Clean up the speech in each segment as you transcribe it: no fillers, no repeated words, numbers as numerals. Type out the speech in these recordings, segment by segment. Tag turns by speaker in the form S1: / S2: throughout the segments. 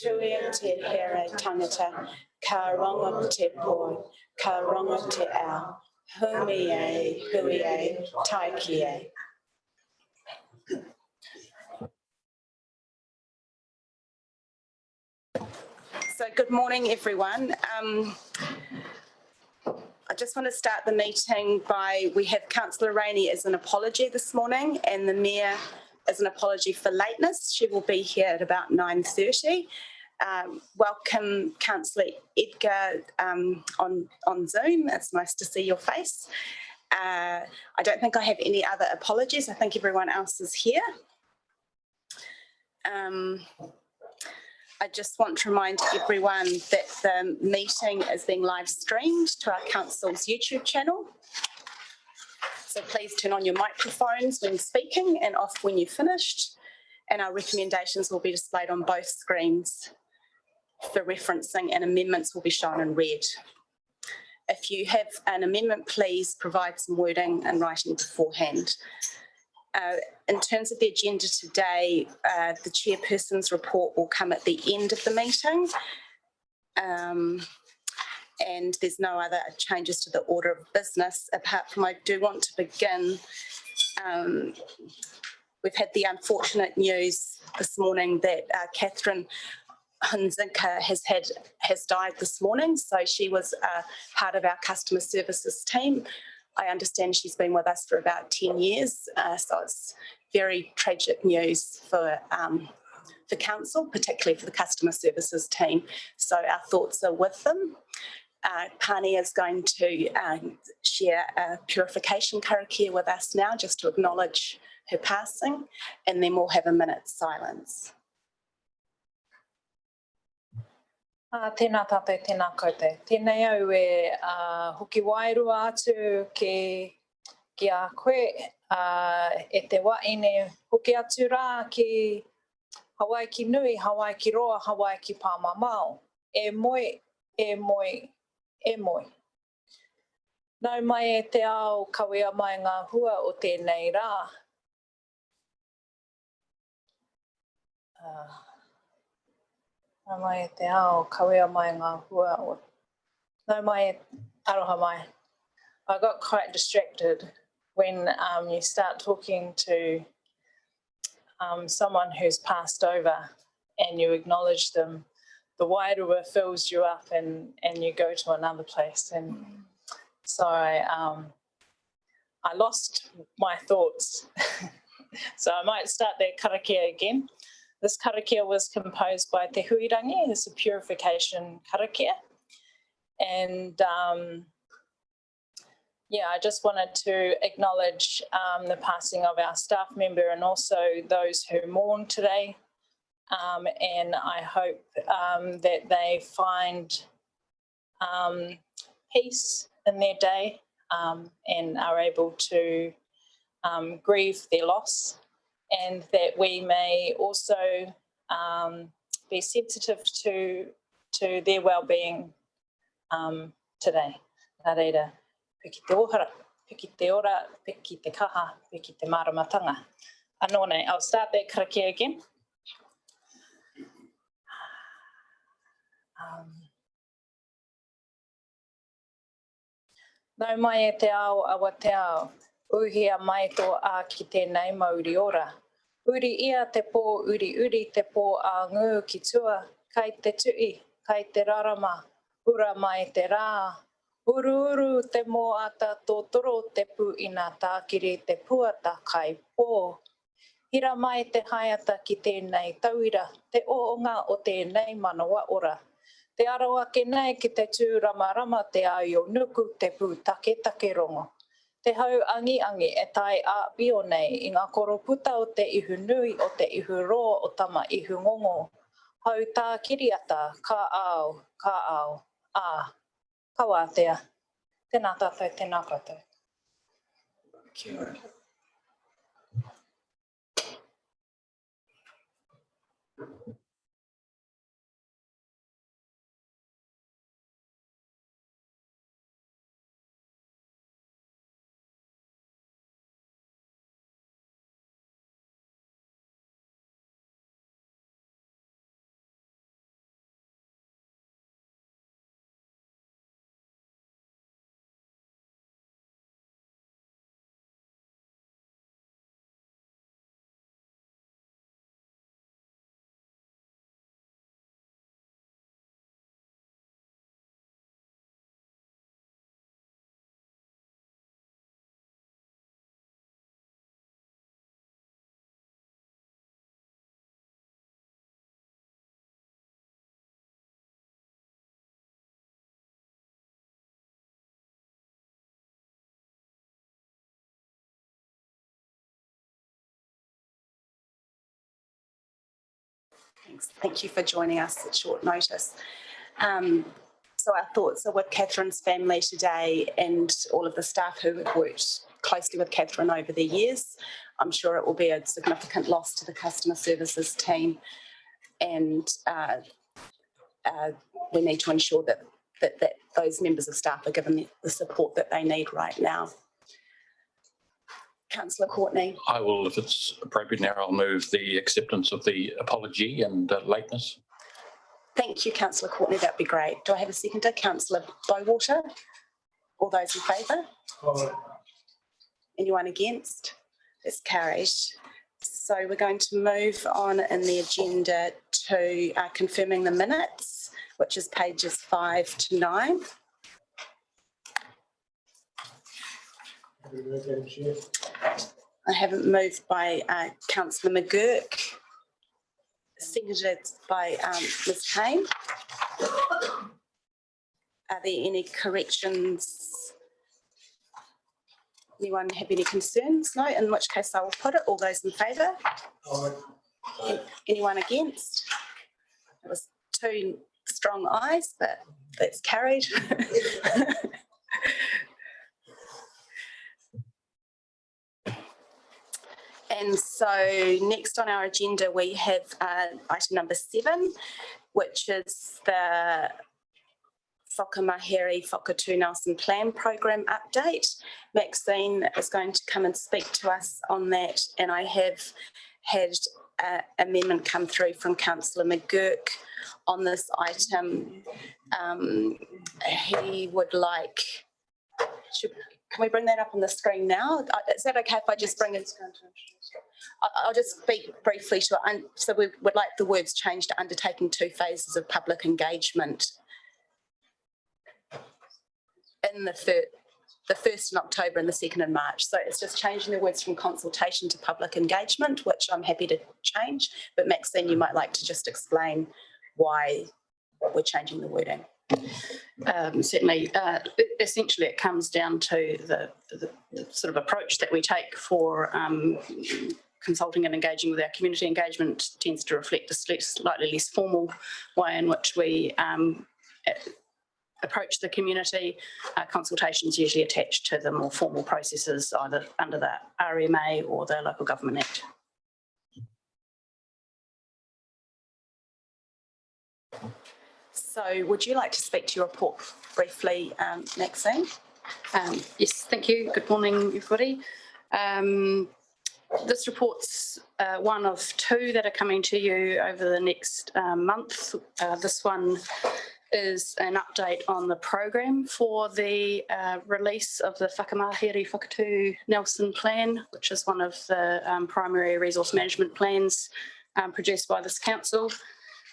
S1: tui te here tangata, ka rongo te po, ka rongo te ao, hui e, taiki e. So good morning, everyone. I just want to start the meeting by, we have Councillor Rainey as an apology this morning, and the Mayor as an apology for lateness. She will be here at about 9:30. Welcome Councillor Edgar on Zoom. It's nice to see your face. I don't think I have any other apologies. I think everyone else is here. I just want to remind everyone that the meeting is being live streamed to our council's YouTube channel. So please turn on your microphones when speaking and off when you've finished. And our recommendations will be displayed on both screens for referencing, and amendments will be shown in red. If you have an amendment, please provide some wording in writing beforehand. In terms of the agenda today, the chairperson's report will come at the end of the meeting, and there's no other changes to the order of business, apart from I do want to begin. We've had the unfortunate news this morning that Catherine Hunzinka has died this morning. So she was part of our customer services team. I understand she's been with us for about 10 years, so it's very tragic news for council, particularly for the customer services team. So our thoughts are with them. Pani is going to share a purification karakia with us now, just to acknowledge her passing, and then we'll have a minute's silence.
S2: Tēnā tātou, tēnā koutou. Tēnei au e hoki wairua atu ki a koe e te waine hoki atu rā ki Hawaii ki nui, Hawaii ki roa, Hawaii ki pāmamao. E moi, e moi, e moi. Nau mai e te ao kawea mai ngā hua o tēnei rā. Nau mai e te ao kawea mai ngā hua o... Nau mai e aroha mai. I got quite distracted when you start talking to someone who's passed over and you acknowledge them. The wairua fills you up and you go to another place. And so I lost my thoughts. So I might start that karakia again. This karakia was composed by Te Huirangi. It's a purification karakia. And yeah, I just wanted to acknowledge the passing of our staff member and also those who mourn today. And I hope that they find peace in their day and are able to grieve their loss, and that we may also be sensitive to their well-being today. Nā reira, piki te ohara, piki te ora, piki te kaha, piki te maramatanga. Anō nei, I'll start that karakia again. Nau mai e te ao awa te ao, uhia mai tō a ki tēnei mauri ora. Uri ia te pō, uri te pō a ngū ki tua, kai te tui, kai te rarama, ura mai te rā. Uru te mō ata tōtoro te puina tākiri te puata kai pō. Hira mai te haiata ki tēnei tauira, te oonga o tēnei manawa ora. Te arawa ke nei ki te tū rama te aio nuku te pū take rongo. Te hau angi e tai a pio nei i ngā koro puta o te ihu nui o te ihu roa o tama ihu ngongo. Hau tā kiriata, ka ao, ka wātea. Tēnā tātou, tēnā koutou.
S1: Kia ora. Thanks. Thank you for joining us at short notice. So our thoughts are with Catherine's family today and all of the staff who have worked closely with Catherine over the years. I'm sure it will be a significant loss to the customer services team, and we need to ensure that those members of staff are given the support that they need right now. Councillor Courtney.
S3: I will, if it's appropriate now, I'll move the acceptance of the apology and lateness.
S1: Thank you, Councillor Courtney, that'd be great. Do I have a seconder? Councillor Bywater. All those in favour? Anyone against? It's carried. So we're going to move on in the agenda to confirming the minutes, which is pages 5 to 9. I haven't moved by Councillor McGurk, seconded by Ms Payne. Are there any corrections? Anyone have any concerns? No, in which case I will put it. All those in favour? Anyone against? It was 2 strong ayes, but that's carried. And so next on our agenda we have item number 7, which is the Whakamahirifokatu Nelson Plan Program update. Maxine is going to come and speak to us on that, and I have had an amendment come through from Councillor McGurk on this item. He would like, can we bring that up on the screen now? Is that okay if I just bring it? I'll just speak briefly to it. So we would like the words changed to undertaking 2 phases of public engagement in the 1st in October and the 2nd in March. So it's just changing the words from consultation to public engagement, which I'm happy to change. But Maxine, you might like to just explain why we're changing the wording.
S4: Certainly. Essentially, it comes down to the sort of approach that we take for consulting and engaging with our community. Engagement tends to reflect a slightly less formal way in which we approach the community. Consultations usually attached to the more formal processes, either under the RMA or the Local Government Act.
S1: So would you like to speak to your report briefly, Maxine?
S4: Yes, thank you. Good morning, everybody. This report's one of 2 that are coming to you over the next month. This one is an update on the program for the release of the Whakamahirifokatu Nelson Plan, which is one of the primary resource management plans produced by this council.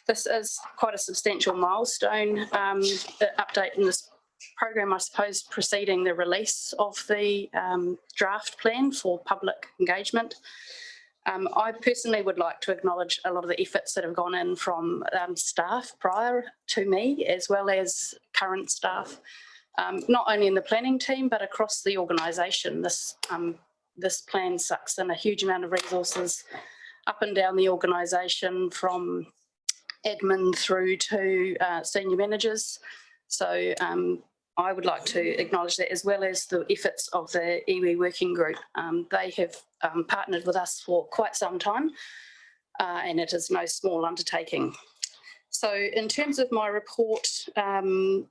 S4: This is quite a substantial milestone, the update in this program, I suppose, preceding the release of the draft plan for public engagement. I personally would like to acknowledge a lot of the efforts that have gone in from staff prior to me, as well as current staff, not only in the planning team, but across the organisation. This plan sucks in a huge amount of resources up and down the organisation, from admin through to senior managers. So I would like to acknowledge that, as well as the efforts of the iwi working group. They have partnered with us for quite some time, and it is no small undertaking. So in terms of my report, I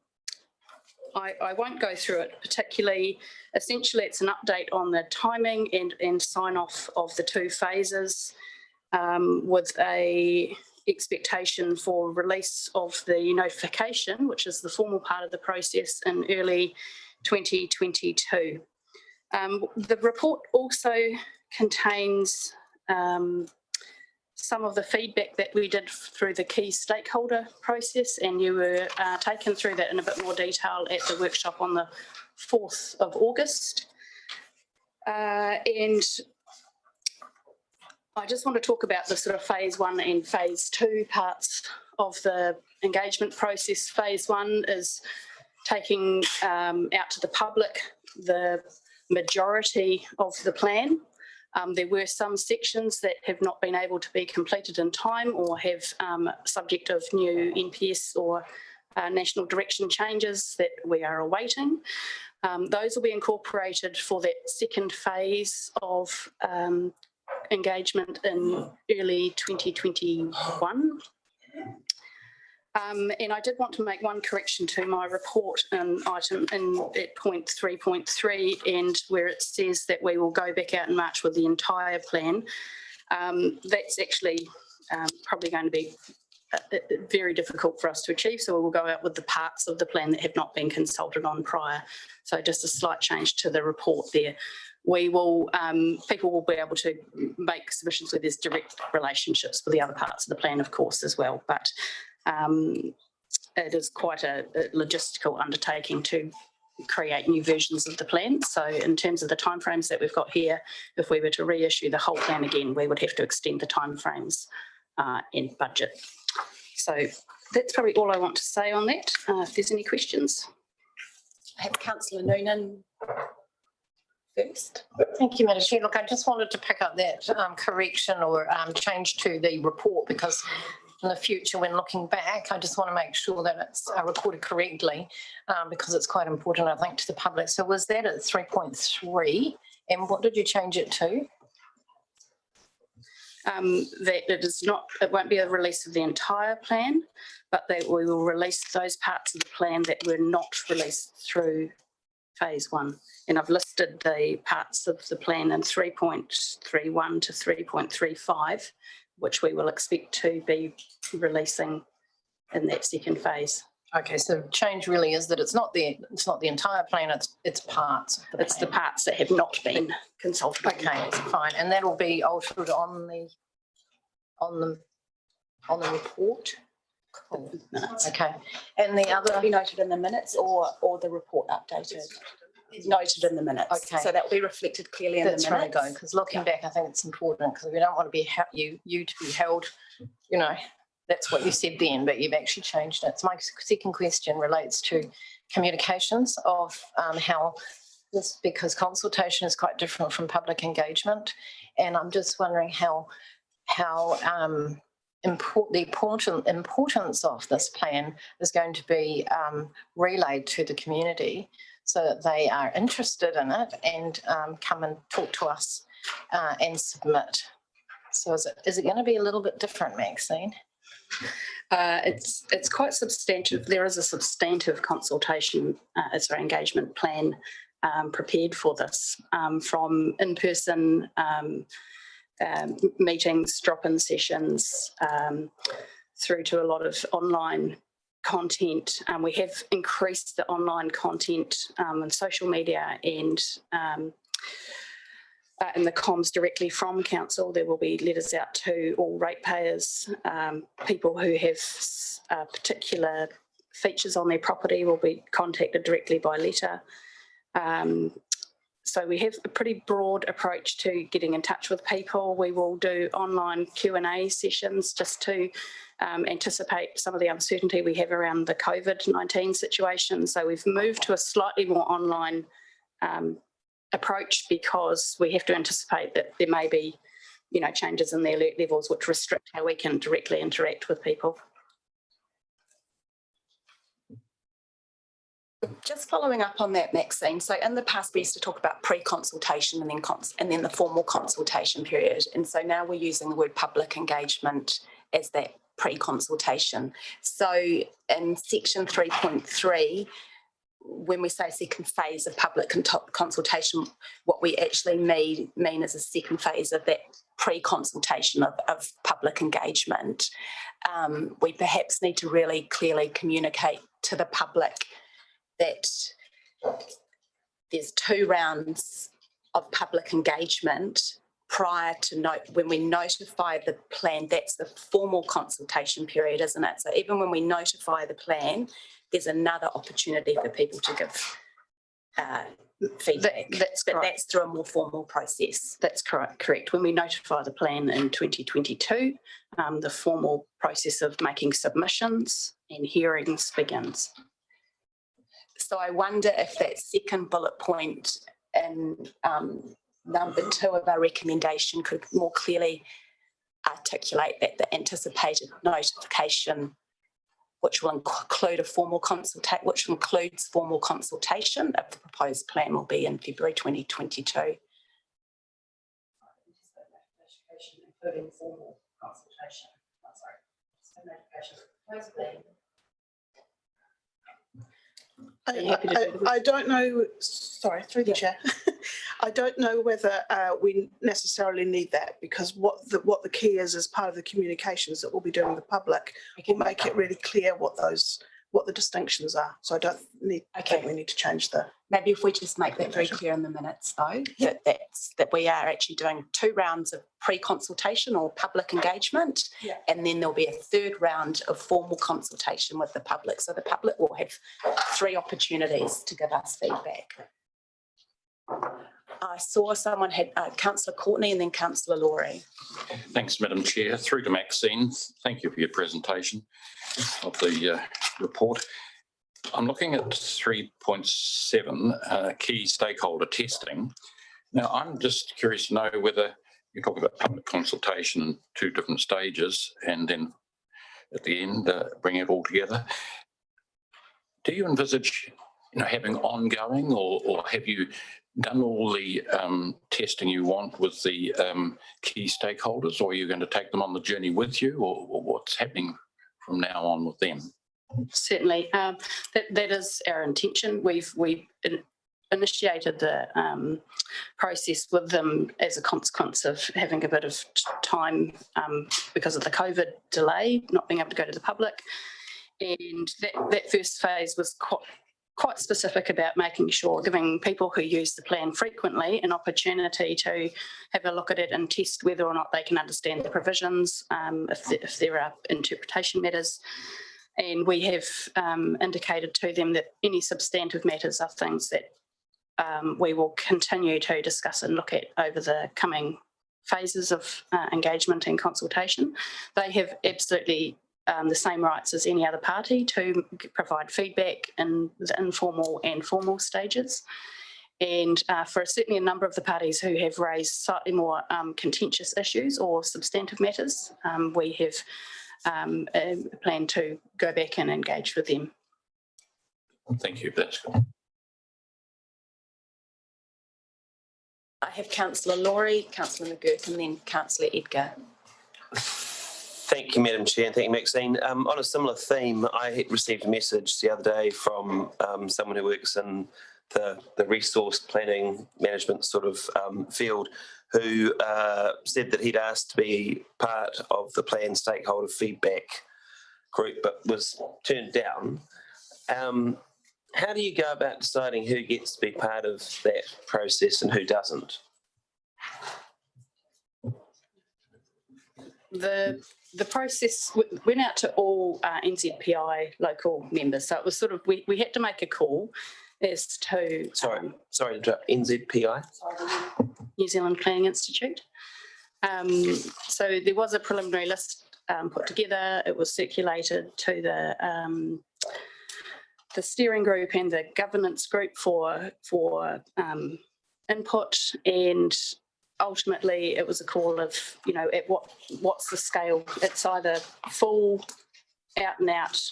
S4: won't go through it particularly. Essentially, it's an update on the timing and sign off of the 2 phases, with a expectation for release of the notification, which is the formal part of the process, in early 2022. The report also contains some of the feedback that we did through the key stakeholder process, and you were taken through that in a bit more detail at the workshop on the 4th of August. And I just want to talk about the sort of phase 1 and phase 2 parts of the engagement process. Phase 1 is taking out to the public the majority of the plan. There were some sections that have not been able to be completed in time or have subject of new NPS or national direction changes that we are awaiting. Those will be incorporated for that second phase of engagement in early 2021. And I did want to make one correction to my report item at point 3.3, and where it says that we will go back out in March with the entire plan. That's actually probably going to be very difficult for us to achieve, so we will go out with the parts of the plan that have not been consulted on prior. So just a slight change to the report there. We will, people will be able to make submissions where there's direct relationships with the other parts of the plan, of course, as well. But it is quite a logistical undertaking to create new versions of the plan. So in terms of the timeframes that we've got here, if we were to reissue the whole plan again, we would have to extend the timeframes and budget. So that's probably all I want to say on that. If there's any questions.
S1: I have Councillor Noonan first.
S2: Thank you, Madam Chair. Look, I just wanted to pick up that correction or change to the report, because in the future, when looking back, I just want to make sure that it's recorded correctly, because it's quite important, I think, to the public. So was that at 3.3, and what did you change it to?
S4: That it is not, it won't be a release of the entire plan, but that we will release those parts of the plan that were not released through phase 1. And I've listed the parts of the plan in 3.31 to 3.35, which we will expect to be releasing in that second phase.
S2: Okay, so change really is that it's not the entire plan, it's parts.
S4: It's the parts that have not been consulted.
S2: Okay, fine, and that'll be altered on the report. Cool. Okay, and the other
S1: Be noted in the minutes or the report updated. It's noted in the minutes.
S2: Okay.
S1: So that will be reflected clearly in the minutes.
S2: That's really good, because looking back, I think it's important, because we don't want to be you to be held, you know, that's what you said then, but you've actually changed it. So my second question relates to communications of how this, because consultation is quite different from public engagement, and I'm just wondering how the importance of this plan is going to be relayed to the community, so that they are interested in it and come and talk to us and submit. So is it going to be a little bit different, Maxine?
S4: It's quite substantive. There is a substantive consultation, engagement plan prepared for this, from in-person meetings, drop-in sessions, through to a lot of online content. We have increased the online content on social media and in the comms directly from council. There will be letters out to all ratepayers. People who have particular features on their property will be contacted directly by letter. So we have a pretty broad approach to getting in touch with people. We will do online Q&A sessions just to anticipate some of the uncertainty we have around the COVID-19 situation. So we've moved to a slightly more online approach, because we have to anticipate that there may be, you know, changes in the alert levels which restrict how we can directly interact with people.
S1: Just following up on that, Maxine, so in the past we used to talk about pre-consultation and then the formal consultation period, and so now we're using the word public engagement as that pre-consultation. So in section 3.3, when we say second phase of public consultation, what we actually mean is a second phase of that pre-consultation of public engagement. We perhaps need to really clearly communicate to the public that there's 2 rounds of public engagement prior to when we notify the plan. That's the formal consultation period, isn't it? So even when we notify the plan, there's another opportunity for people to give feedback.
S4: That's correct.
S1: That's through a more formal process.
S4: That's correct. When we notify the plan in 2022, the formal process of making submissions and hearings begins.
S1: So I wonder if that second bullet point in number 2 of our recommendation could more clearly articulate that the anticipated notification, which will include includes formal consultation of the proposed plan, will be in February 2022. Including formal consultation.
S5: I don't know, sorry, through the chair. I don't know whether we necessarily need that, because what the key is as part of the communications that we'll be doing with the public will make it really clear what the distinctions are. So I don't think we need to change the.
S1: Maybe if we just make that very clear in the minutes though, that we are actually doing 2 rounds of pre-consultation or public engagement, and then there'll be a 3rd round of formal consultation with the public. So the public will have 3 opportunities to give us feedback. I saw someone had Councillor Courtney and then Councillor Laurie.
S3: Thanks, Madam Chair. Through to Maxine. Thank you for your presentation of the report. I'm looking at 3.7, key stakeholder testing. Now, I'm just curious to know whether you talk about public consultation in 2 different stages and then at the end bring it all together. Do you envisage having ongoing, or have you done all the testing you want with the key stakeholders, or are you going to take them on the journey with you, or what's happening from now on with them?
S4: Certainly, that is our intention. We've initiated the process with them as a consequence of having a bit of time because of the COVID delay, not being able to go to the public. And that first phase was quite specific about making sure, giving people who use the plan frequently an opportunity to have a look at it and test whether or not they can understand the provisions, if there are interpretation matters. And we have indicated to them that any substantive matters are things that we will continue to discuss and look at over the coming phases of engagement and consultation. They have absolutely the same rights as any other party to provide feedback in the informal and formal stages. And for certainly a number of the parties who have raised slightly more contentious issues or substantive matters, we have a plan to go back and engage with them.
S3: Thank you. That's good.
S1: I have Councillor Laurie, Councillor McGurk, and then Councillor Edgar.
S6: Thank you, Madam Chair, and thank you, Maxine. On a similar theme, I received a message the other day from someone who works in the resource planning management sort of field, who said that he'd asked to be part of the plan stakeholder feedback group, but was turned down. How do you go about deciding who gets to be part of that process and who doesn't?
S4: The process went out to all NZPI local members, so it was sort of we had to make a call as to
S6: sorry to interrupt, NZPI,
S4: New Zealand Planning Institute. So there was a preliminary list put together. It was circulated to the steering group and the governance group for input, and ultimately it was a call of, at what's the scale. It's either full out and out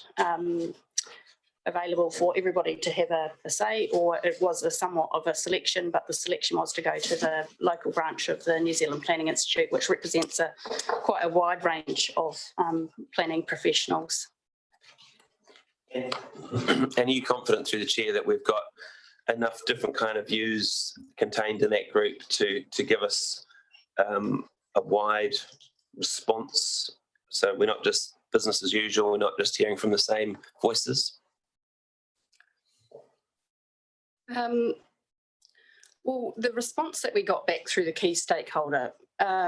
S4: available for everybody to have a say, or it was somewhat of a selection, but the selection was to go to the local branch of the New Zealand Planning Institute, which represents quite a wide range of planning professionals.
S6: And are you confident through the chair that we've got enough different kind of views contained in that group to give us a wide response, so we're not just business as usual, we're not just hearing from the same voices?
S4: Well, the response that we got back through the key stakeholder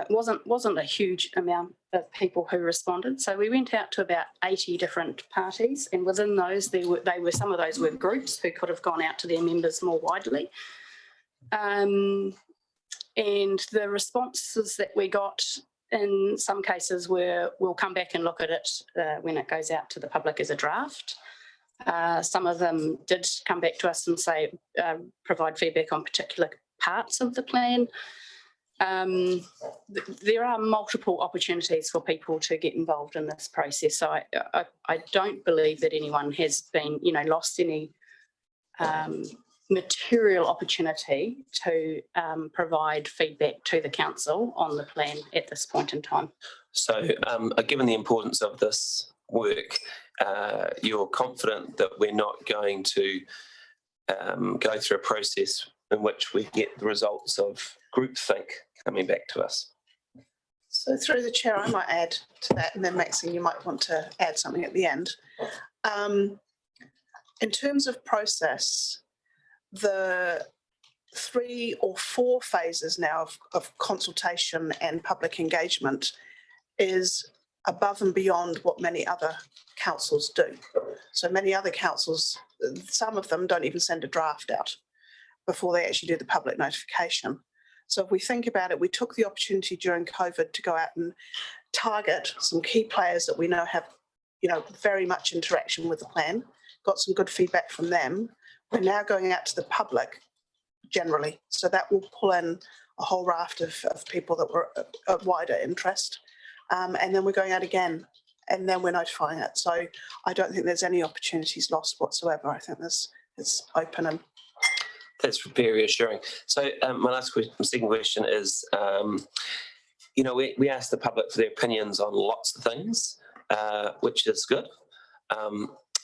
S4: wasn't a huge amount of people who responded. So we went out to about 80 different parties, and within those, some of those were groups who could have gone out to their members more widely. And the responses that we got in some cases were, we'll come back and look at it when it goes out to the public as a draft. Some of them did come back to us and say, provide feedback on particular parts of the plan. There are multiple opportunities for people to get involved in this process. So I don't believe that anyone has been, lost any material opportunity to provide feedback to the council on the plan at this point in time.
S6: So given the importance of this work, you're confident that we're not going to go through a process in which we get the results of groupthink coming back to us?
S5: So through the chair, I might add to that, and then Maxine, you might want to add something at the end. In terms of process, the 3 or 4 phases now of consultation and public engagement is above and beyond what many other councils do. So many other councils, some of them don't even send a draft out before they actually do the public notification. So if we think about it, we took the opportunity during COVID to go out and target some key players that we know have, very much interaction with the plan, got some good feedback from them. We're now going out to the public generally. So that will pull in a whole raft of people that were of wider interest. And then we're going out again, and then we're notifying it. So I don't think there's any opportunities lost whatsoever. I think it's open and.
S6: That's very reassuring. So my last question, second question is, we ask the public for their opinions on lots of things, which is good.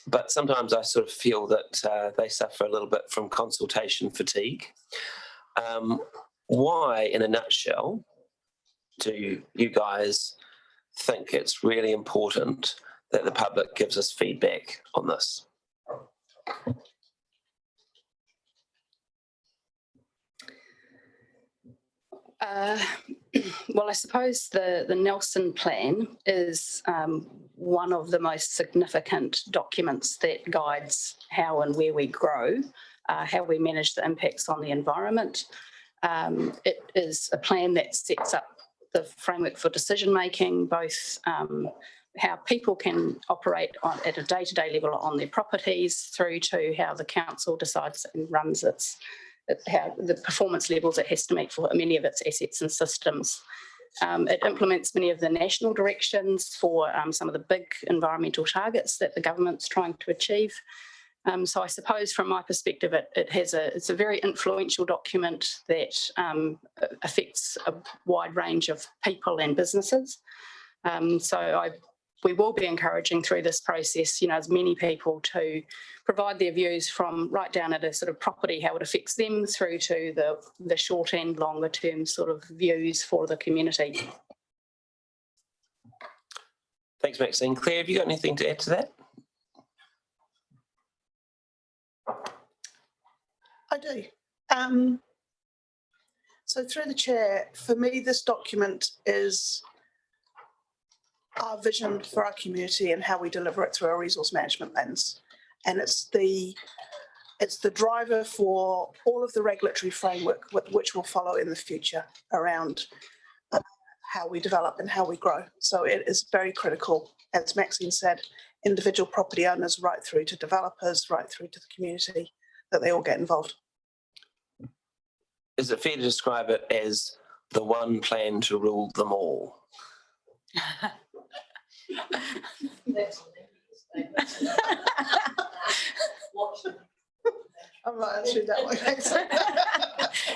S6: But sometimes I sort of feel that they suffer a little bit from consultation fatigue. Why, in a nutshell, do you guys think it's really important that the public gives us feedback on this?
S4: Well, I suppose the Nelson plan is one of the most significant documents that guides how and where we grow, how we manage the impacts on the environment. It is a plan that sets up the framework for decision making, both how people can operate at a day-to-day level on their properties, through to how the council decides and runs how the performance levels it has to meet for many of its assets and systems. It implements many of the national directions for some of the big environmental targets that the government's trying to achieve. So I suppose from my perspective, it's a very influential document that affects a wide range of people and businesses. We will be encouraging through this process, as many people to provide their views from right down at a sort of property, how it affects them, through to the short and longer term sort of views for the community.
S6: Thanks, Maxine. Claire, have you got anything to add to that?
S5: I do. So through the chair, for me, this document is our vision for our community and how we deliver it through our resource management lens. And it's the driver for all of the regulatory framework which will follow in the future around how we develop and how we grow. So it is very critical, as Maxine said, individual property owners right through to developers, right through to the community, that they all get involved.
S6: Is it fair to describe it as the one plan to rule them all?
S5: I'm not answering that one.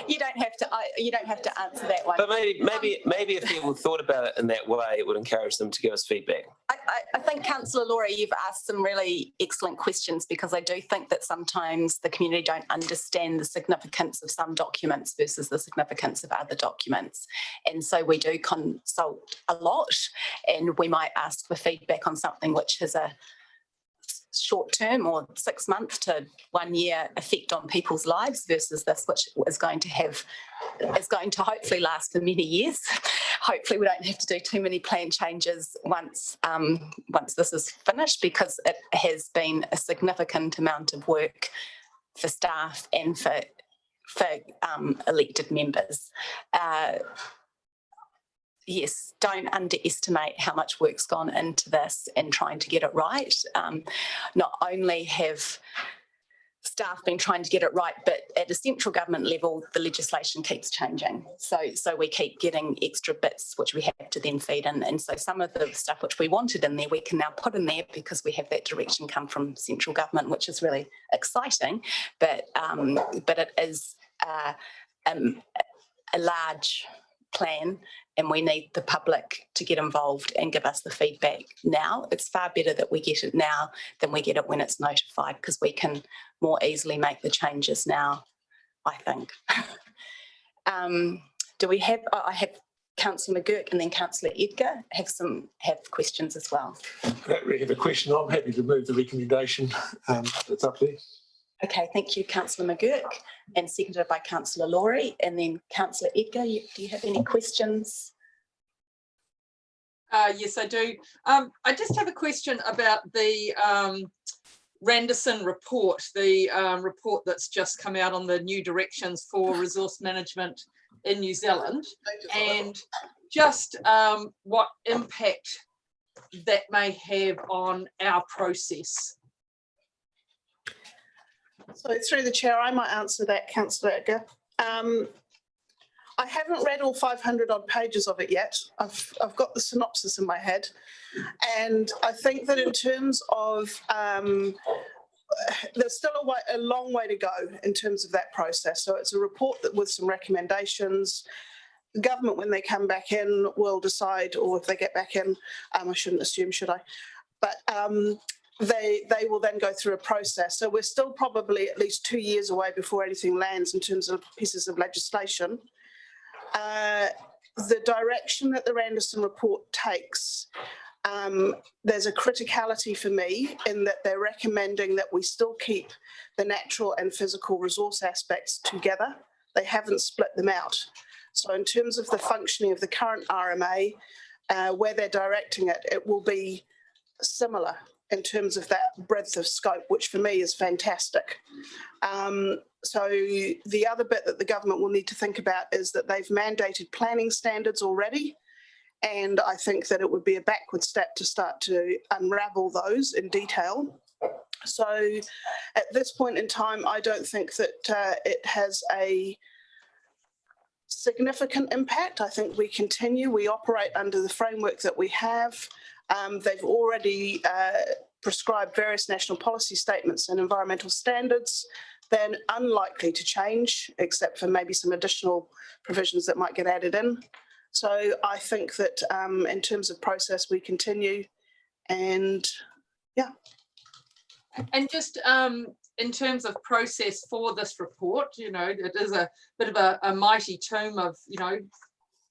S1: You don't have to answer that one.
S6: But maybe if people thought about it in that way, it would encourage them to give us feedback.
S1: I think, Councillor Laurie, you've asked some really excellent questions, because I do think that sometimes the community don't understand the significance of some documents versus the significance of other documents. And so we do consult a lot, and we might ask for feedback on something which has a short term or 6 month to 1 year effect on people's lives, versus this, which is going to hopefully last for many years. Hopefully we don't have to do too many plan changes once this is finished, because it has been a significant amount of work for staff and for elected members. Yes, don't underestimate how much work's gone into this and trying to get it right. Not only have staff been trying to get it right, but at a central government level, the legislation keeps changing. So we keep getting extra bits which we have to then feed in. And so some of the stuff which we wanted in there, we can now put in there because we have that direction come from central government, which is really exciting. But it is a large plan, and we need the public to get involved and give us the feedback now. It's far better that we get it now than we get it when it's notified, because we can more easily make the changes now, I think. Do we have, I have Councillor McGurk and then Councillor Edgar have questions as well.
S7: I don't really have a question. I'm happy to move the recommendation that's up there.
S1: Okay, thank you, Councillor McGurk, and seconded by Councillor Laurie. And then Councillor Edgar, do you have any questions?
S8: Yes, I do. I just have a question about the Randerson report, the report that's just come out on the new directions for resource management in New Zealand, and just what impact that may have on our process.
S5: So through the chair, I might answer that, Councillor Edgar. I haven't read all 500 odd pages of it yet. I've got the synopsis in my head. And I think that in terms of, there's still a long way to go in terms of that process. So it's a report that with some recommendations. The government, when they come back in, will decide, or if they get back in, I shouldn't assume, should I? But they will then go through a process. So we're still probably at least 2 years away before anything lands in terms of pieces of legislation. The direction that the Randerson report takes, there's a criticality for me in that they're recommending that we still keep the natural and physical resource aspects together. They haven't split them out. So in terms of the functioning of the current RMA, where they're directing it, it will be similar in terms of that breadth of scope, which for me is fantastic. So the other bit that the government will need to think about is that they've mandated planning standards already. And I think that it would be a backward step to start to unravel those in detail. So at this point in time, I don't think that it has a significant impact. I think we continue, we operate under the framework that we have. They've already prescribed various national policy statements and environmental standards. They're unlikely to change, except for maybe some additional provisions that might get added in. So I think that in terms of process, we continue, and yeah.
S8: And just in terms of process for this report, you know, it is a bit of a mighty tome of, you know,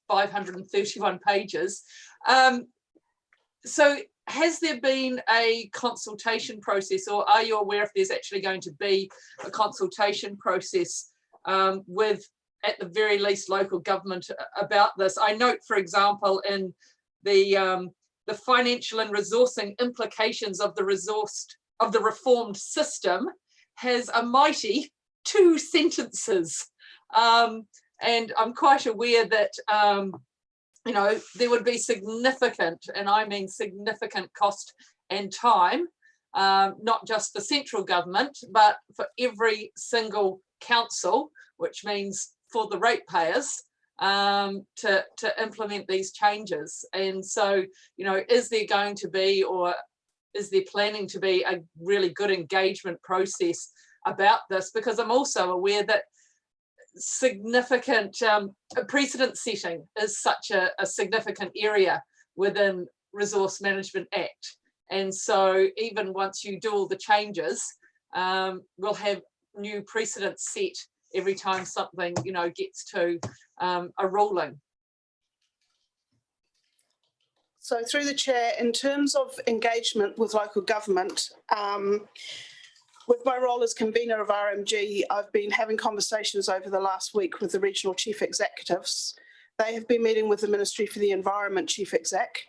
S8: 531 pages. So has there been a consultation process, or are you aware if there's actually going to be a consultation process with, at the very least, local government about this? I note, for example, in the financial and resourcing implications of the reformed system has a mighty 2 sentences. And I'm quite aware that you know, there would be significant, and I mean significant, cost and time, not just for central government, but for every single council, which means for the ratepayers, to implement these changes. And so, you know, is there going to be, or is there planning to be, a really good engagement process about this? Because I'm also aware that significant precedent setting is such a significant area within Resource Management Act. And so even once you do all the changes, we'll have new precedents set every time something, you know, gets to a ruling.
S5: So through the chair, in terms of engagement with local government, with my role as convener of RMG, I've been having conversations over the last week with the regional chief executives. They have been meeting with the Ministry for the Environment chief exec,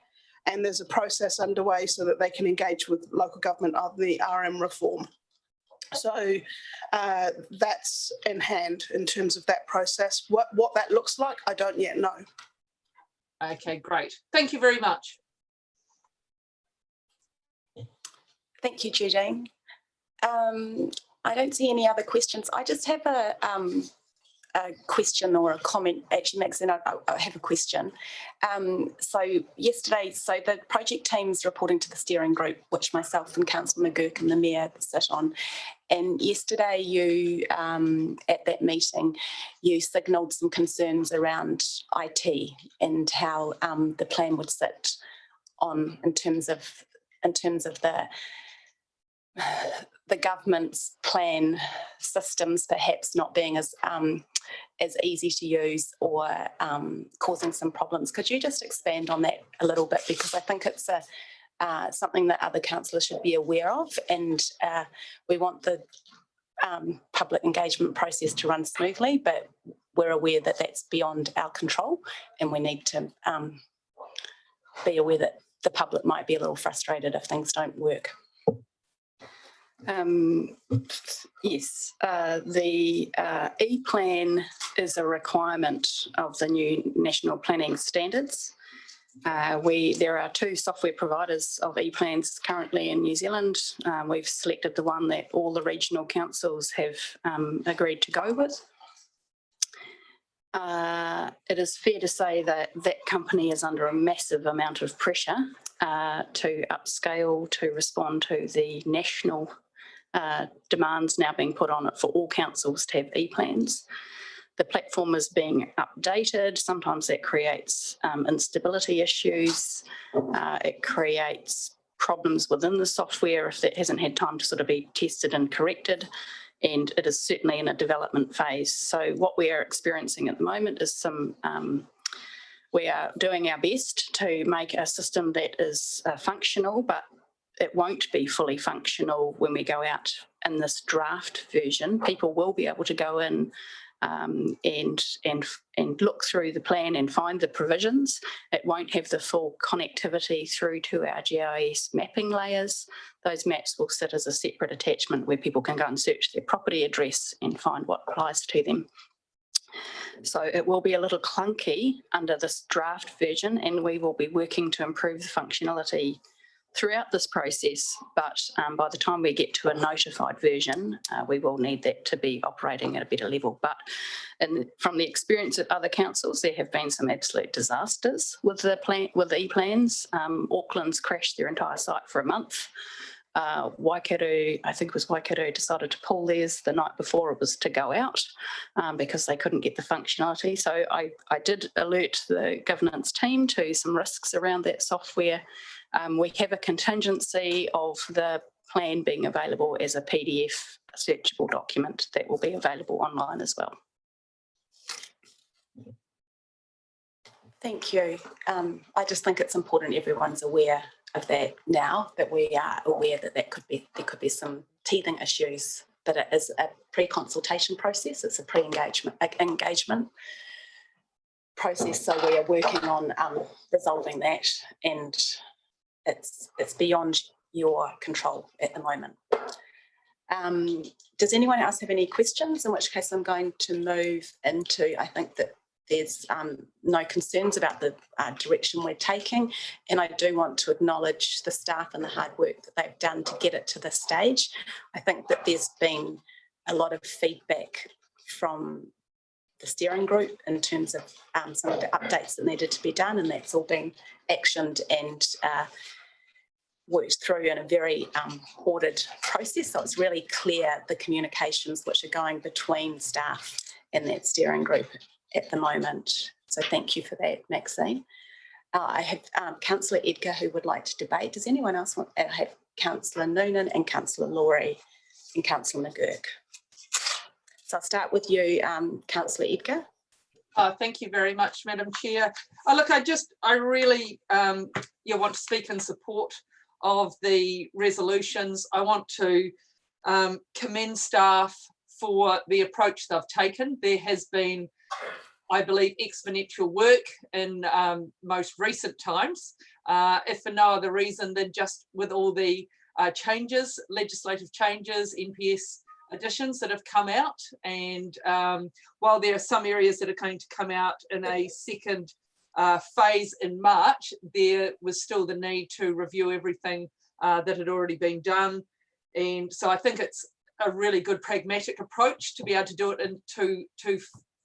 S5: and there's a process underway so that they can engage with local government of the RM reform. So that's in hand in terms of that process. What that looks like, I don't yet know.
S8: Okay, great. Thank you very much.
S1: Thank you, Judine. I don't see any other questions. I just have a question or a comment. Actually, Maxine, I have a question. So yesterday, the project team's reporting to the steering group, which myself and Councillor McGurk and the Mayor sit on. And yesterday you, at that meeting, you signalled some concerns around IT and how the plan would sit on in terms of the government's plan systems perhaps not being as easy to use or causing some problems. Could you just expand on that a little bit? Because I think it's something that other councillors should be aware of, and we want the public engagement process to run smoothly, but we're aware that that's beyond our control, and we need to be aware that the public might be a little frustrated if things don't work.
S4: Yes, the E-plan is a requirement of the new national planning standards. There are 2 software providers of E-plans currently in New Zealand. We've selected the one that all the regional councils have agreed to go with. It is fair to say that that company is under a massive amount of pressure to upscale to respond to the national demands now being put on it for all councils to have E-plans. The platform is being updated. Sometimes that creates instability issues. It creates problems within the software if that hasn't had time to sort of be tested and corrected. And it is certainly in a development phase. So what we are experiencing at the moment is we are doing our best to make a system that is functional, but it won't be fully functional when we go out in this draft version. People will be able to go in and look through the plan and find the provisions. It won't have the full connectivity through to our GIS mapping layers. Those maps will sit as a separate attachment where people can go and search their property address and find what applies to them. So it will be a little clunky under this draft version, and we will be working to improve the functionality throughout this process, but by the time we get to a notified version, we will need that to be operating at a better level. But from the experience of other councils, there have been some absolute disasters with the E-plans. Auckland's crashed their entire site for a month. Waikato, I think it was Waikato, decided to pull theirs the night before it was to go out because they couldn't get the functionality. So I did alert the governance team to some risks around that software. We have a contingency of the plan being available as a PDF searchable document that will be available online as well.
S1: Thank you. I just think it's important everyone's aware of that now, that we are aware that there could be some teething issues, but it is a pre-consultation process. It's a pre-engagement process, so we are working on resolving that, and it's beyond your control at the moment. Does anyone else have any questions? In which case I'm going to move into, I think that there's no concerns about the direction we're taking, and I do want to acknowledge the staff and the hard work that they've done to get it to this stage. I think that there's been a lot of feedback from the steering group in terms of some of the updates that needed to be done, and that's all been actioned and worked through in a very ordered process. So it's really clear the communications which are going between staff and that steering group at the moment. So thank you for that, Maxine. I have Councillor Edgar who would like to debate. Does anyone else want? I have Councillor Noonan and Councillor Laurie and Councillor McGurk. So I'll start with you, Councillor Edgar.
S8: Thank you very much, Madam Chair. Look, I really want to speak in support of the resolutions. I want to commend staff for the approach they've taken. There has been, I believe, exponential work in most recent times, if for no other reason than just with all the changes, legislative changes, NPS additions that have come out. And while there are some areas that are going to come out in a second phase in March, there was still the need to review everything that had already been done. And so I think it's a really good pragmatic approach to be able to do it in two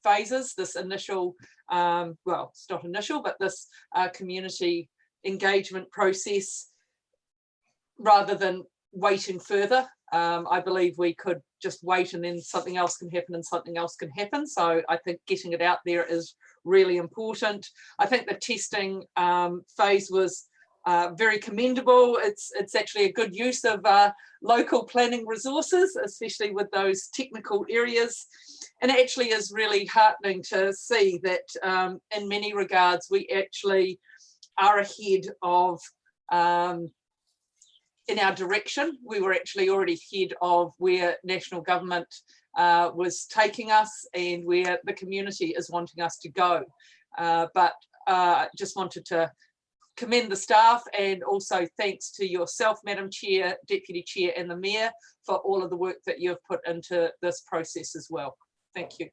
S8: phases. This initial, well, it's not initial, but this community engagement process, rather than waiting further. I believe we could just wait and then something else can happen and something else can happen. So I think getting it out there is really important. I think the testing phase was very commendable. It's actually a good use of local planning resources, especially with those technical areas. And it actually is really heartening to see that in many regards, we actually are ahead of in our direction. We were actually already ahead of where national government was taking us and where the community is wanting us to go. But just wanted to commend the staff, and also thanks to yourself, Madam Chair, Deputy Chair and the Mayor for all of the work that you've put into this process as well. Thank you.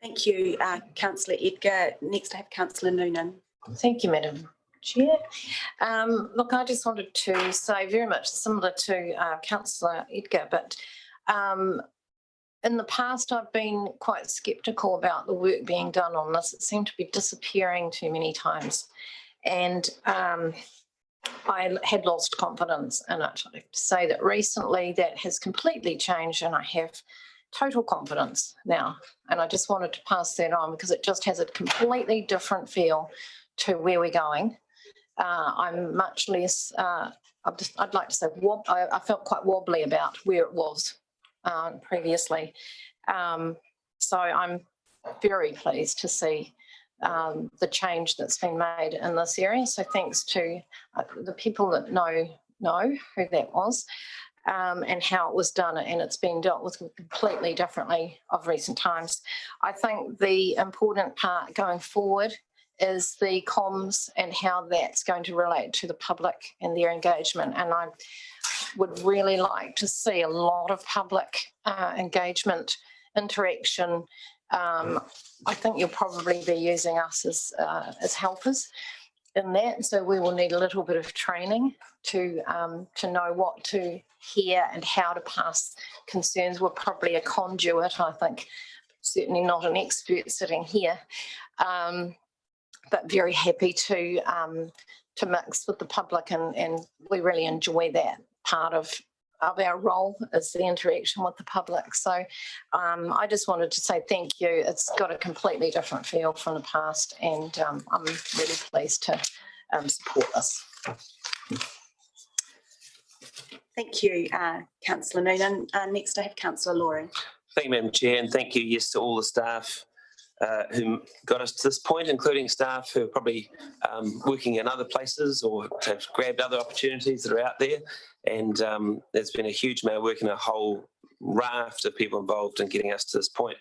S1: Thank you, Councillor Edgar. Next I have Councillor Noonan.
S2: Thank you, Madam Chair. Look, I just wanted to say very much similar to Councillor Edgar, but in the past I've been quite sceptical about the work being done on this. It seemed to be disappearing too many times, and I had lost confidence in it. I have to say that recently that has completely changed, and I have total confidence now, and I just wanted to pass that on because it just has a completely different feel to where we're going. I'm much less, I'd like to say, I felt quite wobbly about where it was previously. So I'm very pleased to see the change that's been made in this area. So thanks to the people that know who that was and how it was done, and it's been dealt with completely differently of recent times. I think the important part going forward is the comms and how that's going to relate to the public and their engagement. And I would really like to see a lot of public engagement, interaction. I think you'll probably be using us as helpers in that. So we will need a little bit of training to know what to hear and how to pass concerns. We're probably a conduit, I think, certainly not an expert sitting here. But very happy to mix with the public, and we really enjoy that part of our role is the interaction with the public. So I just wanted to say thank you. It's got a completely different feel from the past, and I'm really pleased to support this.
S1: Thank you, Councillor Noonan. Next I have Councillor Loring.
S6: Thank you, Madam Chair, and thank you, yes, to all the staff who got us to this point, including staff who are probably working in other places or have grabbed other opportunities that are out there. And there's been a huge amount of work and a whole raft of people involved in getting us to this point.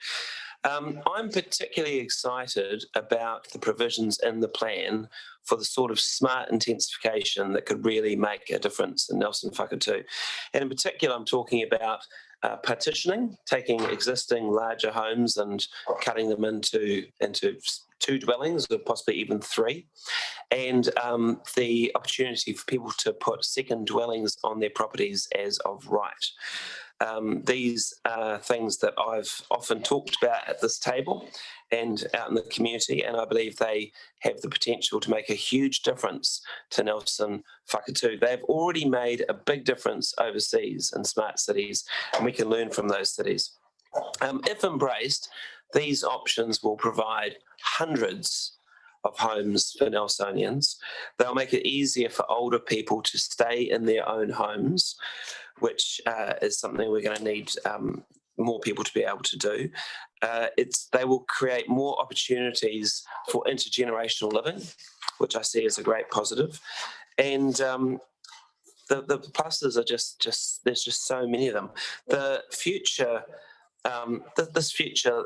S6: I'm particularly excited about the provisions in the plan for the sort of smart intensification that could really make a difference in Nelson Whakatū. And in particular, I'm talking about partitioning, taking existing larger homes and cutting them into 2 dwellings or possibly even 3, and the opportunity for people to put second dwellings on their properties as of right. These are things that I've often talked about at this table and out in the community, and I believe they have the potential to make a huge difference to Nelson Whakatū. They've already made a big difference overseas in smart cities, and we can learn from those cities. If embraced, these options will provide hundreds of homes for Nelsonians. They'll make it easier for older people to stay in their own homes, which is something we're going to need more people to be able to do. They will create more opportunities for intergenerational living, which I see as a great positive. And the pluses are just there's just so many of them. The future, this future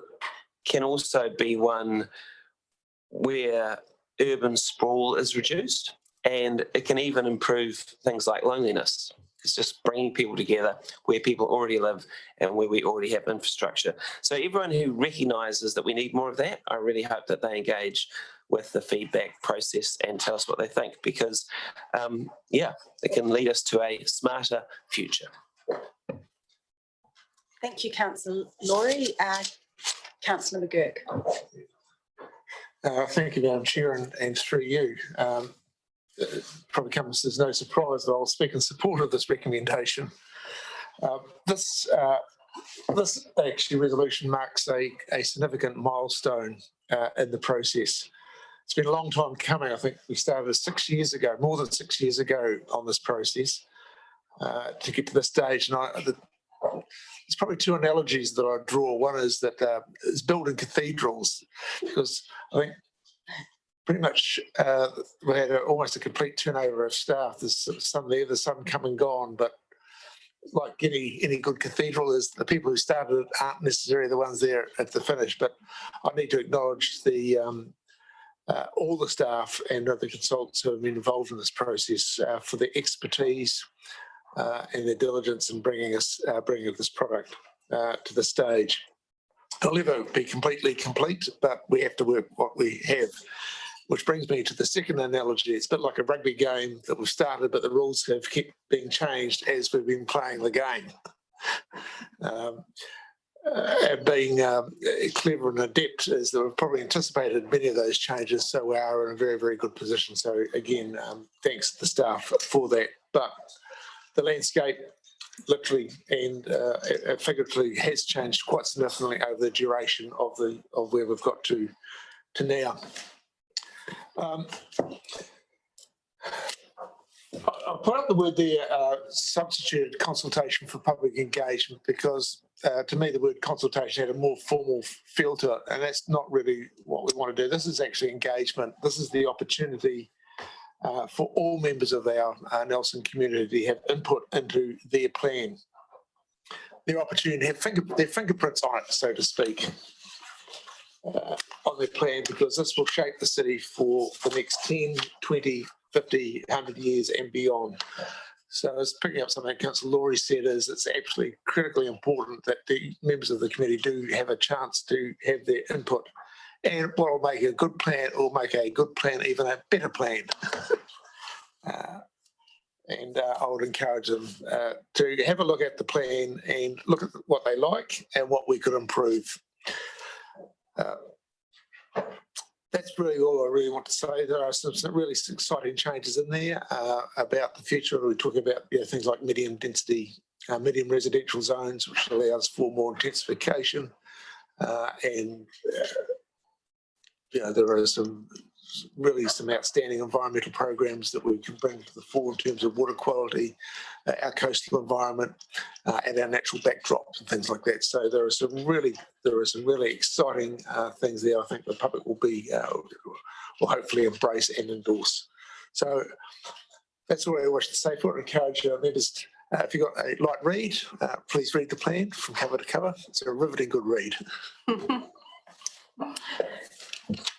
S6: can also be one where urban sprawl is reduced, and it can even improve things like loneliness. It's just bringing people together where people already live and where we already have infrastructure. So everyone who recognises that we need more of that, I really hope that they engage with the feedback process and tell us what they think, because, yeah, it can lead us to a smarter future.
S1: Thank you, Councillor Laurie. Councillor McGurk.
S7: Thank you, Madam Chair, and through you. It probably comes as no surprise that I'll speak in support of this recommendation. This actually resolution marks a significant milestone in the process. It's been a long time coming. I think we started 6 years ago, more than 6 years ago on this process to get to this stage. And there's probably two analogies that I draw. One is that is building cathedrals, because I think pretty much we had almost a complete turnover of staff. There's some there, there's some come and gone, but like any good cathedral, is the people who started it aren't necessarily the ones there at the finish. But I need to acknowledge the all the staff and other consultants who have been involved in this process for their expertise and their diligence in bringing this product to the stage. It'll never be completely complete, but we have to work what we have. Which brings me to the second analogy. It's a bit like a rugby game that we've started, but the rules have kept being changed as we've been playing the game. Being clever and adept as we've probably anticipated many of those changes, so we are in a very, very good position. So again, thanks to the staff for that. But the landscape literally and figuratively has changed quite significantly over the duration of where we've got to now. I'll put up the word there, substituted consultation for public engagement, because to me the word consultation had a more formal feel to it, and that's not really what we want to do. This is actually engagement. This is the opportunity for all members of our Nelson community to have input into their plan, their opportunity to have their fingerprints on it, so to speak. On their plan, because this will shape the city for the next 10, 20, 50, 100 years and beyond. So as picking up something Councillor Laurie said, is it's actually critically important that the members of the committee do have a chance to have their input. And what will make a good plan or make a good plan even a better plan. And I would encourage them to have a look at the plan and look at what they like and what we could improve. That's really all I really want to say. There are some really exciting changes in there about the future. We're talking about things like medium density, medium residential zones, which allows for more intensification. And there are some outstanding environmental programs that we can bring to the fore in terms of water quality, our coastal environment, and our natural backdrops and things like that. So there are some really exciting things there. I think the public will hopefully embrace and endorse. So that's all I wish to say for it. Encourage members, if you've got a light read, please read the plan from cover to cover. It's a riveting good read.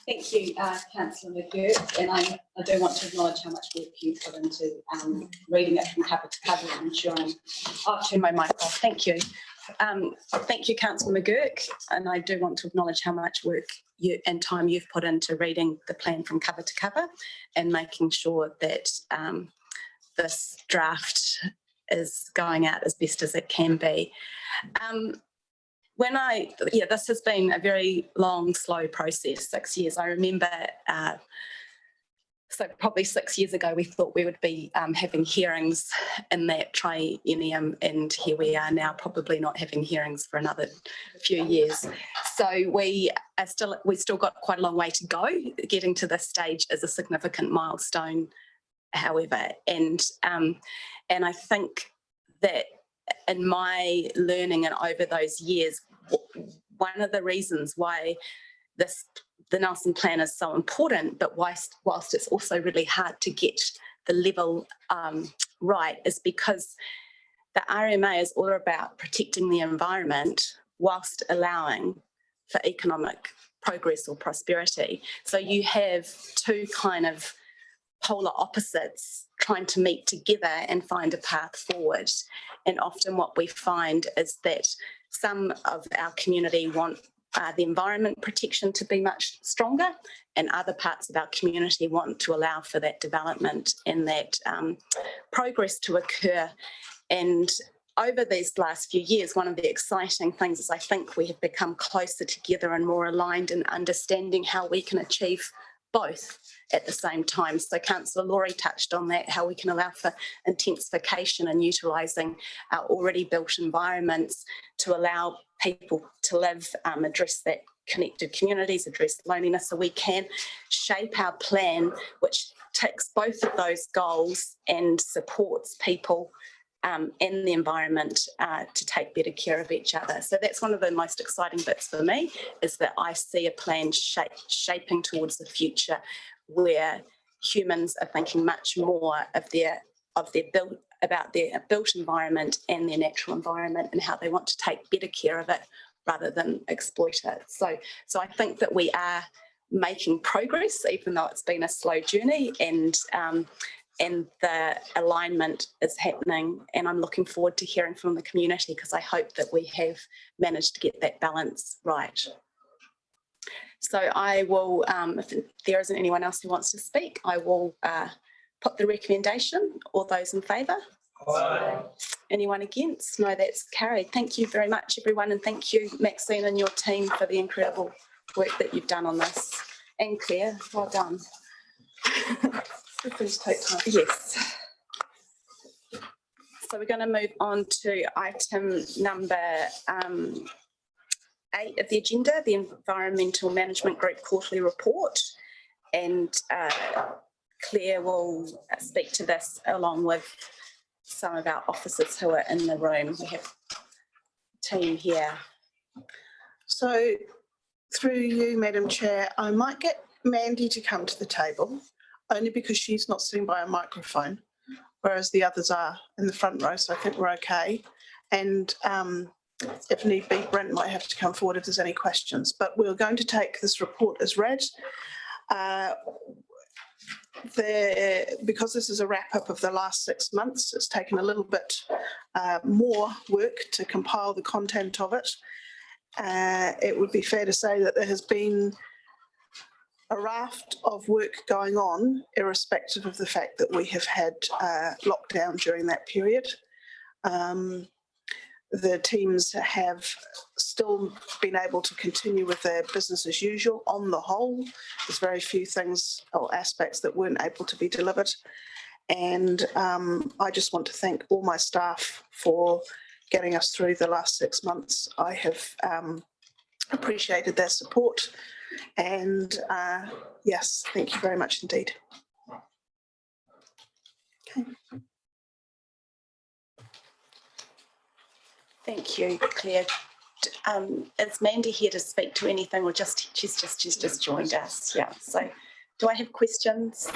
S1: Thank you, Councillor McGurk, and I do want to acknowledge how much work you put into reading it from cover to cover and ensuring. I'll turn my mic off. Thank you. Thank you, Councillor McGurk, and I do want to acknowledge how much work and time you've put into reading the plan from cover to cover and making sure that this draft is going out as best as it can be. This has been a very long, slow process, 6 years. I remember, so probably 6 years ago, we thought we would be having hearings in that triennium, and here we are now, probably not having hearings for another few years. So we've still got quite a long way to go. Getting to this stage is a significant milestone, however, and I think that in my learning and over those years, one of the reasons why the Nelson plan is so important, but whilst it's also really hard to get the level right, is because the RMA is all about protecting the environment whilst allowing for economic progress or prosperity. So you have two kind of polar opposites trying to meet together and find a path forward. And often what we find is that some of our community want the environment protection to be much stronger, and other parts of our community want to allow for that development and that progress to occur. And over these last few years, one of the exciting things is I think we have become closer together and more aligned in understanding how we can achieve both at the same time. So Councillor Laurie touched on that, how we can allow for intensification and utilising our already built environments to allow people to live, address that connected communities, address loneliness, so we can shape our plan which ticks both of those goals and supports people and the environment to take better care of each other. So that's one of the most exciting bits for me, is that I see a plan shaping towards the future where humans are thinking much more of their built environment and their natural environment and how they want to take better care of it rather than exploit it. So I think that we are making progress, even though it's been a slow journey, and the alignment is happening, and I'm looking forward to hearing from the community, because I hope that we have managed to get that balance right. So I will, if there isn't anyone else who wants to speak, I will put the recommendation. All those in favour? Aye. Anyone against? No, that's carried. Thank you very much, everyone, and thank you, Maxine, and your team for the incredible work that you've done on this. And Claire, well done.
S5: Things take time.
S1: Yes. So we're going to move on to item number 8 of the agenda, the Environmental Management Group Quarterly Report. And Claire will speak to this along with some of our officers who are in the room. We have a team here.
S5: So through you, Madam Chair, I might get Mandy to come to the table, only because she's not sitting by a microphone, whereas the others are in the front row, so I think we're okay. And if need be, Brent might have to come forward if there's any questions, but we're going to take this report as read. Because this is a wrap-up of the last 6 months, it's taken a little bit more work to compile the content of it. It would be fair to say that there has been a raft of work going on, irrespective of the fact that we have had lockdown during that period. The teams have still been able to continue with their business as usual. On the whole, there's very few things or aspects that weren't able to be delivered. And I just want to thank all my staff for getting us through the last 6 months. I have appreciated their support. And yes, thank you very much indeed. Okay.
S1: Thank you, Claire. Is Mandy here to speak to anything, or she's just joined us? Yeah. So, do I have questions,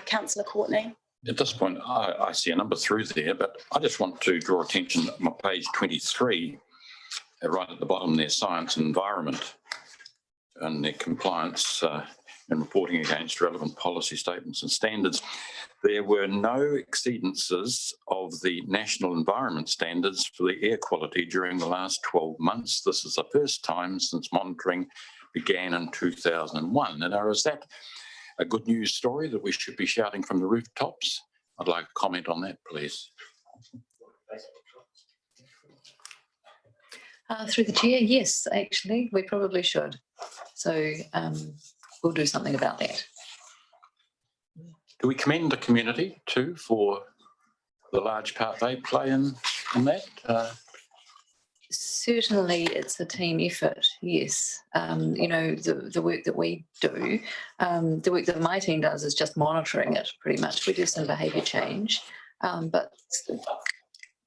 S1: Councillor Courtney?
S3: At this point, I see a number through there, but I just want to draw attention to page 23, right at the bottom there, science and environment, and their compliance and reporting against relevant policy statements and standards. There were no exceedances of the national environment standards for the air quality during the last 12 months. This is the first time since monitoring began in 2001. And now, is that a good news story that we should be shouting from the rooftops? I'd like to comment on that, please.
S9: Through the chair, yes, actually, we probably should. So we'll do something about that.
S3: Do we commend the community too for the large part they play in that?
S9: Certainly, it's a team effort, yes. You know, the work that we do, the work that my team does is just monitoring it pretty much. We do some behaviour change, but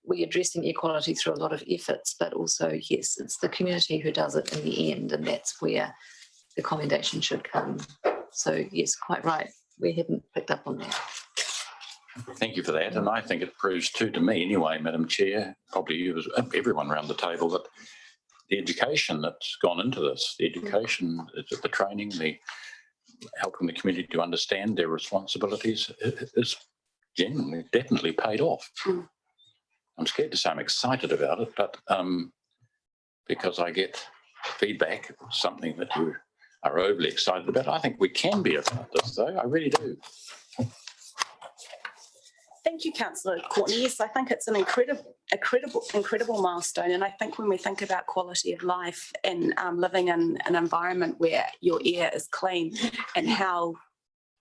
S9: we're addressing equality through a lot of efforts, but also, yes, it's the community who does it in the end, and that's where the commendation should come. So, yes, quite right. We hadn't picked up on that.
S3: Thank you for that. And I think it proves too, to me anyway, Madam Chair, probably you, everyone around the table, that the education that's gone into this, the education, the training, the helping the community to understand their responsibilities is genuinely, definitely paid off. I'm scared to say I'm excited about it, but because I get feedback, something that you are overly excited about. I think we can be about this, though. I really do.
S1: Thank you, Councillor Courtney. Yes, I think it's an incredible milestone. And I think when we think about quality of life and living in an environment where your air is clean and how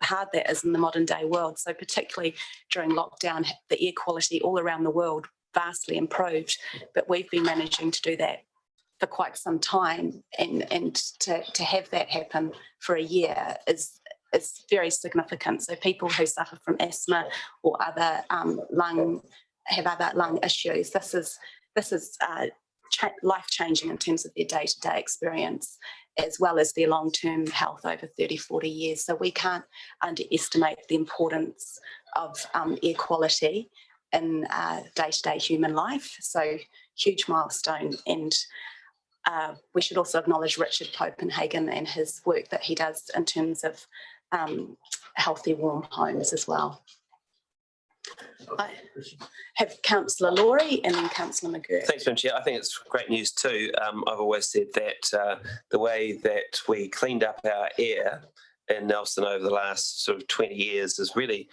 S1: hard that is in the modern day world. So particularly during lockdown, the air quality all around the world vastly improved, but we've been managing to do that for quite some time, and to have that happen for a year is very significant. So people who suffer from asthma or other lung issues, this is life-changing in terms of their day-to-day experience, as well as their long-term health over 30, 40 years. So we can't underestimate the importance of air quality in day-to-day human life. So huge milestone. And we should also acknowledge Richard Copenhagen and his work that he does in terms of healthy, warm homes as well. I have Councillor Laurie and then Councillor McGurk.
S6: Thanks, Madam Chair. I think it's great news too. I've always said that the way that we cleaned up our air in Nelson over the last sort of 20 years is really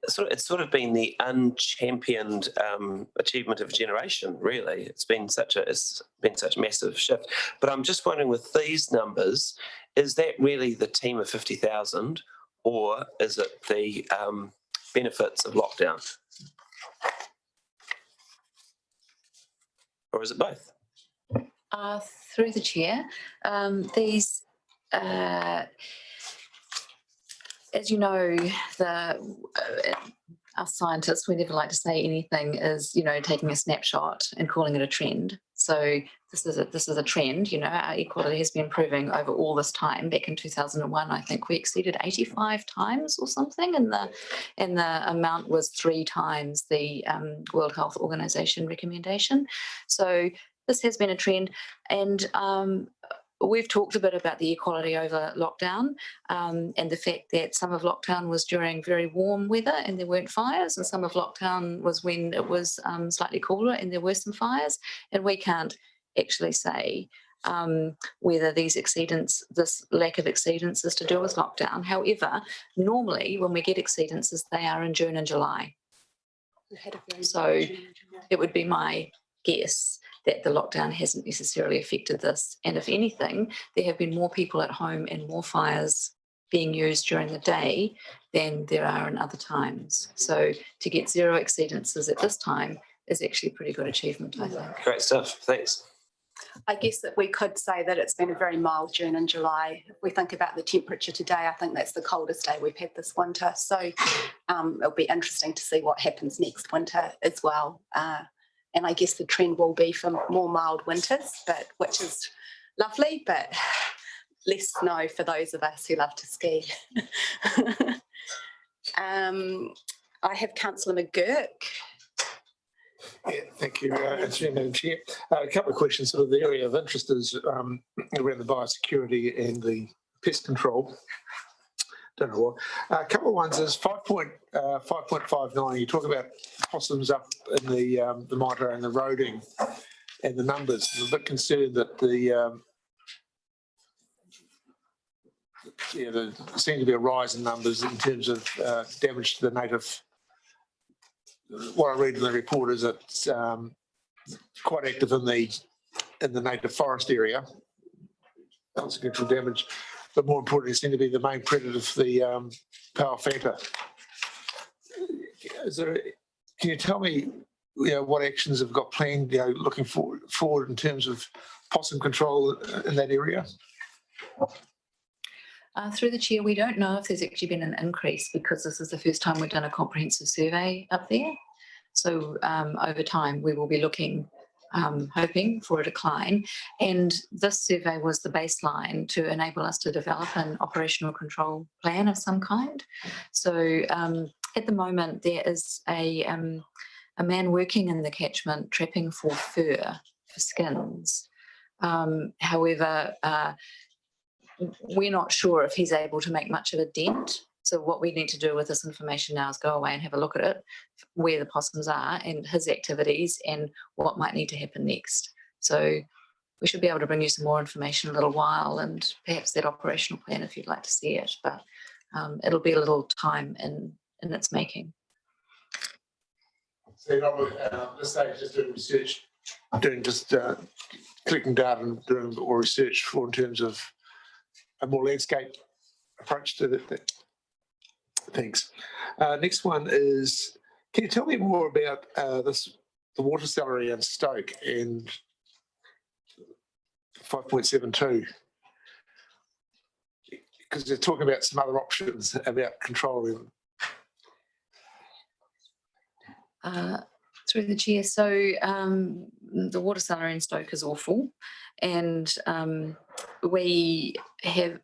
S6: it's sort of been the unchampioned achievement of a generation, really. It's been such a massive shift. But I'm just wondering, with these numbers, is that really the team of 50,000, or is it the benefits of lockdown? Or is it both?
S9: Through the chair, these, as you know, our scientists, we never like to say anything is, taking a snapshot and calling it a trend. So this is a trend. Our air quality has been improving over all this time. Back in 2001, I think we exceeded 85 times or something, and the amount was 3 times the World Health Organization recommendation. So this has been a trend, and we've talked a bit about the air quality over lockdown, and the fact that some of lockdown was during very warm weather and there weren't fires, and some of lockdown was when it was slightly cooler and there were some fires. And we can't actually say whether this lack of exceedance is to do with lockdown. However, normally when we get exceedances, they are in June and July. So it would be my guess that the lockdown hasn't necessarily affected this. And if anything, there have been more people at home and more fires being used during the day than there are in other times. So to get 0 exceedances at this time is actually a pretty good achievement, I think.
S6: Great stuff, thanks.
S1: I guess that we could say that it's been a very mild June and July. If we think about the temperature today, I think that's the coldest day we've had this winter. So it'll be interesting to see what happens next winter as well. And I guess the trend will be for more mild winters, which is lovely, but less snow for those of us who love to ski. I have Councillor McGurk.
S7: Yeah, thank you, Madam Chair. A couple of questions. Sort of the area of interest is around the biosecurity and the pest control. Don't know what. A couple of ones is 5.59. You talk about possums up in the monitor and the roading and the numbers. I'm a bit concerned that there seems to be a rise in numbers in terms of damage to the native. What I read in the report is it's quite active in the native forest area. Consequential damage. But more importantly, seem to be the main predator of the Powellphanta. Can you tell me, what actions have got planned, looking forward in terms of possum control in that area?
S9: Through the chair, we don't know if there's actually been an increase because this is the first time we've done a comprehensive survey up there. So over time, we will be looking, hoping for a decline. And this survey was the baseline to enable us to develop an operational control plan of some kind. So at the moment, there is a man working in the catchment trapping for fur, for skins. However, we're not sure if he's able to make much of a dent. So what we need to do with this information now is go away and have a look at it, where the possums are and his activities and what might need to happen next. So we should be able to bring you some more information in a little while, and perhaps that operational plan if you'd like to see it. But it'll be a little time in in its making.
S7: So you're not this stage just doing research, doing just collecting data and doing more research for in terms of a more landscape approach to that. Thanks. Next one is, can you tell me more about the water salary in Stoke and 5.72? Because they're talking about some other options about controlling.
S9: Through the chair, so the water salary in Stoke is awful, and we have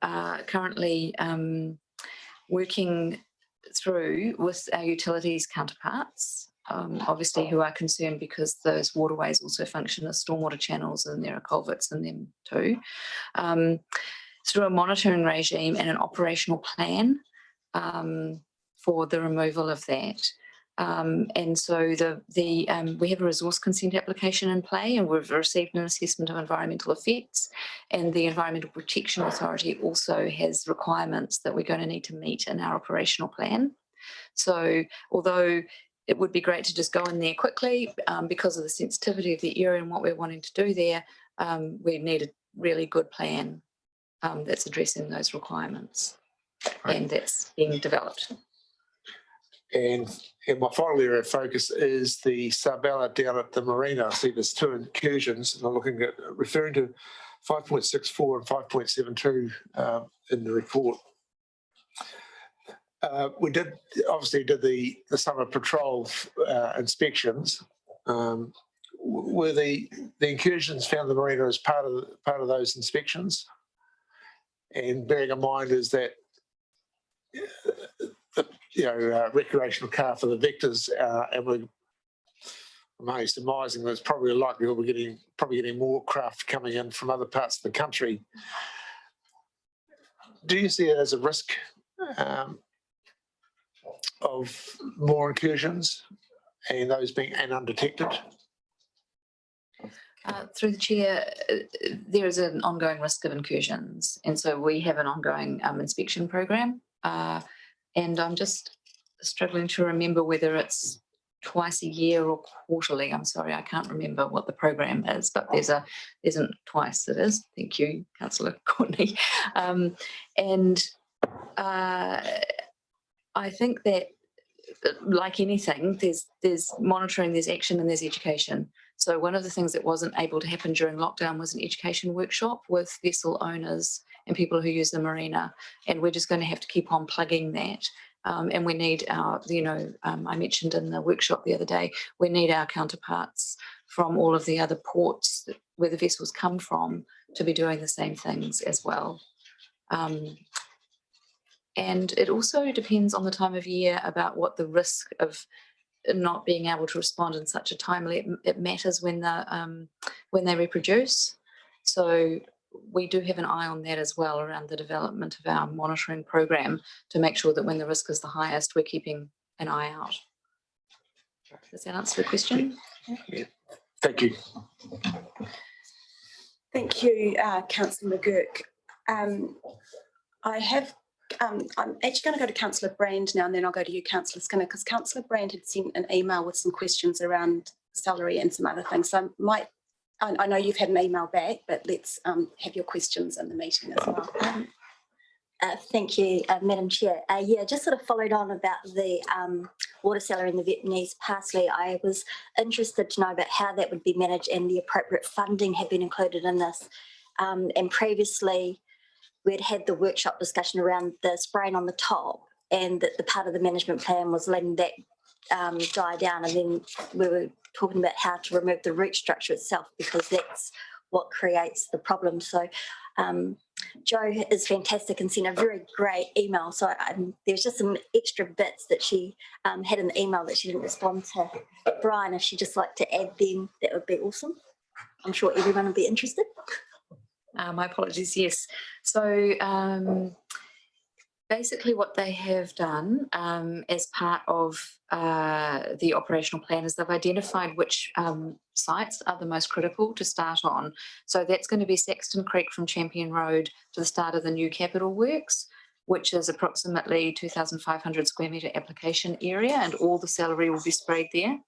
S9: currently working through with our utilities counterparts, obviously who are concerned because those waterways also function as stormwater channels and there are culverts in them too, through a monitoring regime and an operational plan for the removal of that. And so we have a resource consent application in play, and we've received an assessment of environmental effects, and the Environmental Protection Authority also has requirements that we're going to need to meet in our operational plan. So although it would be great to just go in there quickly, because of the sensitivity of the area and what we're wanting to do there, we need a really good plan that's addressing those requirements, and that's being developed.
S7: And my final area of focus is the Sabella down at the marina. I see there's 2 incursions, and I'm looking at referring to 5.64 and 5.72 in the report. We obviously did the summer patrol inspections. Were the incursions found in the marina as part of those inspections? And bearing in mind is that recreational car for the vectors, and I'm only surmising there's probably a likelihood we're probably getting more craft coming in from other parts of the country. Do you see it as a risk of more incursions and those being undetected?
S9: Through the chair, there is an ongoing risk of incursions, and so we have an ongoing inspection program. And I'm just struggling to remember whether it's twice a year or quarterly. I'm sorry, I can't remember what the program is, but there isn't twice. It is. Thank you, Councillor Courtney. And I think that, like anything, there's monitoring, there's action, and there's education. So one of the things that wasn't able to happen during lockdown was an education workshop with vessel owners and people who use the marina, and we're just going to have to keep on plugging that. And we need our, I mentioned in the workshop the other day, we need our counterparts from all of the other ports where the vessels come from to be doing the same things as well. And it also depends on the time of year about what the risk of not being able to respond in such a timely, it matters when they reproduce. So we do have an eye on that as well around the development of our monitoring program to make sure that when the risk is the highest, we're keeping an eye out. Does that answer the question?
S7: Yeah. Thank you.
S1: Thank you, Councillor McGurk. I'm actually going to go to Councillor Brand now, and then I'll go to you, Councillor Skinner, because Councillor Brand had sent an email with some questions around salary and some other things. So I know you've had an email back, but let's have your questions in the meeting as well.
S10: Thank you, Madam Chair. Yeah, just sort of followed on about the water salary and the Vietnamese parsley. I was interested to know about how that would be managed and the appropriate funding had been included in this. And previously, we'd had the workshop discussion around the spraying on the top, and that the part of the management plan was letting that die down, and then we were talking about how to remove the root structure itself, because that's what creates the problem. So Jo is fantastic and sent a very great email. So there's just some extra bits that she had in the email that she didn't respond to Brian. If she'd just like to add them, that would be awesome. I'm sure everyone would be interested.
S9: My apologies, yes. So basically what they have done as part of the operational plan is they've identified which sites are the most critical to start on. So that's going to be Saxton Creek from Champion Road to the start of the new capital works. which is approximately 2,500 square metre application area, and all the celery will be sprayed there.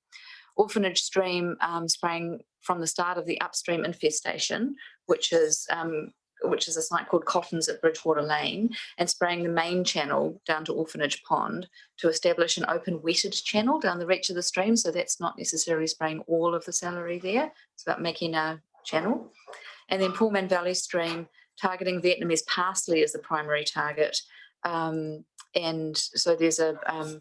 S9: Orphanage Stream spraying from the start of the upstream infestation, which is a site called Cottons at Bridgewater Lane, and spraying the main channel down to Orphanage Pond to establish an open wetted channel down the reach of the stream. So that's not necessarily spraying all of the celery there. It's about making a channel. And then Pullman Valley Stream, targeting Vietnamese parsley as the primary target. And so there's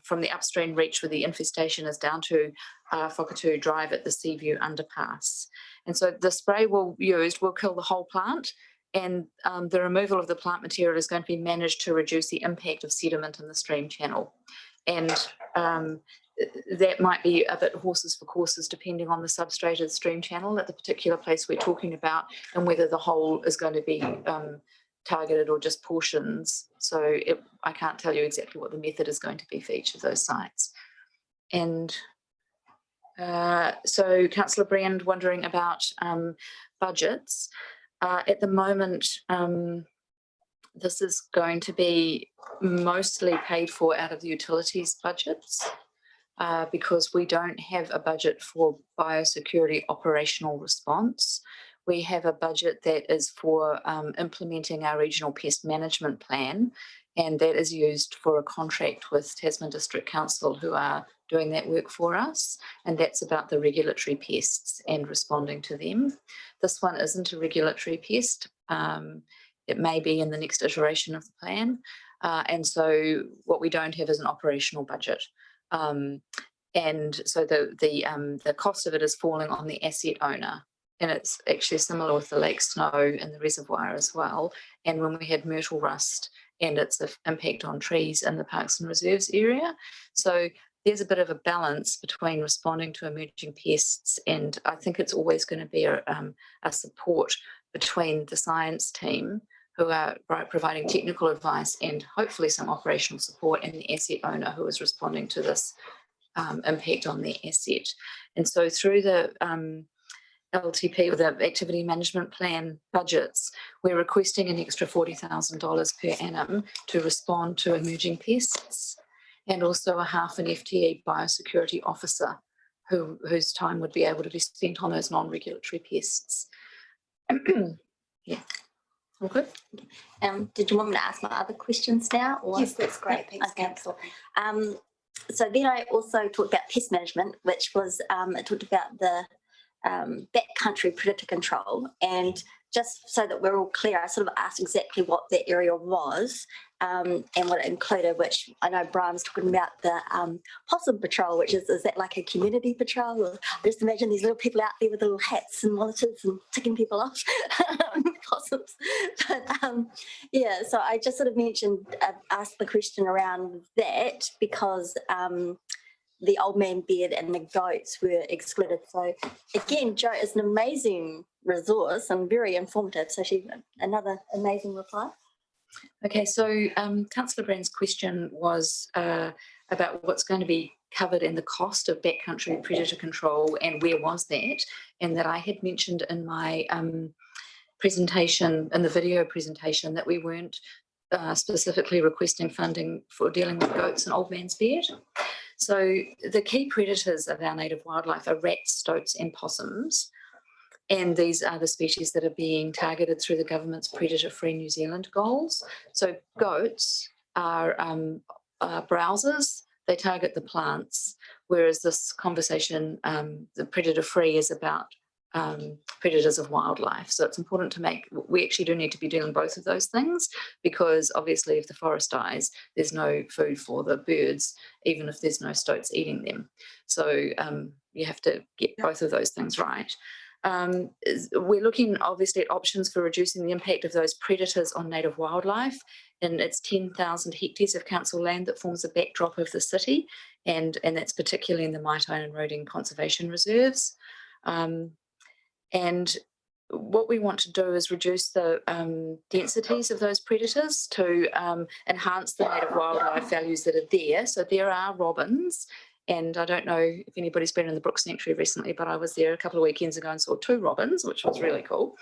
S9: from the upstream reach where the infestation is down to Whakatu Drive at the Seaview underpass. And so the spray will kill the whole plant, and the removal of the plant material is going to be managed to reduce the impact of sediment in the stream channel. And that might be a bit horses for courses depending on the substrate of the stream channel at the particular place we're talking about, and whether the whole is going to be targeted or just portions. So I can't tell you exactly what the method is going to be for each of those sites. And so Councillor Brand wondering about budgets. At the moment, this is going to be mostly paid for out of the utilities budgets because we don't have a budget for biosecurity operational response. We have a budget that is for implementing our regional pest management plan, and that is used for a contract with Tasman District Council, who are doing that work for us, and that's about the regulatory pests and responding to them. This one isn't a regulatory pest. It may be in the next iteration of the plan, and so what we don't have is an operational budget. And so the cost of it is falling on the asset owner. And it's actually similar with the lake snow and the reservoir as well. And when we had myrtle rust and its impact on trees in the parks and reserves area. So there's a bit of a balance between responding to emerging pests, and I think it's always going to be a support between the science team, who are providing technical advice and hopefully some operational support, and the asset owner who is responding to this impact on their asset. And so through the LTP, or the Activity Management Plan budgets, we're requesting an extra $40,000 per annum to respond to emerging pests, and also a half an FTE biosecurity officer whose time would be able to be spent on those non-regulatory pests. Yeah. All good?
S10: Did you want me to ask my other questions now? Or?
S1: Yes, that's great. Thanks,
S10: Okay.
S1: Councillor.
S10: So then I also talked about pest management, which was, it talked about the backcountry predator control. And just so that we're all clear, I sort of asked exactly what that area was and what it included, which I know Brian was talking about the possum patrol, which is that like a community patrol? Or I just imagine these little people out there with little hats and monitors and ticking people off, possums. But yeah, so I just sort of asked the question around that because the old man beard and the goats were excluded. So again, Jo is an amazing resource and very informative. So another amazing reply.
S9: Okay, so Councillor Brand's question was about what's going to be covered in the cost of backcountry predator control, and where was that? And that I had mentioned in my presentation, in the video presentation, that we weren't specifically requesting funding for dealing with goats and old man's beard. So the key predators of our native wildlife are rats, stoats and possums. And these are the species that are being targeted through the government's Predator-Free New Zealand goals. So goats are browsers, they target the plants, whereas this conversation, the predator-free, is about predators of wildlife. So it's important to we actually do need to be doing both of those things, because obviously if the forest dies, there's no food for the birds, even if there's no stoats eating them. So you have to get both of those things right. We're looking obviously at options for reducing the impact of those predators on native wildlife, and it's 10,000 hectares of council land that forms the backdrop of the city, and that's particularly in the Maitone and Roding conservation reserves. And what we want to do is reduce the densities of those predators to enhance the native wildlife values that are there. So there are robins And I don't know if anybody's been in the Brook Sanctuary recently, but I was there a couple of weekends ago and saw 2 robins, which was really cool.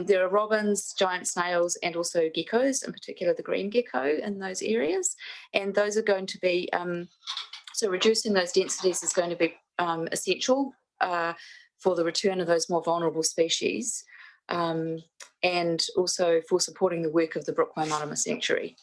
S9: There are robins, giant snails, and also geckos, in particular the green gecko in those areas. And those are going to be, so reducing those densities is going to be essential for the return of those more vulnerable species, and also for supporting the work of the Brook Waimarama Sanctuary.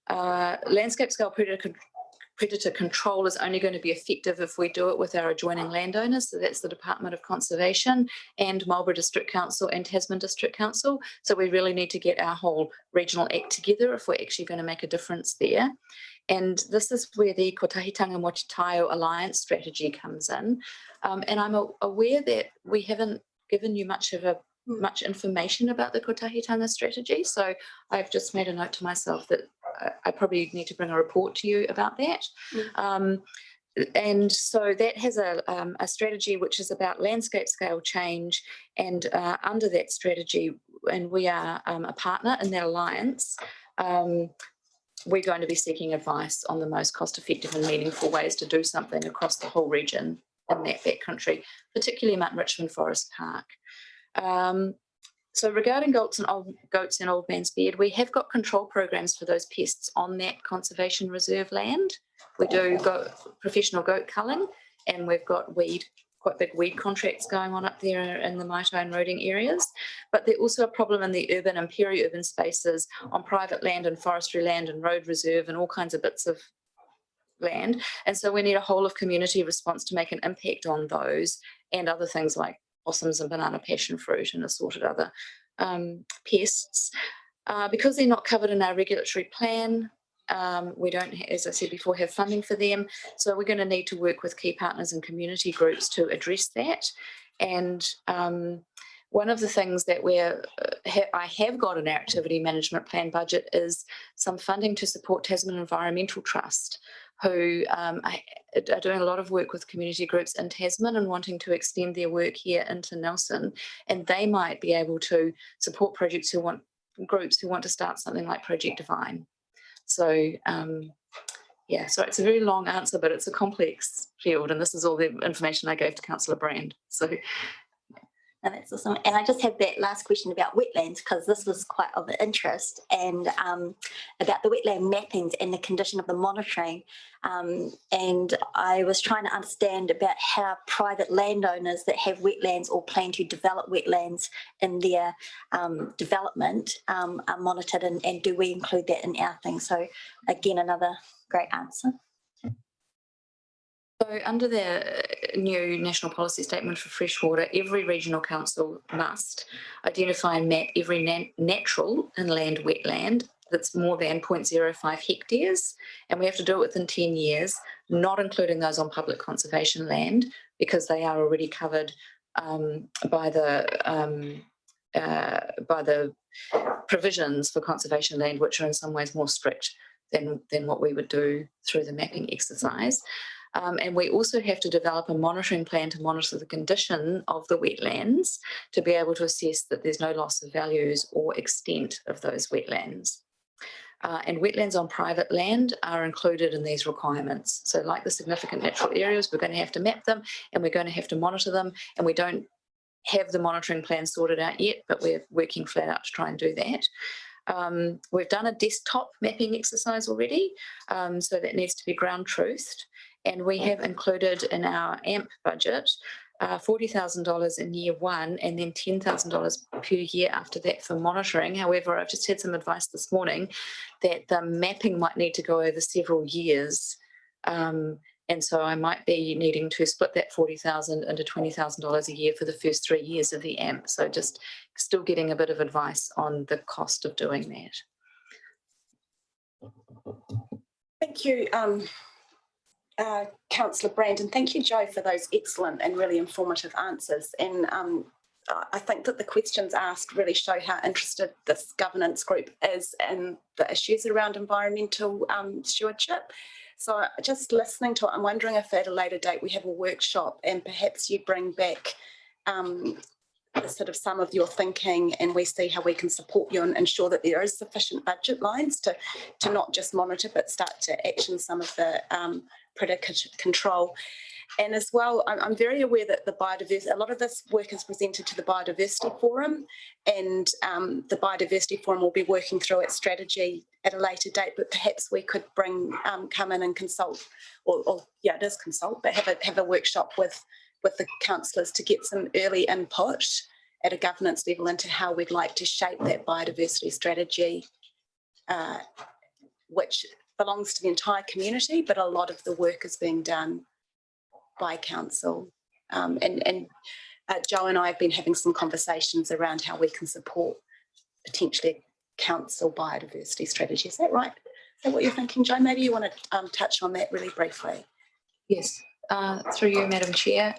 S9: Landscape scale predator control is only going to be effective if we do it with our adjoining landowners. So that's the Department of Conservation and Marlborough District Council and Tasman District Council. So we really need to get our whole regional act together if we're actually going to make a difference there. And this is where the Kotahitanga Motitaio Alliance strategy comes in. And I'm aware that we haven't given you much information about the Kotahitanga strategy. So I've just made a note to myself that I probably need to bring a report to you about that. And so that has a strategy which is about landscape scale change, and under that strategy, and we are a partner in that alliance, we're going to be seeking advice on the most cost effective and meaningful ways to do something across the whole region in that backcountry, particularly Mount Richmond Forest Park. So regarding goats and old man's beard, we have got control programs for those pests on that conservation reserve land. We do professional goat culling, and we've got quite big weed contracts going on up there in the Maito and Roding areas. But there's also a problem in the urban and peri-urban spaces on private land and forestry land and road reserve and all kinds of bits of land. And so we need a whole of community response to make an impact on those and other things like possums and banana passion fruit and assorted other pests. Because they're not covered in our regulatory plan, we don't, as I said before, have funding for them. So we're going to need to work with key partners and community groups to address that. And one of the things that I have got in our activity management plan budget is some funding to support Tasman Environmental Trust, who are doing a lot of work with community groups in Tasman and wanting to extend their work here into Nelson. And they might be able to support groups who want to start something like Project Divine. So yeah, so it's a very long answer, but it's a complex field, and this is all the information I gave to Councillor Brand. So.
S10: And that's awesome. And I just have that last question about wetlands, because this was quite of interest, and about the wetland mappings and the condition of the monitoring. And I was trying to understand about how private landowners that have wetlands or plan to develop wetlands in their development are monitored, and do we include that in our thing? So again, another great answer.
S9: So under the new National Policy Statement for Freshwater, every regional council must identify and map every natural inland wetland that's more than 0.05 hectares, and we have to do it within 10 years, not including those on public conservation land, because they are already covered by the provisions for conservation land, which are in some ways more strict than what we would do through the mapping exercise. And we also have to develop a monitoring plan to monitor the condition of the wetlands to be able to assess that there's no loss of values or extent of those wetlands. And wetlands on private land are included in these requirements. So like the significant natural areas, we're going to have to map them, and we're going to have to monitor them, and we don't have the monitoring plan sorted out yet, but we're working flat out to try and do that. We've done a desktop mapping exercise already, so that needs to be ground truthed. And we have included in our AMP budget $40,000 in year one, and then $10,000 per year after that for monitoring. However, I've just had some advice this morning that the mapping might need to go over several years. And so I might be needing to split that $40,000 into $20,000 a year for the first 3 years of the AMP. So just still getting a bit of advice on the cost of doing that.
S1: Thank you, Councillor Brandon. Thank you, Joe, for those excellent and really informative answers. And I think that the questions asked really show how interested this governance group is in the issues around environmental stewardship. So just listening to it, I'm wondering if at a later date we have a workshop and perhaps you bring back sort of some of your thinking, and we see how we can support you and ensure that there is sufficient budget lines to not just monitor but start to action some of the predator control. And as well, I'm very aware that a lot of this work is presented to the Biodiversity Forum, and the Biodiversity Forum will be working through its strategy at a later date, but perhaps we could come in and consult, it is consult, but have a workshop with the councillors to get some early input at a governance level into how we'd like to shape that biodiversity strategy, which belongs to the entire community, but a lot of the work is being done by council. Joe and I have been having some conversations around how we can support potentially council biodiversity strategy. Is that right? Is that what you're thinking, Joe? Maybe you want to touch on that really briefly.
S9: Yes, through you, Madam Chair.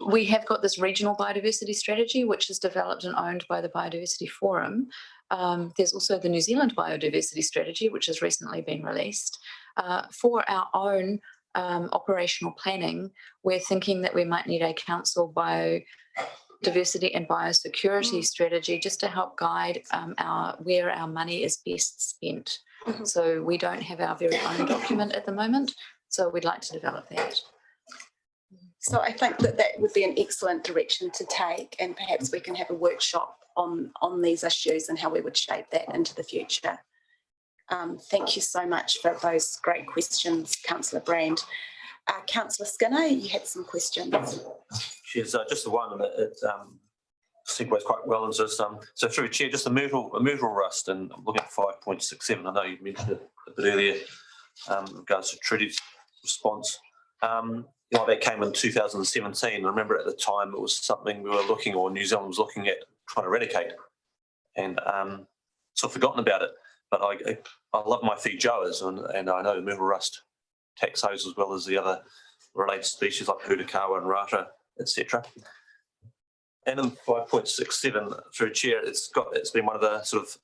S9: We have got this regional biodiversity strategy, which is developed and owned by the Biodiversity Forum. There's also the New Zealand biodiversity strategy, which has recently been released. For our own operational planning, we're thinking that we might need a council biodiversity and biosecurity strategy just to help guide where our money is best spent. So we don't have our very own document at the moment, so we'd like to develop that.
S1: So I think that would be an excellent direction to take, and perhaps we can have a workshop on these issues and how we would shape that into the future. Thank you so much for those great questions, Councillor Brand. Councillor Skinner, you had some questions.
S6: Cheers. Just the one that segues quite well into this. So through Chair, just the myrtle rust, and I'm looking at 5.67. I know you mentioned it a bit earlier in regards to treaty's response. That came in 2017. I remember at the time it was something we were looking, or New Zealand was looking at trying to eradicate, and sort of forgotten about it. But I love my Fijoas, and I know the myrtle rust attacks those as well as the other related species like Hurikawa and Rata, etc. And in 5.67, through Chair, it's been one of the sort of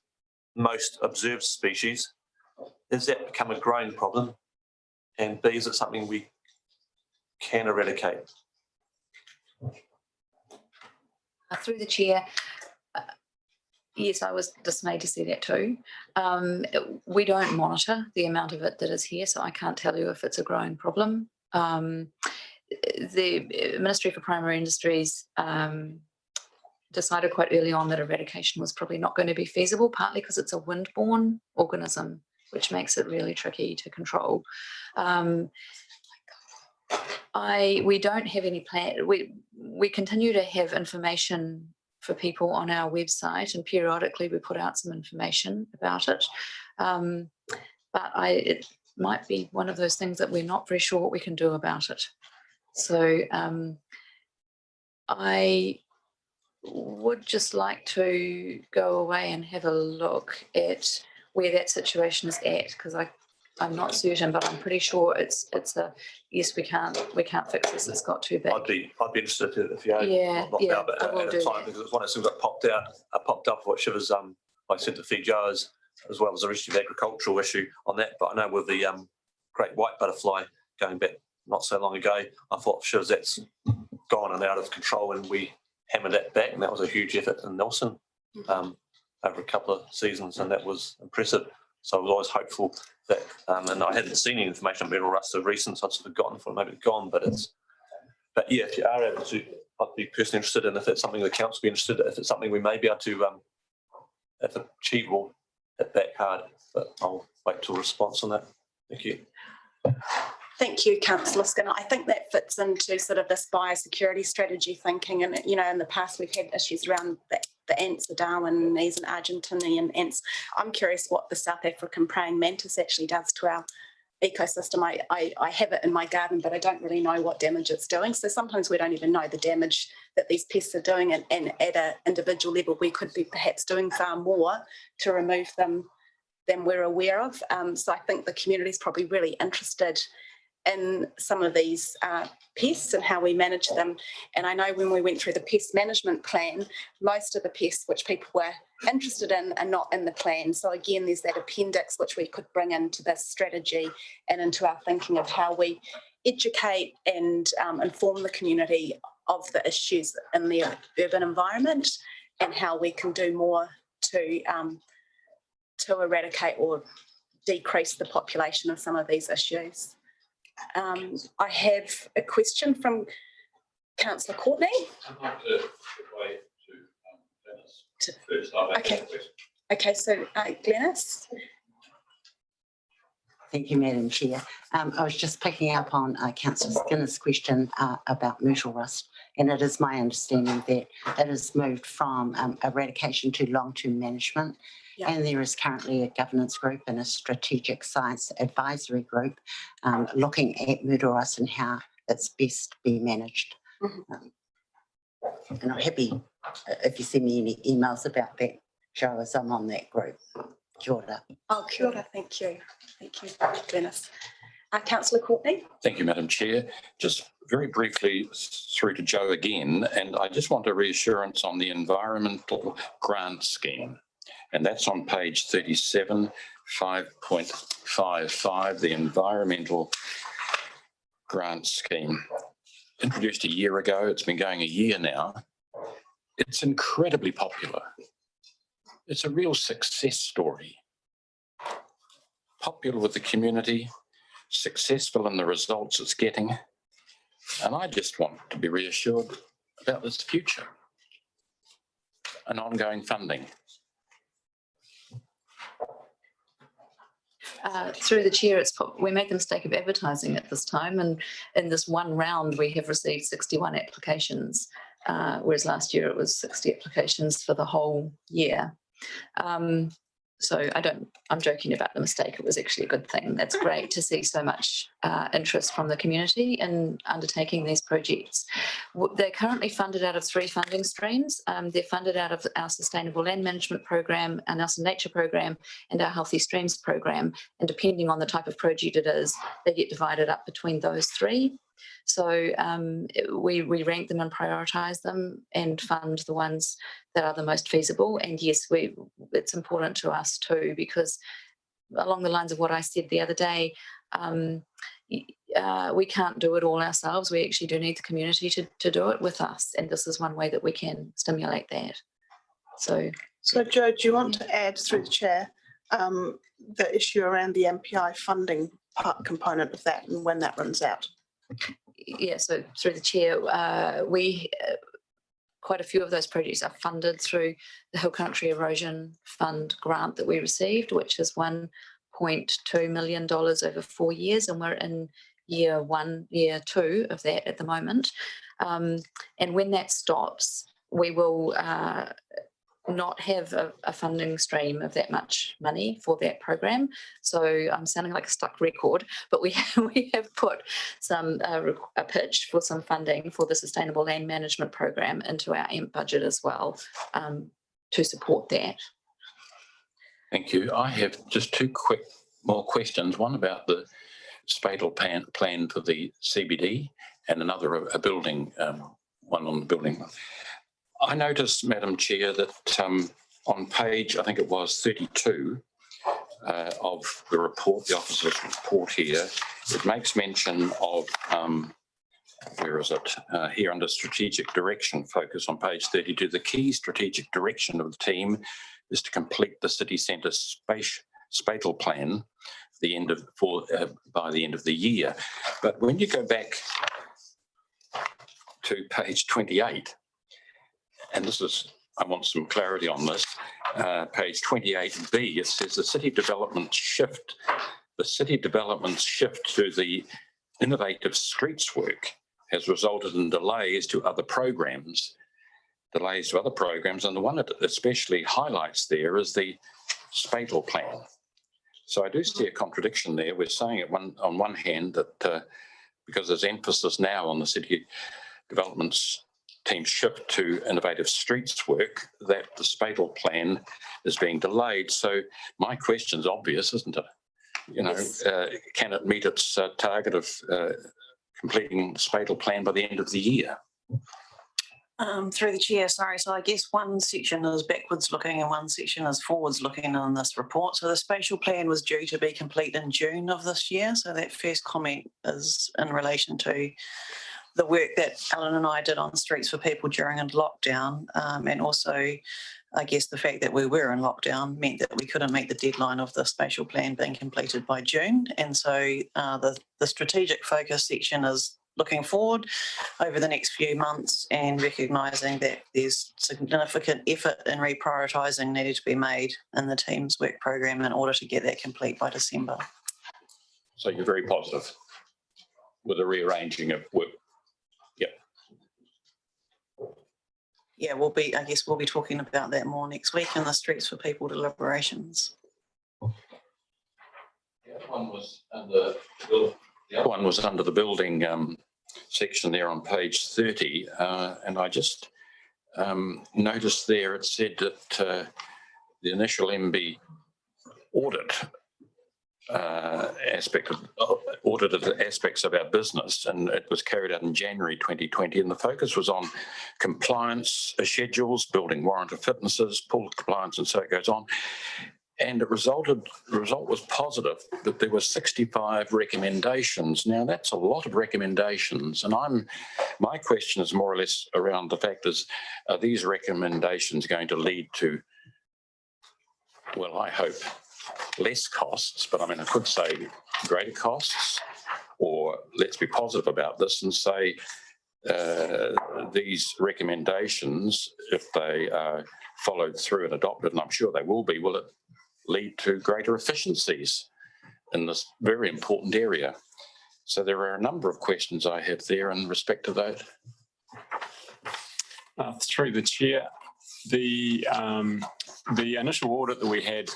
S6: most observed species. Has that become a growing problem? And B, is it something we can eradicate?
S9: Through the Chair, yes, I was dismayed to see that too. We don't monitor the amount of it that is here, so I can't tell you if it's a growing problem. The Ministry for Primary Industries decided quite early on that eradication was probably not going to be feasible, partly because it's a wind-borne organism, which makes it really tricky to control. We don't have any plan. We continue to have information for people on our website, and periodically we put out some information about it. But it might be one of those things that we're not very sure what we can do about it. So I would just like to go away and have a look at where that situation is at, because I'm not certain, but I'm pretty sure it's a yes. We can't fix this. It's got too big.
S6: I'd be interested if you had
S9: not
S6: now, but at the time, because it's one of those things that popped up. What shivers, like I said, the Fijoas, as well as the Regenerative Agricultural issue on that. But I know with the great white butterfly going back not so long ago, I thought shivers that's gone and out of control, and we hammered that back, and that was a huge effort in Nelson over a couple of seasons, and that was impressive. So I was always hopeful that, and I hadn't seen any information on myrtle rust of recent, so I'd sort of forgotten for maybe it's gone, but yeah, if you are able to, I'd be personally interested in if it's something the council would be interested in, if it's something we may be able to, if achievable, hit back hard, but I'll wait till response on that. Thank you.
S1: Thank you, Councillor Skinner. I think that fits into sort of this biosecurity strategy thinking, and in the past we've had issues around the ants, the Darwinese and Argentinian ants. I'm curious what the South African praying mantis actually does to our ecosystem. I have it in my garden, but I don't really know what damage it's doing. So sometimes we don't even know the damage that these pests are doing, and at an individual level we could be perhaps doing far more to remove them than we're aware of. So I think the community is probably really interested in some of these pests and how we manage them. And I know when we went through the pest management plan, most of the pests which people were interested in are not in the plan. So again, there's that appendix which we could bring into this strategy and into our thinking of how we educate and inform the community of the issues in their urban environment and how we can do more to eradicate or decrease the population of some of these issues. I have a question from Councillor Courtney.
S3: I'd like to wait to Dennis first.
S1: Okay. Okay, so Glenys.
S11: Thank you, Madam Chair. I was just picking up on Councillor Skinner's question about myrtle rust, and it is my understanding that it has moved from eradication to long-term management.
S1: Yeah.
S11: And there is currently a governance group and a strategic science advisory group looking at myrtle rust and how it's best be managed. And I'm happy if you send me any emails about that, show us I'm on that group. Kia ora.
S1: Oh, kia ora, thank you. Thank you, Glenys. Councillor Courtney.
S3: Thank you, Madam Chair. Just very briefly through to Joe again, and I just want a reassurance on the environmental grant scheme. And that's on page 37, 5.55, the environmental grant scheme. Introduced a year ago, it's been going a year now. It's incredibly popular. It's a real success story. Popular with the community, successful in the results it's getting. And I just want to be reassured about this future and ongoing funding.
S9: Through the chair, we made the mistake of advertising at this time, and in this one round we have received 61 applications, whereas last year it was 60 applications for the whole year. So I'm joking about the mistake. It was actually a good thing. That's great to see so much interest from the community in undertaking these projects. They're currently funded out of 3 funding streams. They're funded out of our Sustainable Land Management Program, our Nelson Nature Program, and our Healthy Streams Program. And depending on the type of project it is, they get divided up between those 3. So we rank them and prioritise them and fund the ones that are the most feasible. And yes, it's important to us too, because along the lines of what I said the other day, we can't do it all ourselves. We actually do need the community to do it with us. And this is one way that we can stimulate that. So
S5: Joe, do you want to add through the chair the issue around the MPI funding part component of that and when that runs out?
S9: Yeah, so through the chair, quite a few of those projects are funded through the Hill Country Erosion Fund grant that we received, which is $1.2 million over 4 years, and we're in year 1, year 2 of that at the moment. And when that stops, we will not have a funding stream of that much money for that program. So I'm sounding like a stuck record, but we have put a pitch for some funding for the Sustainable Land Management Program into our AMP budget as well, to support that.
S3: Thank you. I have just 2 more questions. One about the spatial plan for the CBD, and another a building, one on the building. I noticed, Madam Chair, that on page, I think it was 32 of the report, the officer's report here, it makes mention of, where is it? Here under strategic direction, focus on page 32. The key strategic direction of the team is to complete the city centre spatial plan by the end of the year. But when you go back to page 28, and this is, I want some clarity on this, page 28B, it says the city development shift to the innovative streets work has resulted in delays to other programs, and the one that especially highlights there is the spatial plan. So I do see a contradiction there. We're saying on one hand that because there's emphasis now on the city development's team shift to innovative streets work, that the spatial plan is being delayed. So my question's obvious, isn't it? You know, yes. Can it meet its target of completing the spatial plan by the end of the year?
S12: Through the chair, sorry. So I guess one section is backwards looking and one section is forwards looking on this report. So the spatial plan was due to be complete in June of this year. So that first comment is in relation to the work that Ellen and I did on Streets for People during a lockdown, and also I guess the fact that we were in lockdown meant that we couldn't meet the deadline of the spatial plan being completed by June. And so the strategic focus section is looking forward over the next few months and recognising that there's significant effort in reprioritising needed to be made in the team's work program in order to get that complete by December.
S3: So you're very positive with the rearranging of work.
S12: Yeah, I guess we'll be talking about that more next week in the Streets for People deliberations.
S3: The other one was under the building section there on page 30, and I just noticed there it said that the initial MB audit audited the aspects of our business, and it was carried out in January 2020, and the focus was on compliance schedules, building warrant of fitnesses, pool compliance, and so it goes on. And the result was positive, but there were 65 recommendations. Now that's a lot of recommendations, and my question is more or less around the fact is, are these recommendations going to lead to, well, I hope less costs, but I mean, I could say greater costs, or let's be positive about this and say these recommendations, if they are followed through and adopted, and I'm sure they will it lead to greater efficiencies in this very important area? So there are a number of questions I have there in respect to that.
S13: Through the chair, the initial audit that we had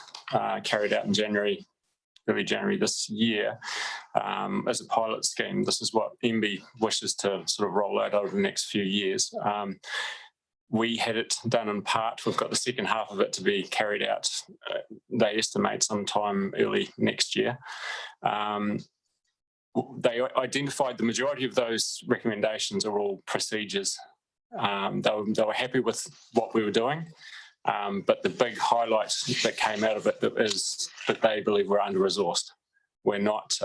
S13: carried out in early January this year, as a pilot scheme. This is what MB wishes to sort of roll out over the next few years. We had it done in part. We've got the second half of it to be carried out, they estimate sometime early next year. They identified the majority of those recommendations are all procedures. They were happy with what we were doing, but the big highlight that came out of it is that they believe we're under-resourced. We're not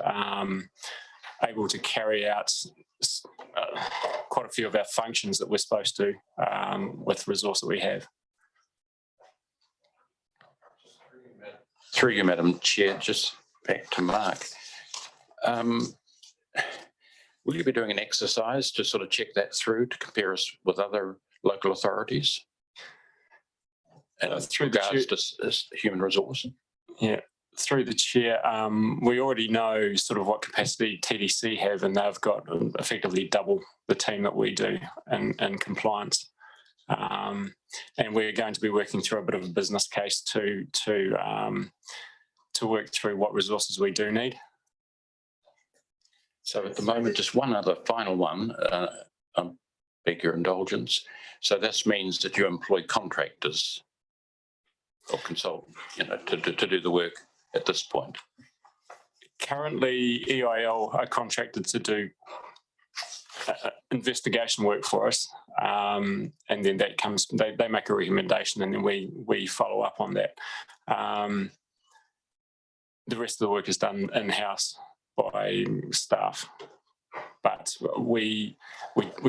S13: able to carry out quite a few of our functions that we're supposed to with the resource that we have.
S3: Through you, Madam Chair, just back to Mark. Will you be doing an exercise to sort of check that through to compare us with other local authorities? And
S13: through regards
S3: to human resource?
S13: Yeah, through the chair, we already know sort of what capacity TDC have, and they've got effectively double the team that we do in compliance. And we're going to be working through a bit of a business case to work through what resources we do need.
S3: So at the moment, just one other final one, I beg your indulgence. So this means that you employ contractors or consultants, to do the work at this point?
S13: Currently, EIL are contracted to do investigation work for us, and then that comes. They make a recommendation, and then we follow up on that. The rest of the work is done in-house by staff, but we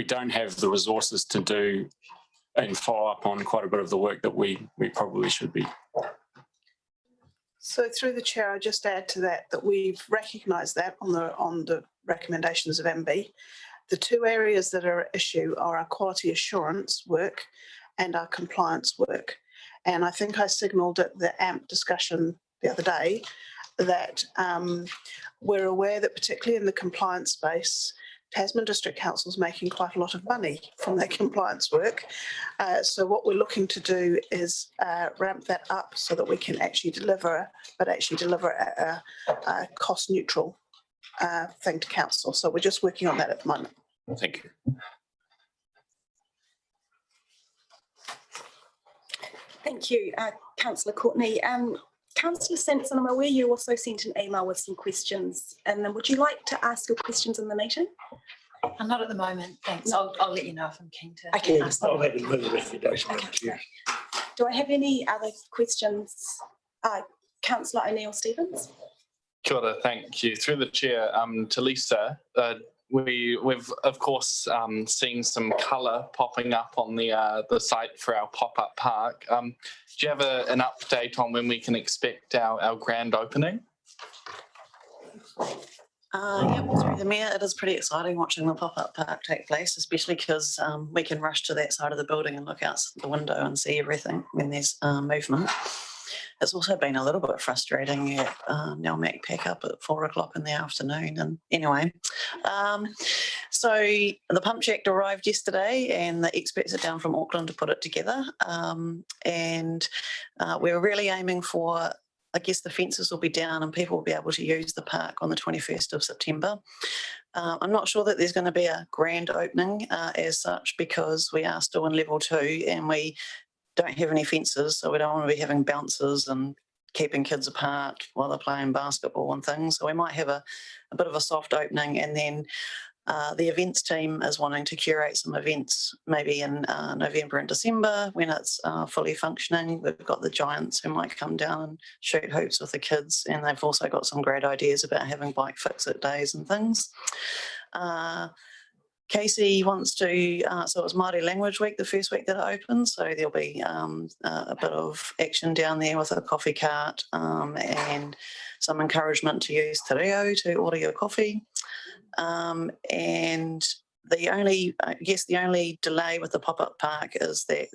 S13: don't have the resources to do and follow up on quite a bit of the work that we probably should be.
S5: So through the chair, I just add to that we've recognised that on the recommendations of MB. The two areas that are at issue are our quality assurance work and our compliance work. And I think I signalled at the AMP discussion the other day that we're aware that particularly in the compliance space, Tasman District Council is making quite a lot of money from their compliance work. So what we're looking to do is ramp that up so that we can actually deliver, but actually deliver a cost neutral thing to council. So we're just working on that at the moment.
S3: Thank you.
S1: Thank you, Councillor Courtney. Councillor Sampson, I'm aware you also sent an email with some questions, and then would you like to ask your questions in the meeting?
S14: Not at the moment, thanks. I'll let you know if I'm keen to.
S1: Okay.
S14: Ask them.
S1: Okay. Do I have any other questions? Councillor O'Neill-Stevens.
S15: Kia ora, thank you. Through the chair, to Lisa, we've of course seen some colour popping up on the site for our pop-up park. Do you have an update on when we can expect our grand opening?
S12: Yep, through the mayor, it is pretty exciting watching the pop-up park take place, especially because we can rush to that side of the building and look out the window and see everything when there's movement. It's also been a little bit frustrating at Nelmac pack up at 4 o'clock in the afternoon. And anyway, so the pump jack arrived yesterday and the experts are down from Auckland to put it together. And we're really aiming for, I guess the fences will be down and people will be able to use the park on the 21st of September. I'm not sure that there's going to be a grand opening as such, because we are still in level 2 and we don't have any fences, so we don't want to be having bounces and keeping kids apart while they're playing basketball and things. So we might have a bit of a soft opening, and then the events team is wanting to curate some events maybe in November and December when it's fully functioning. We've got the giants who might come down and shoot hoops with the kids, and they've also got some great ideas about having bike fix-it days and things. Casey wants to, so it was Māori Language Week, the first week that it opened, so there'll be a bit of action down there with a coffee cart and some encouragement to use te reo to order your coffee. And the only delay with the pop-up park is that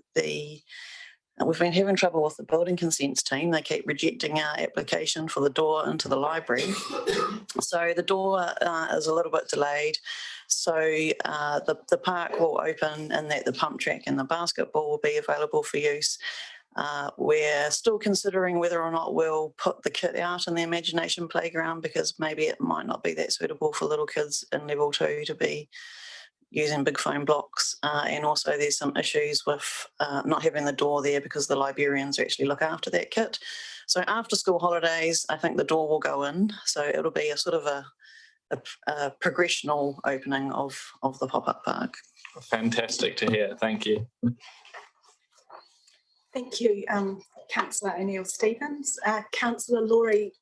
S12: we've been having trouble with the building consents team. They keep rejecting our application for the door into the library. So the door is a little bit delayed. So the park will open and that the pump track and the basketball will be available for use. We're still considering whether or not we'll put the kit out in the Imagination Playground, because maybe it might not be that suitable for little kids in level 2 to be using big foam blocks. And also there's some issues with not having the door there because the librarians actually look after that kit. So after school holidays, I think the door will go in. So it'll be a sort of a progressional opening of the pop-up park.
S15: Fantastic to hear. Thank you.
S1: Thank you, Councillor O'Neill-Stevens. Councillor Laurie,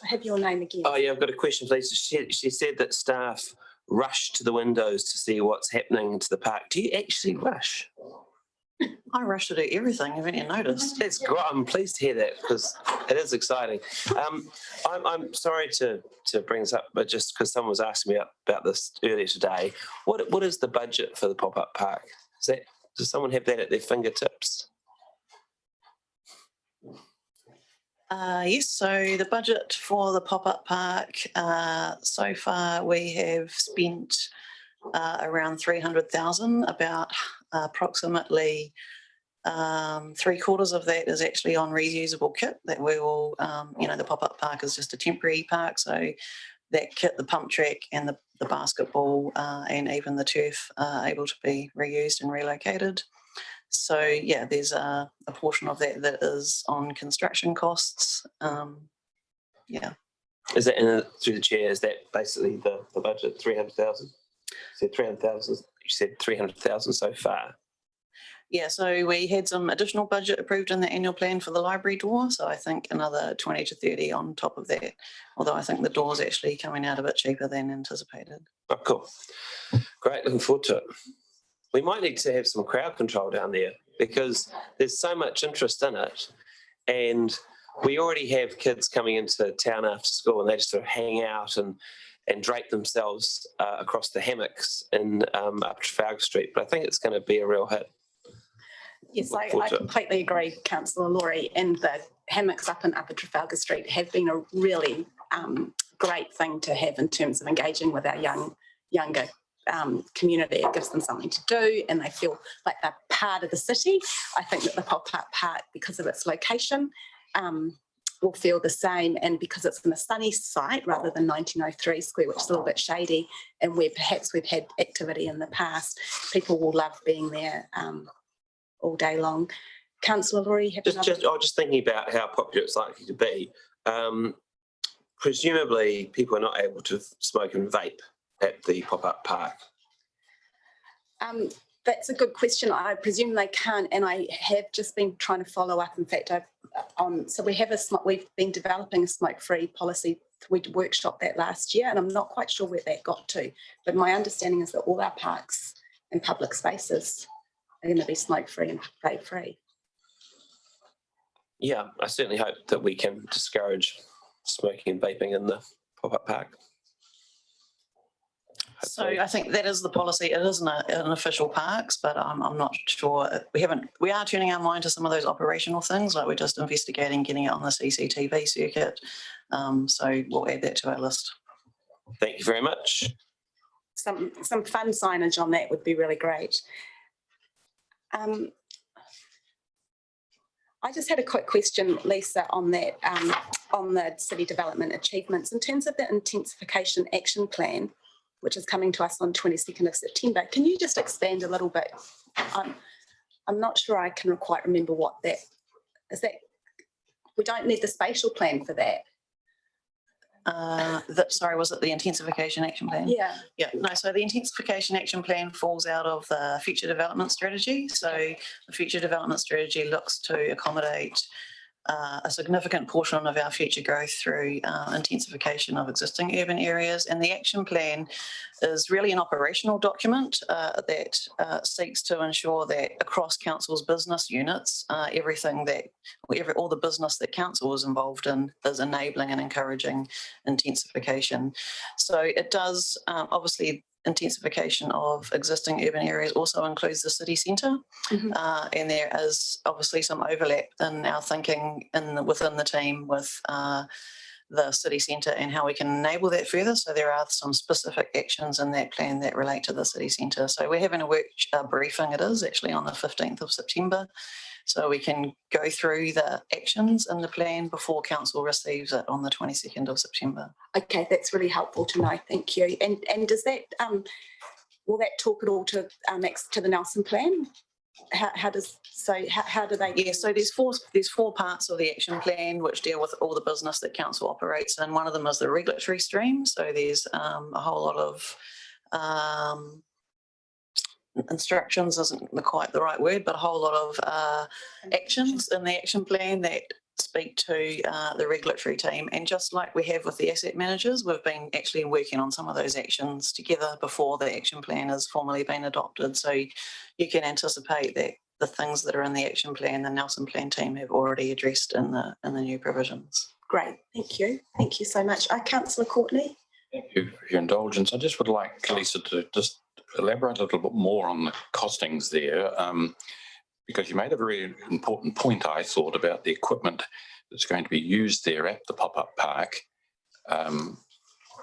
S1: I have your name again.
S6: Oh yeah, I've got a question, please. She said that staff rush to the windows to see what's happening to the park. Do you actually rush?
S12: I rush to do everything, haven't you noticed?
S6: That's great. I'm pleased to hear that because it is exciting. I'm sorry to bring this up, but just because someone was asking me about this earlier today, what is the budget for the pop-up park? Does someone have that at their fingertips?
S12: Yes, so the budget for the pop-up park, so far we have spent around 300,000, about approximately 3/4 of that is actually on reusable kit that we will, the pop-up park is just a temporary park, so that kit, the pump track and the basketball and even the turf are able to be reused and relocated. So yeah, there's a portion of that that is on construction costs. Yeah.
S6: Is that through the chair? Is that basically the budget, 300,000? You said 300,000. You said 300,000 so far.
S12: Yeah, so we had some additional budget approved in the annual plan for the library door. So I think another 20 to 30 on top of that. Although I think the door's actually coming out a bit cheaper than anticipated.
S6: Oh, cool. Great, looking forward to it. We might need to have some crowd control down there because there's so much interest in it. And we already have kids coming into town after school and they just sort of hang out and drape themselves across the hammocks in up Trafalgar Street. But I think it's going to be a real hit.
S1: Yes, I completely agree, Councillor Laurie, and the hammocks up in Upper Trafalgar Street have been a really great thing to have in terms of engaging with our younger community. It gives them something to do and they feel like they're part of the city. I think that the pop-up park, because of its location, will feel the same, and because it's in a sunny site rather than 1903 Square, which is a little bit shady and where perhaps we've had activity in the past, people will love being there all day long. Councillor Laurie,
S6: I was just thinking about how popular it's likely to be. Presumably people are not able to smoke and vape at the pop-up park.
S1: That's a good question. I presume they can't, and I have just been trying to follow up. In fact, I've so we have we've been developing a smoke-free policy. We workshopped that last year, and I'm not quite sure where that got to, but my understanding is that all our parks and public spaces are going to be smoke-free and vape-free.
S6: Yeah, I certainly hope that we can discourage smoking and vaping in the pop-up park.
S12: So I think that is the policy. It isn't an official parks, but I'm not sure. We are turning our mind to some of those operational things, like we're just investigating getting it on the CCTV circuit. So we'll add that to our list.
S6: Thank you very much.
S1: Some fun signage on that would be really great. I just had a quick question, Lisa, on that, on the city development achievements in terms of the intensification action plan, which is coming to us on 22nd of September. Can you just expand a little bit? I'm not sure I can quite remember what that is. That we don't need the spatial plan for that.
S12: Sorry, was it the intensification action plan?
S1: Yeah.
S12: Yeah, no, so the intensification action plan falls out of the future development strategy. So the future development strategy looks to accommodate a significant portion of our future growth through intensification of existing urban areas. And the action plan is really an operational document that seeks to ensure that across council's business units, all the business that council is involved in is enabling and encouraging intensification. So it does obviously intensification of existing urban areas also includes the city centre, and there is obviously some overlap in our thinking within the team with the city centre and how we can enable that further. So there are some specific actions in that plan that relate to the city centre. So we're having a briefing, it is actually on the 15th of September, so we can go through the actions in the plan before council receives it on the 22nd of September.
S1: Okay, that's really helpful to know. Thank you. And does that will that talk at all to the Nelson plan? How do they?
S12: Yeah, so there's four parts of the action plan which deal with all the business that council operates, and one of them is the regulatory stream. So there's a whole lot of instructions isn't quite the right word, but a whole lot of actions in the action plan that speak to the regulatory team. And just like we have with the asset managers, we've been actually working on some of those actions together before the action plan has formally been adopted. So you can anticipate that the things that are in the action plan, the Nelson plan team have already addressed in the new provisions.
S1: Great, thank you. Thank you so much. Councillor Courtney.
S3: Thank you for your indulgence. I just would like Lisa to just elaborate a little bit more on the costings there, because you made a very important point, I thought, about the equipment that's going to be used there at the pop-up park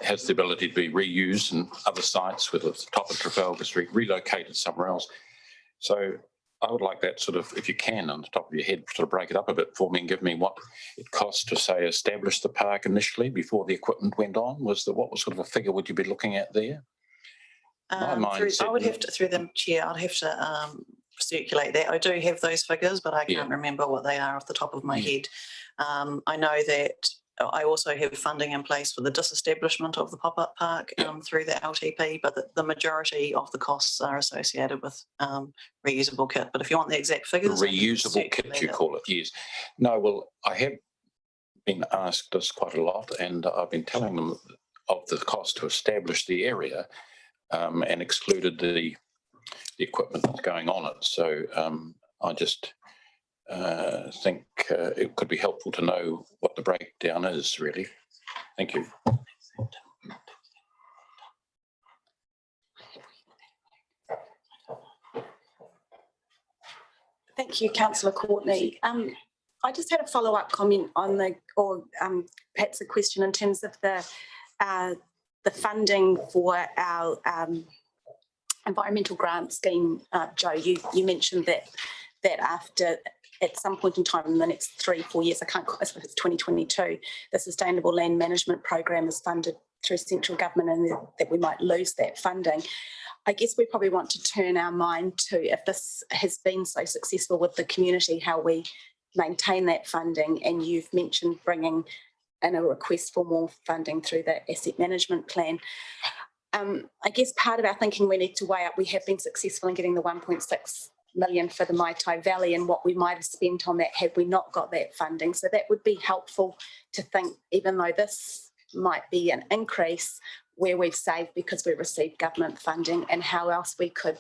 S3: has the ability to be reused in other sites, whether it's the top of Trafalgar Street, relocated somewhere else. So I would like that sort of, if you can, on the top of your head, sort of break it up a bit for me and give me what it costs to, say, establish the park initially before the equipment went on. What sort of a figure would you be looking at there?
S12: I would have to, through the chair, I'd have to circulate that. I do have those figures, but I can't remember what they are off the top of my head. I know that I also have funding in place for the disestablishment of the pop-up park through the LTP, but the majority of the costs are associated with reusable kit. But if you want the exact figures,
S3: reusable kit, you call it, yes. No, well, I have been asked this quite a lot, and I've been telling them of the cost to establish the area and excluded the equipment that's going on it. So I just think it could be helpful to know what the breakdown is, really. Thank you.
S1: Thank you, Councillor Courtney. I just had a follow-up comment on perhaps a question in terms of the funding for our environmental grant scheme. Joe, you mentioned that after, at some point in time in the next 3-4 years, I suppose it's 2022, the Sustainable Land Management Program is funded through central government, and that we might lose that funding. I guess we probably want to turn our mind to, if this has been so successful with the community, how we maintain that funding. And you've mentioned bringing in a request for more funding through the asset management plan. I guess part of our thinking we need to weigh up, we have been successful in getting the 1.6 million for the Maitai Valley and what we might have spent on that had we not got that funding. So that would be helpful to think, even though this might be an increase, where we've saved because we received government funding and how else we could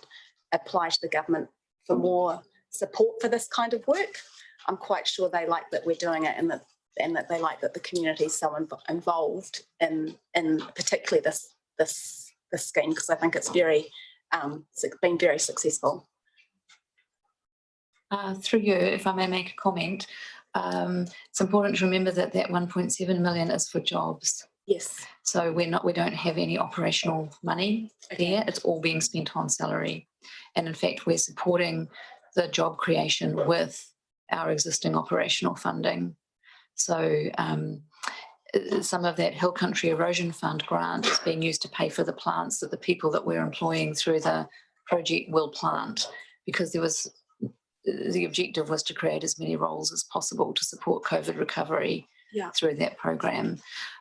S1: apply to the government for more support for this kind of work. I'm quite sure they like that we're doing it and that they like that the community is so involved in particularly this scheme, because I think it's been very successful.
S9: Through you, if I may make a comment, it's important to remember that that 1.7 million is for jobs.
S1: Yes.
S9: So we don't have any operational money there. It's all being spent on salary. And in fact, we're supporting the job creation with our existing operational funding. So some of that Hill Country Erosion Fund grant is being used to pay for the plants that the people that we're employing through the project will plant, because the objective was to create as many roles as possible to support COVID recovery through that program.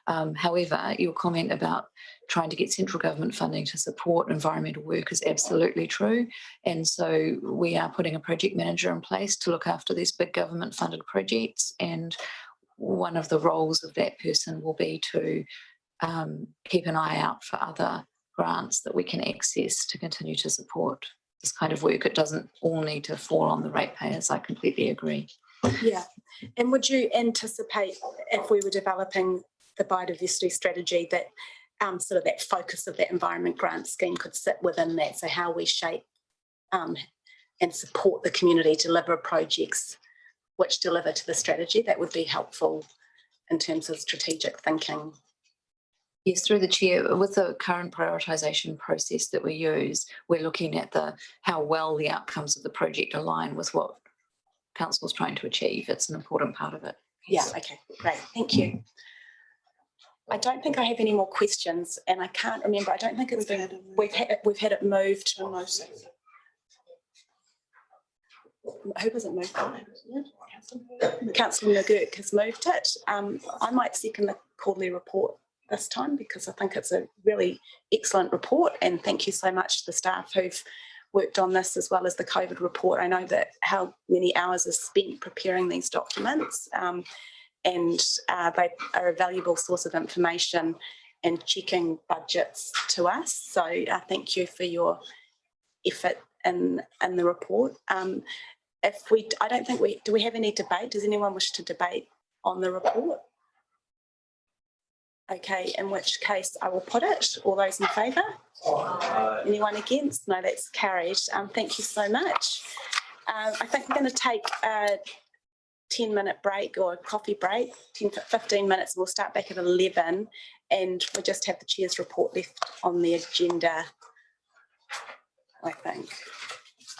S9: However, your comment about trying to get central government funding to support environmental work is absolutely true. And so we are putting a project manager in place to look after these big government funded projects. And one of the roles of that person will be to keep an eye out for other grants that we can access to continue to support this kind of work. It doesn't all need to fall on the ratepayers. I completely agree.
S1: Yeah. And would you anticipate, if we were developing the biodiversity strategy, that sort of that focus of that environment grant scheme could sit within that? So how we shape and support the community deliver projects which deliver to the strategy, that would be helpful in terms of strategic thinking.
S9: Yes, through the chair, with the current prioritisation process that we use, we're looking at how well the outcomes of the project align with what Council's trying to achieve. It's an important part of it.
S1: Yeah, okay, great, thank you. I don't think I have any more questions, and I can't remember. I don't think it's we've had it moved. Who has it moved? Councillor McGurk has moved it. I might second the quarterly report this time because I think it's a really excellent report, and thank you so much to the staff who've worked on this as well as the COVID report. I know that how many hours is spent preparing these documents, and they are a valuable source of information and checking budgets to us. So thank you for your effort in the report. I don't think do we have any debate? Does anyone wish to debate on the report? Okay, in which case I will put it. All those in favour? Anyone against? No, that's carried. Thank you so much. I think we're going to take a 10-minute break or a coffee break, 15 minutes. We'll start back at 11 and we'll just have the chair's report left on the agenda, I think.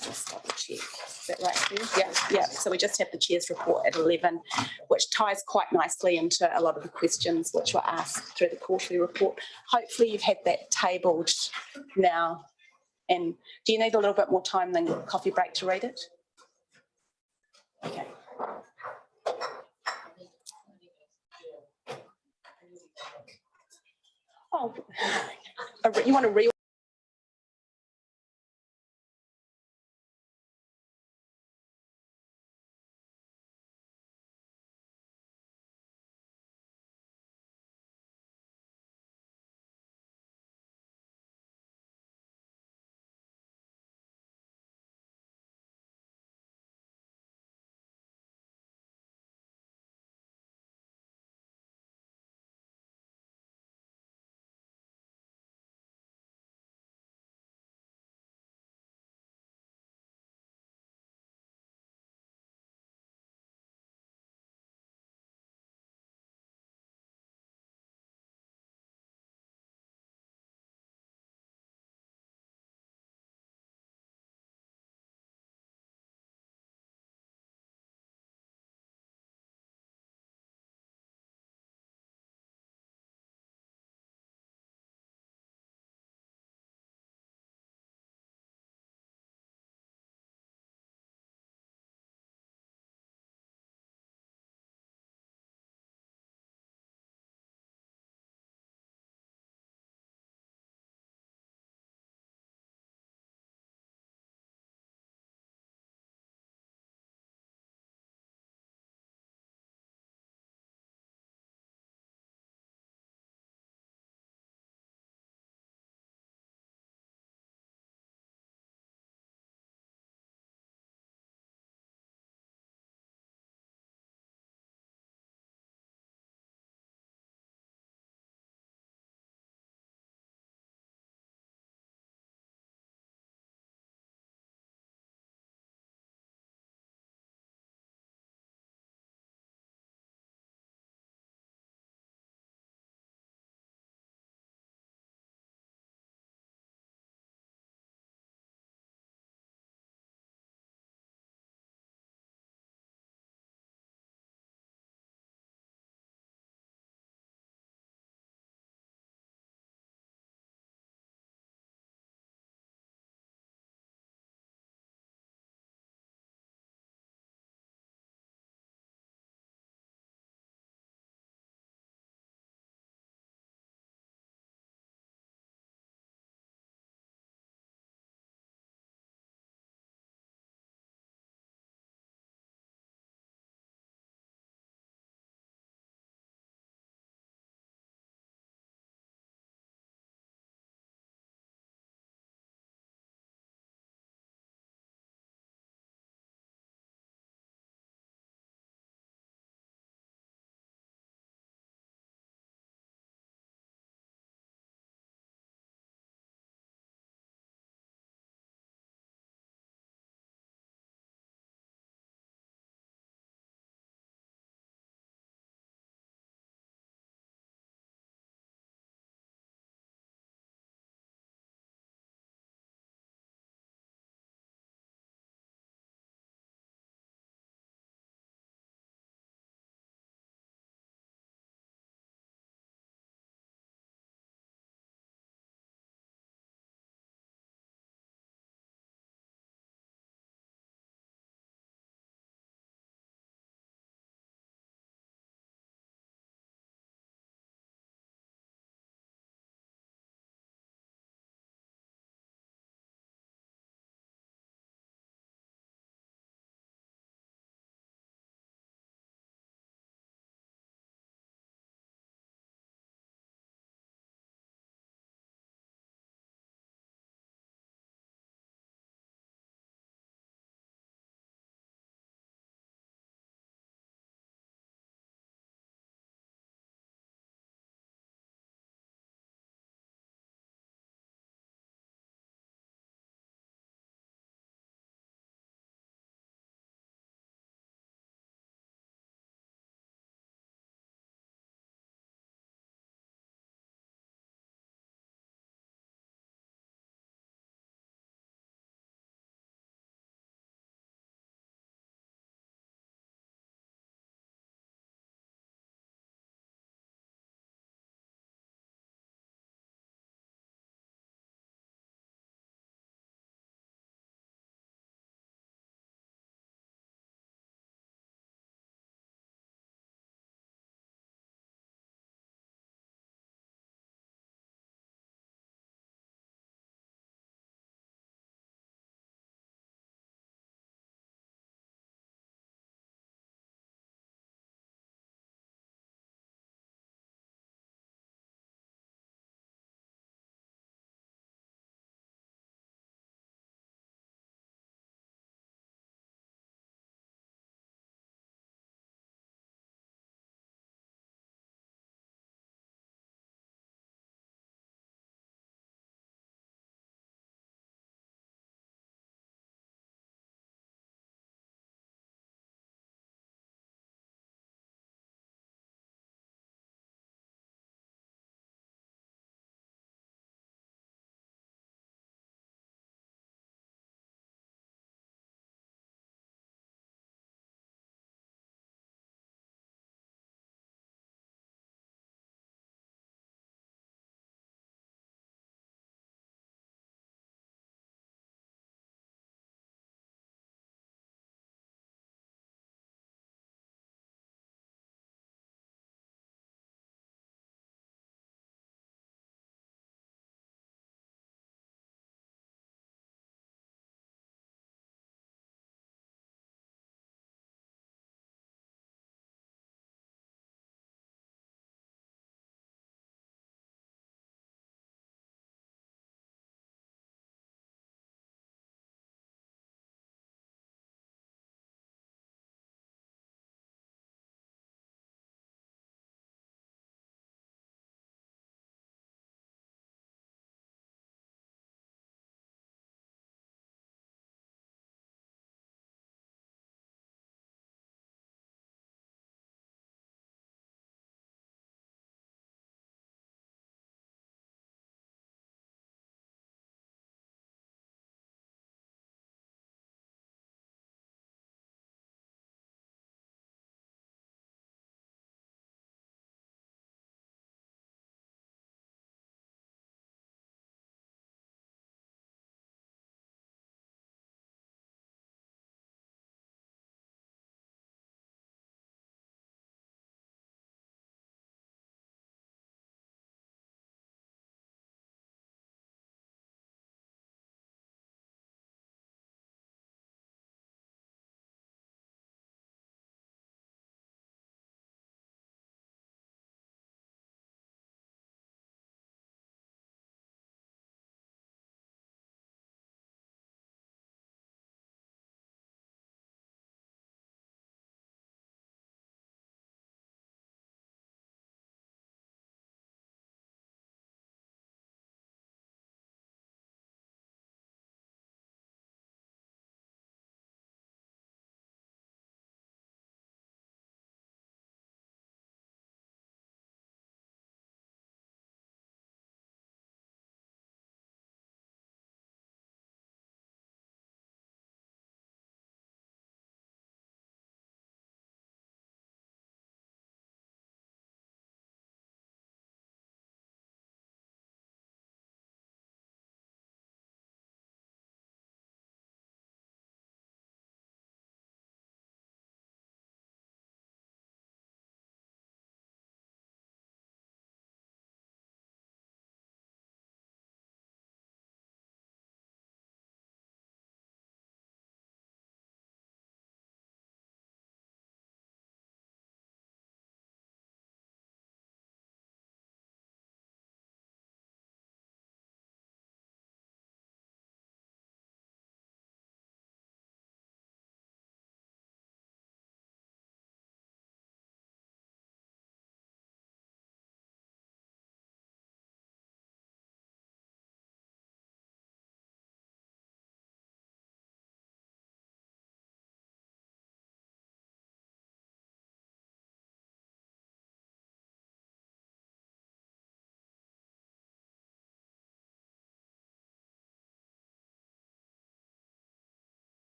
S1: Just double check. Is that right? Yeah. So we just have the chair's report at 11, which ties quite nicely into a lot of the questions which were asked through the quarterly report. Hopefully you've had that tabled now. And do you need a little bit more time than coffee break to read it? Okay. Oh, you want to read?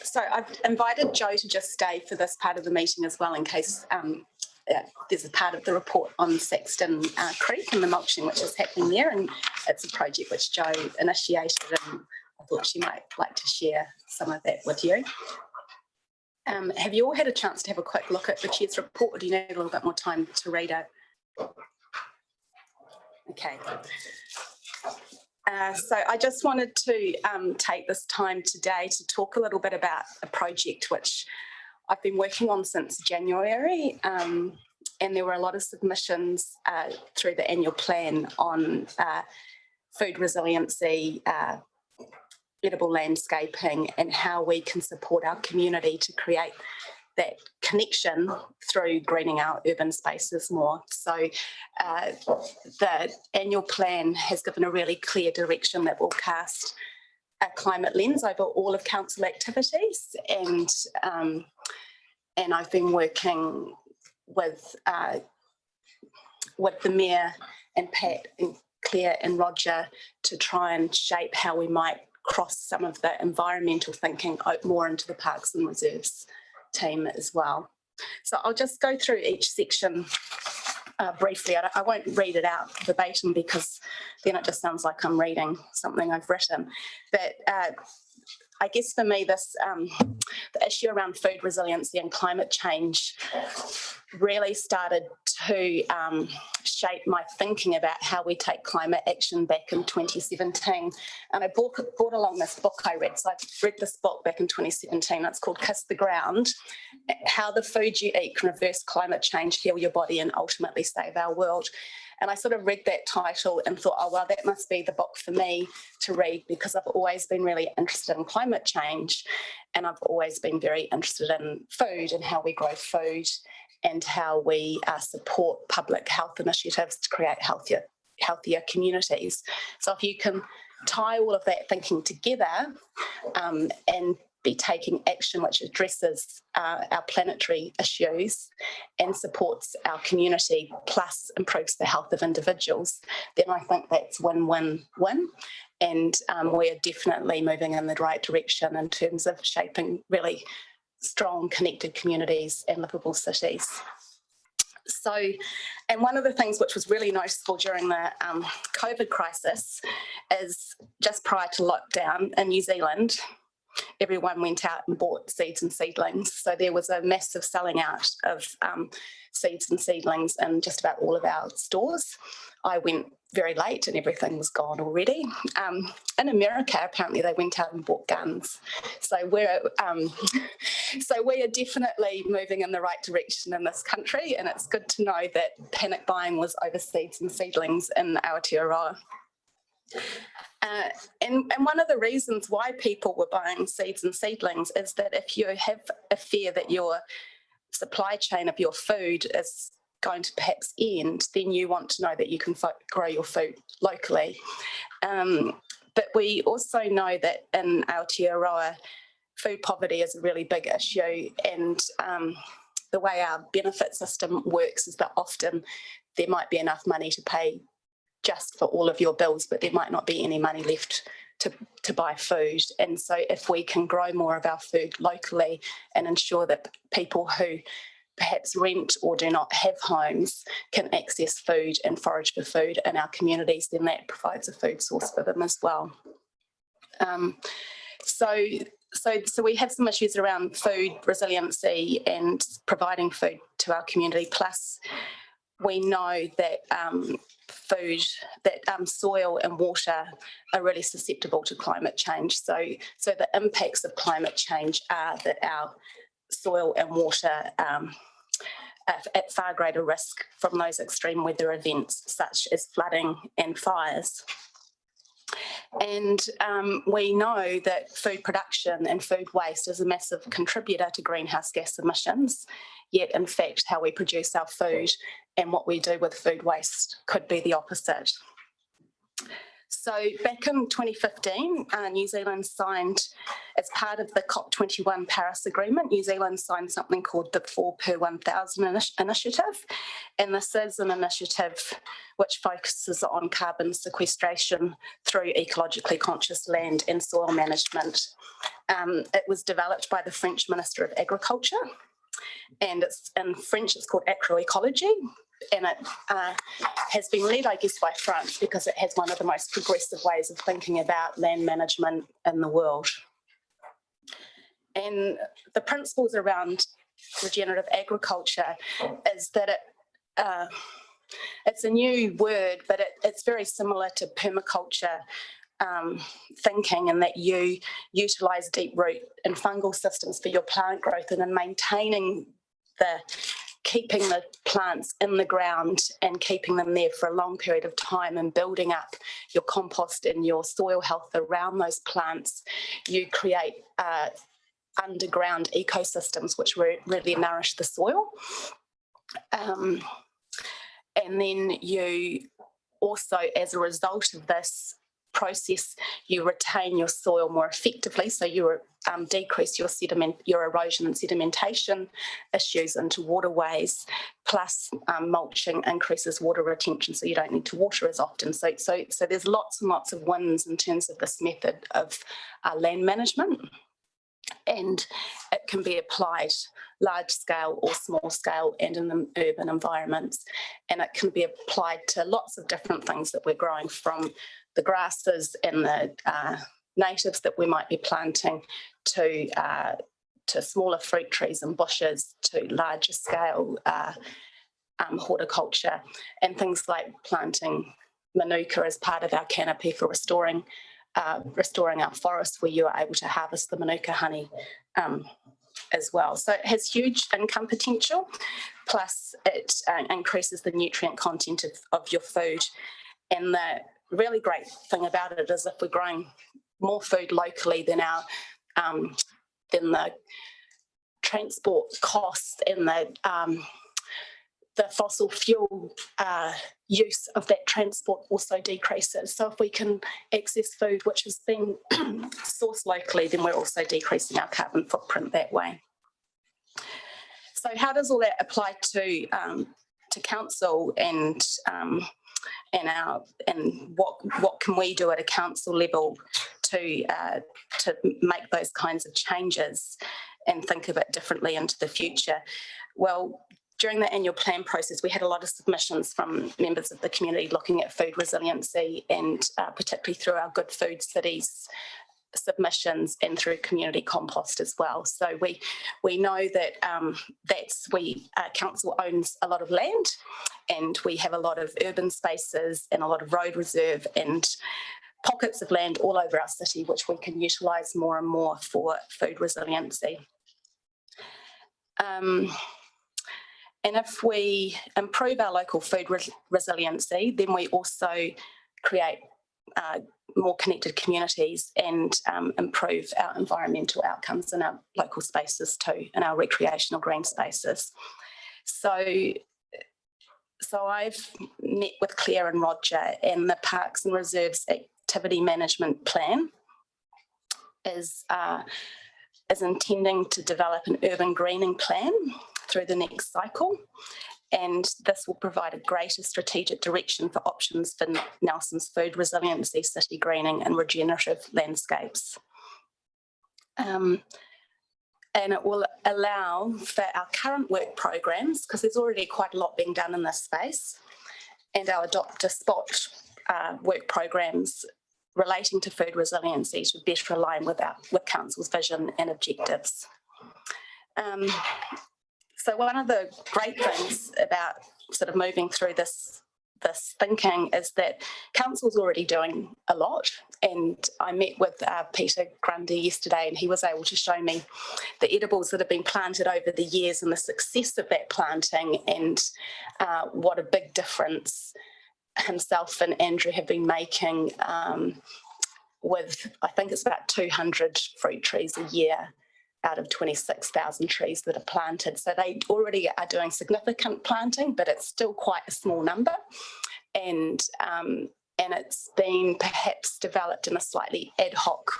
S1: So I've invited Joe to just stay for this part of the meeting as well, in case there's a part of the report on Saxton Creek and the mulching which is happening there, and it's a project which Joe initiated, and I thought she might like to share some of that with you. Have you all had a chance to have a quick look at the Chair's report, or do you need a little bit more time to read it? Okay. So I just wanted to take this time today to talk a little bit about a project which I've been working on since January, and there were a lot of submissions through the annual plan on food resiliency, edible landscaping, and how we can support our community to create that connection through greening our urban spaces more. So the annual plan has given a really clear direction that will cast a climate lens over all of council activities, and I've been working with the Mayor and Pat and Claire and Roger to try and shape how we might cross some of the environmental thinking out more into the parks and reserves team as well. So I'll just go through each section briefly. I won't read it out verbatim because then it just sounds like I'm reading something I've written. But I guess for me, this the issue around food resiliency and climate change really started to shape my thinking about how we take climate action back in 2017. And I brought along this book I read. So I read this book back in 2017. It's called Kiss the Ground: How the Food You Eat Can Reverse Climate Change, Heal Your Body, and Ultimately Save Our World. And I sort of read that title and thought, oh, well, that must be the book for me to read, because I've always been really interested in climate change, and I've always been very interested in food and how we grow food and how we support public health initiatives to create healthier communities. So if you can tie all of that thinking together and be taking action which addresses our planetary issues and supports our community, plus improves the health of individuals, then I think that's win-win-win. And we are definitely moving in the right direction in terms of shaping really strong, connected communities and livable cities. So, and one of the things which was really noticeable during the COVID crisis is just prior to lockdown in New Zealand, everyone went out and bought seeds and seedlings. So there was a massive selling out of seeds and seedlings in just about all of our stores. I went very late and everything was gone already. In America, apparently they went out and bought guns. So we are definitely moving in the right direction in this country, and it's good to know that panic buying was over seeds and seedlings in Aotearoa. And one of the reasons why people were buying seeds and seedlings is that if you have a fear that your supply chain of your food is going to perhaps end, then you want to know that you can grow your food locally. But we also know that in Aotearoa, food poverty is a really big issue, and the way our benefit system works is that often there might be enough money to pay just for all of your bills, but there might not be any money left to buy food. And so if we can grow more of our food locally and ensure that people who perhaps rent or do not have homes can access food and forage for food in our communities, then that provides a food source for them as well. So we have some issues around food resiliency and providing food to our community. Plus, we know that soil and water are really susceptible to climate change. So the impacts of climate change are that our soil and water are at far greater risk from those extreme weather events such as flooding and fires. And we know that food production and food waste is a massive contributor to greenhouse gas emissions, yet in fact how we produce our food and what we do with food waste could be the opposite. So back in 2015, New Zealand signed, as part of the COP21 Paris Agreement, New Zealand signed something called the 4 per 1,000 initiative. And this is an initiative which focuses on carbon sequestration through ecologically conscious land and soil management. It was developed by the French Minister of Agriculture, and it's in French, it's called agroecology. And it has been led, I guess, by France because it has one of the most progressive ways of thinking about land management in the world. And the principles around regenerative agriculture is that it's a new word, but it's very similar to permaculture thinking, in that you utilise deep root and fungal systems for your plant growth, and then maintaining keeping the plants in the ground and keeping them there for a long period of time and building up your compost and your soil health around those plants. You create underground ecosystems which really nourish the soil. And then you also, as a result of this process, you retain your soil more effectively, so you decrease your erosion and sedimentation issues into waterways, plus mulching increases water retention, so you don't need to water as often. So there's lots and lots of wins in terms of this method of land management, and it can be applied large scale or small scale and in the urban environments, and it can be applied to lots of different things that we're growing, from the grasses and the natives that we might be planting to smaller fruit trees and bushes, to larger scale horticulture, and things like planting manuka as part of our canopy for restoring our forests, where you are able to harvest the manuka honey as well. So it has huge income potential, plus it increases the nutrient content of your food. And the really great thing about it is, if we're growing more food locally, then the transport costs and the fossil fuel use of that transport also decreases. So if we can access food which is being sourced locally, then we're also decreasing our carbon footprint that way. So how does all that apply to council, and what can we do at a council level to make those kinds of changes and think a bit differently into the future? Well, during the annual plan process, we had a lot of submissions from members of the community looking at food resiliency, and particularly through our Good Food Cities submissions and through community compost as well. So we know that council owns a lot of land, and we have a lot of urban spaces and a lot of road reserve and pockets of land all over our city which we can utilise more and more for food resiliency. And if we improve our local food resiliency, then we also create more connected communities and improve our environmental outcomes in our local spaces too, in our recreational green spaces. So I've met with Claire and Roger, and the Parks and Reserves Activity Management Plan is intending to develop an urban greening plan through the next cycle, and this will provide a greater strategic direction for options for Nelson's food resiliency, city greening and regenerative landscapes. And it will allow for our current work programs, because there's already quite a lot being done in this space, and our adopt a spot work programs relating to food resiliency to better align with Council's vision and objectives. So one of the great things about sort of moving through this thinking is that Council's already doing a lot, and I met with Peter Grundy yesterday, and he was able to show me the edibles that have been planted over the years and the success of that planting, and what a big difference himself and Andrew have been making with, I think it's about 200 fruit trees a year out of 26,000 trees that are planted. So they already are doing significant planting, but it's still quite a small number. And and it's been perhaps developed in a slightly ad hoc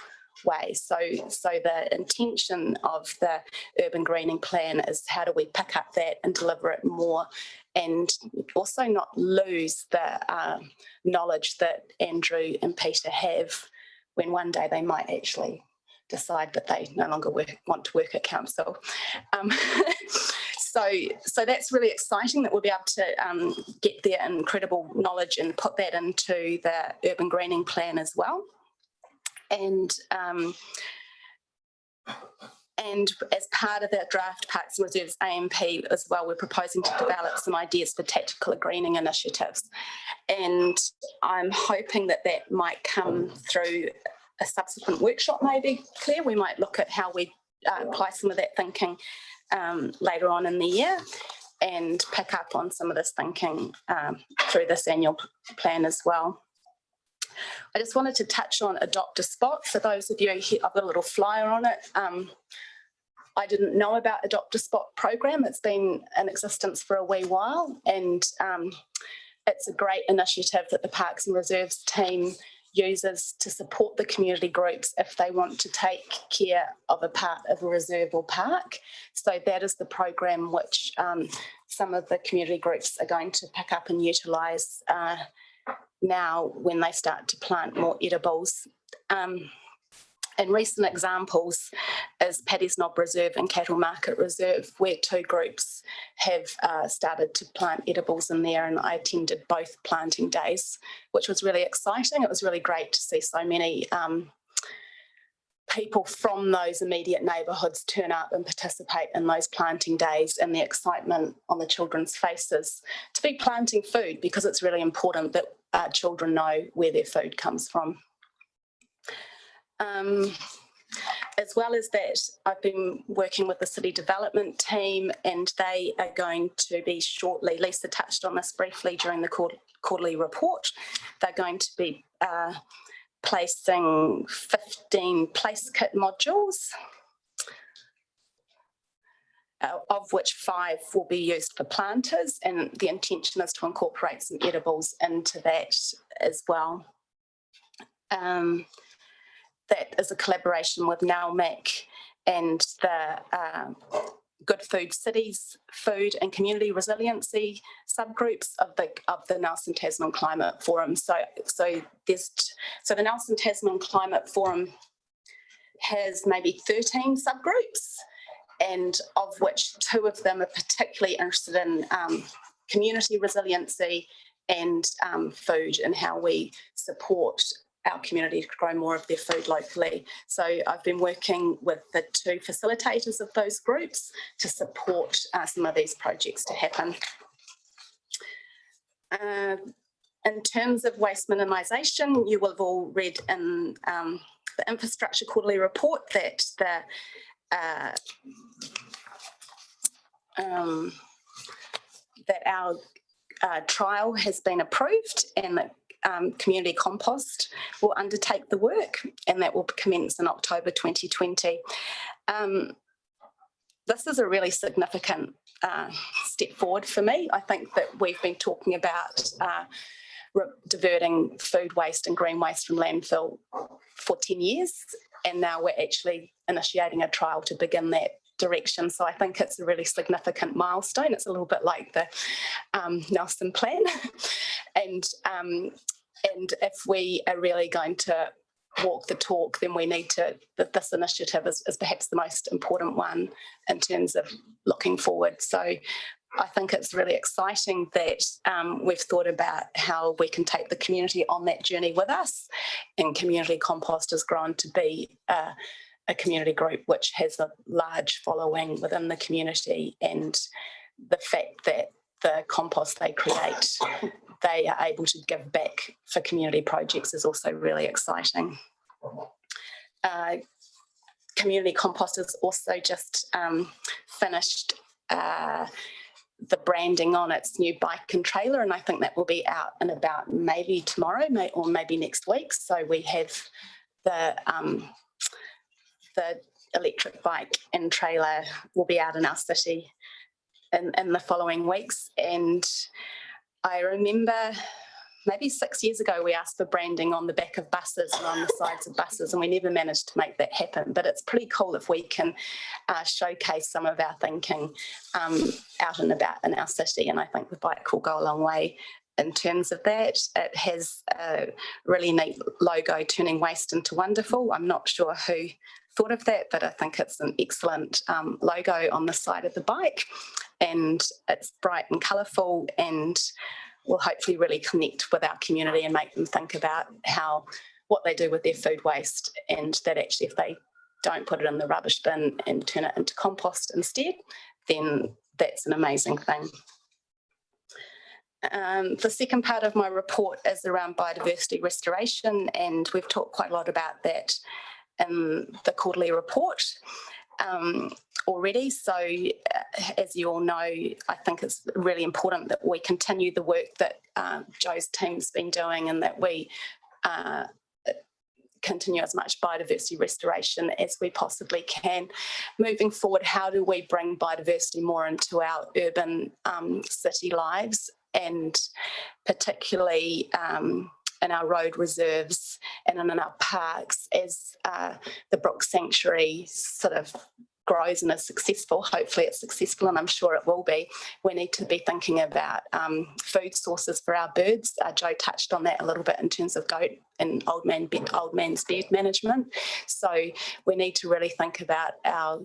S1: way. So the intention of the urban greening plan is how do we pick up that and deliver it more, and also not lose the knowledge that Andrew and Peter have when one day they might actually decide that they no longer want to work at council. So that's really exciting that we'll be able to get their incredible knowledge and put that into the urban greening plan as well. And as part of that draft Parks and Reserves AMP as well, we're proposing to develop some ideas for tactical greening initiatives. And I'm hoping that that might come through a subsequent workshop maybe, Claire. We might look at how we apply some of that thinking later on in the year and pick up on some of this thinking through this annual plan as well. I just wanted to touch on Adopt a Spot. For those of you here, I've got a little flyer on it. I didn't know about Adopt a Spot program. It's been in existence for a wee while, and it's a great initiative that the Parks and Reserves team uses to support the community groups if they want to take care of a part of a reserve or park. So that is the program which some of the community groups are going to pick up and utilise now when they start to plant more edibles. And recent examples is Paddy's Knob Reserve and Cattle Market Reserve, where two groups have started to plant edibles in there, and I attended both planting days, which was really exciting. It was really great to see so many people from those immediate neighbourhoods turn up and participate in those planting days, and the excitement on the children's faces to be planting food, because it's really important that children know where their food comes from. As well as that, I've been working with the city development team, and they are going to be shortly, Lisa touched on this briefly during the quarterly report, they're going to be placing 15 place kit modules, of which 5 will be used for planters, and the intention is to incorporate some edibles into that as well. That is a collaboration with NALMAC and the Good Food Cities Food and Community Resiliency subgroups of the Nelson Tasman Climate Forum. So the Nelson Tasman Climate Forum has maybe 13 subgroups, and of which 2 of them are particularly interested in community resiliency and food, and how we support our community to grow more of their food locally. So I've been working with the 2 facilitators of those groups to support some of these projects to happen. In terms of waste minimisation, you will have all read in the infrastructure quarterly report that that our trial has been approved, and that community compost will undertake the work, and that will commence in October 2020. This is a really significant step forward for me. I think that we've been talking about diverting food waste and green waste from landfill for 10 years, and now we're actually initiating a trial to begin that direction. So I think it's a really significant milestone. It's a little bit like the Nelson plan. And if we are really going to walk the talk, then we need to, this initiative is perhaps the most important one in terms of looking forward. So I think it's really exciting that we've thought about how we can take the community on that journey with us, and community compost has grown to be a community group which has a large following within the community, and the fact that the compost they create, they are able to give back for community projects is also really exciting. Community compost has also just finished the branding on its new bike and trailer, and I think that will be out and about maybe tomorrow or maybe next week. So we have the electric bike and trailer will be out in our city in the following weeks. And I remember maybe 6 years ago, we asked for branding on the back of buses and on the sides of buses, and we never managed to make that happen. But it's pretty cool if we can showcase some of our thinking out and about in our city. And I think the bike will go a long way in terms of that. It has a really neat logo, turning waste into wonderful. I'm not sure who thought of that, but I think it's an excellent logo on the side of the bike, and it's bright and colourful, and will hopefully really connect with our community and make them think about what they do with their food waste, and that actually if they don't put it in the rubbish bin and turn it into compost instead, then that's an amazing thing. The second part of my report is around biodiversity restoration, and we've talked quite a lot about that in the quarterly report already. So as you all know, I think it's really important that we continue the work that Joe's team's been doing, and that we continue as much biodiversity restoration as we possibly can. Moving forward, how do we bring biodiversity more into our urban city lives, and particularly in our road reserves and in our parks as the Brook Sanctuary sort of grows and is successful. Hopefully it's successful, and I'm sure it will be. We need to be thinking about food sources for our birds. Joe touched on that a little bit in terms of goat and old man's bed management. So we need to really think about our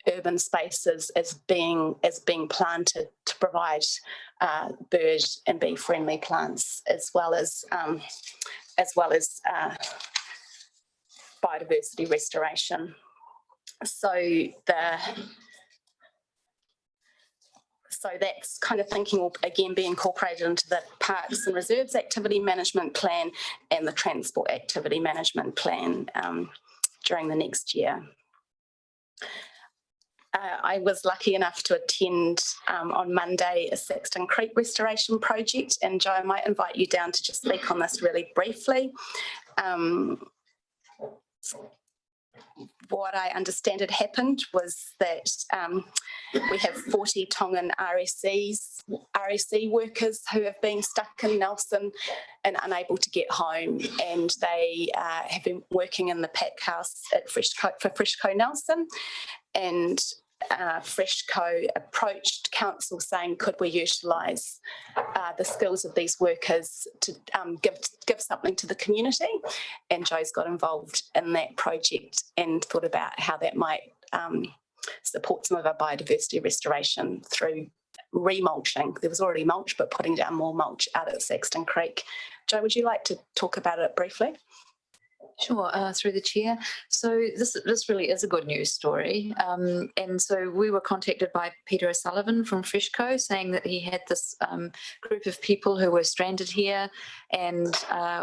S1: urban spaces as being planted to provide bird and bee friendly plants, as well as biodiversity restoration. So that's kind of thinking will again be incorporated into the Parks and Reserves Activity Management Plan and the Transport Activity Management Plan during the next year. I was lucky enough to attend on Monday a Saxton Creek restoration project, and Joe, I might invite you down to just speak on this really briefly. What I understand had happened was that we have 40 Tongan RSE workers who have been stuck in Nelson and unable to get home, and they have been working in the pack house at Freshco Nelson, and Freshco approached council saying, could we utilise the skills of these workers to give something to the community? And Joe's got involved in that project and thought about how that might support some of our biodiversity restoration through remulching. There was already mulch, but putting down more mulch out at Saxton Creek. Joe, would you like to talk about it briefly?
S9: Sure, through the chair. So this really is a good news story. And so we were contacted by Peter O'Sullivan from Freshco saying that he had this group of people who were stranded here and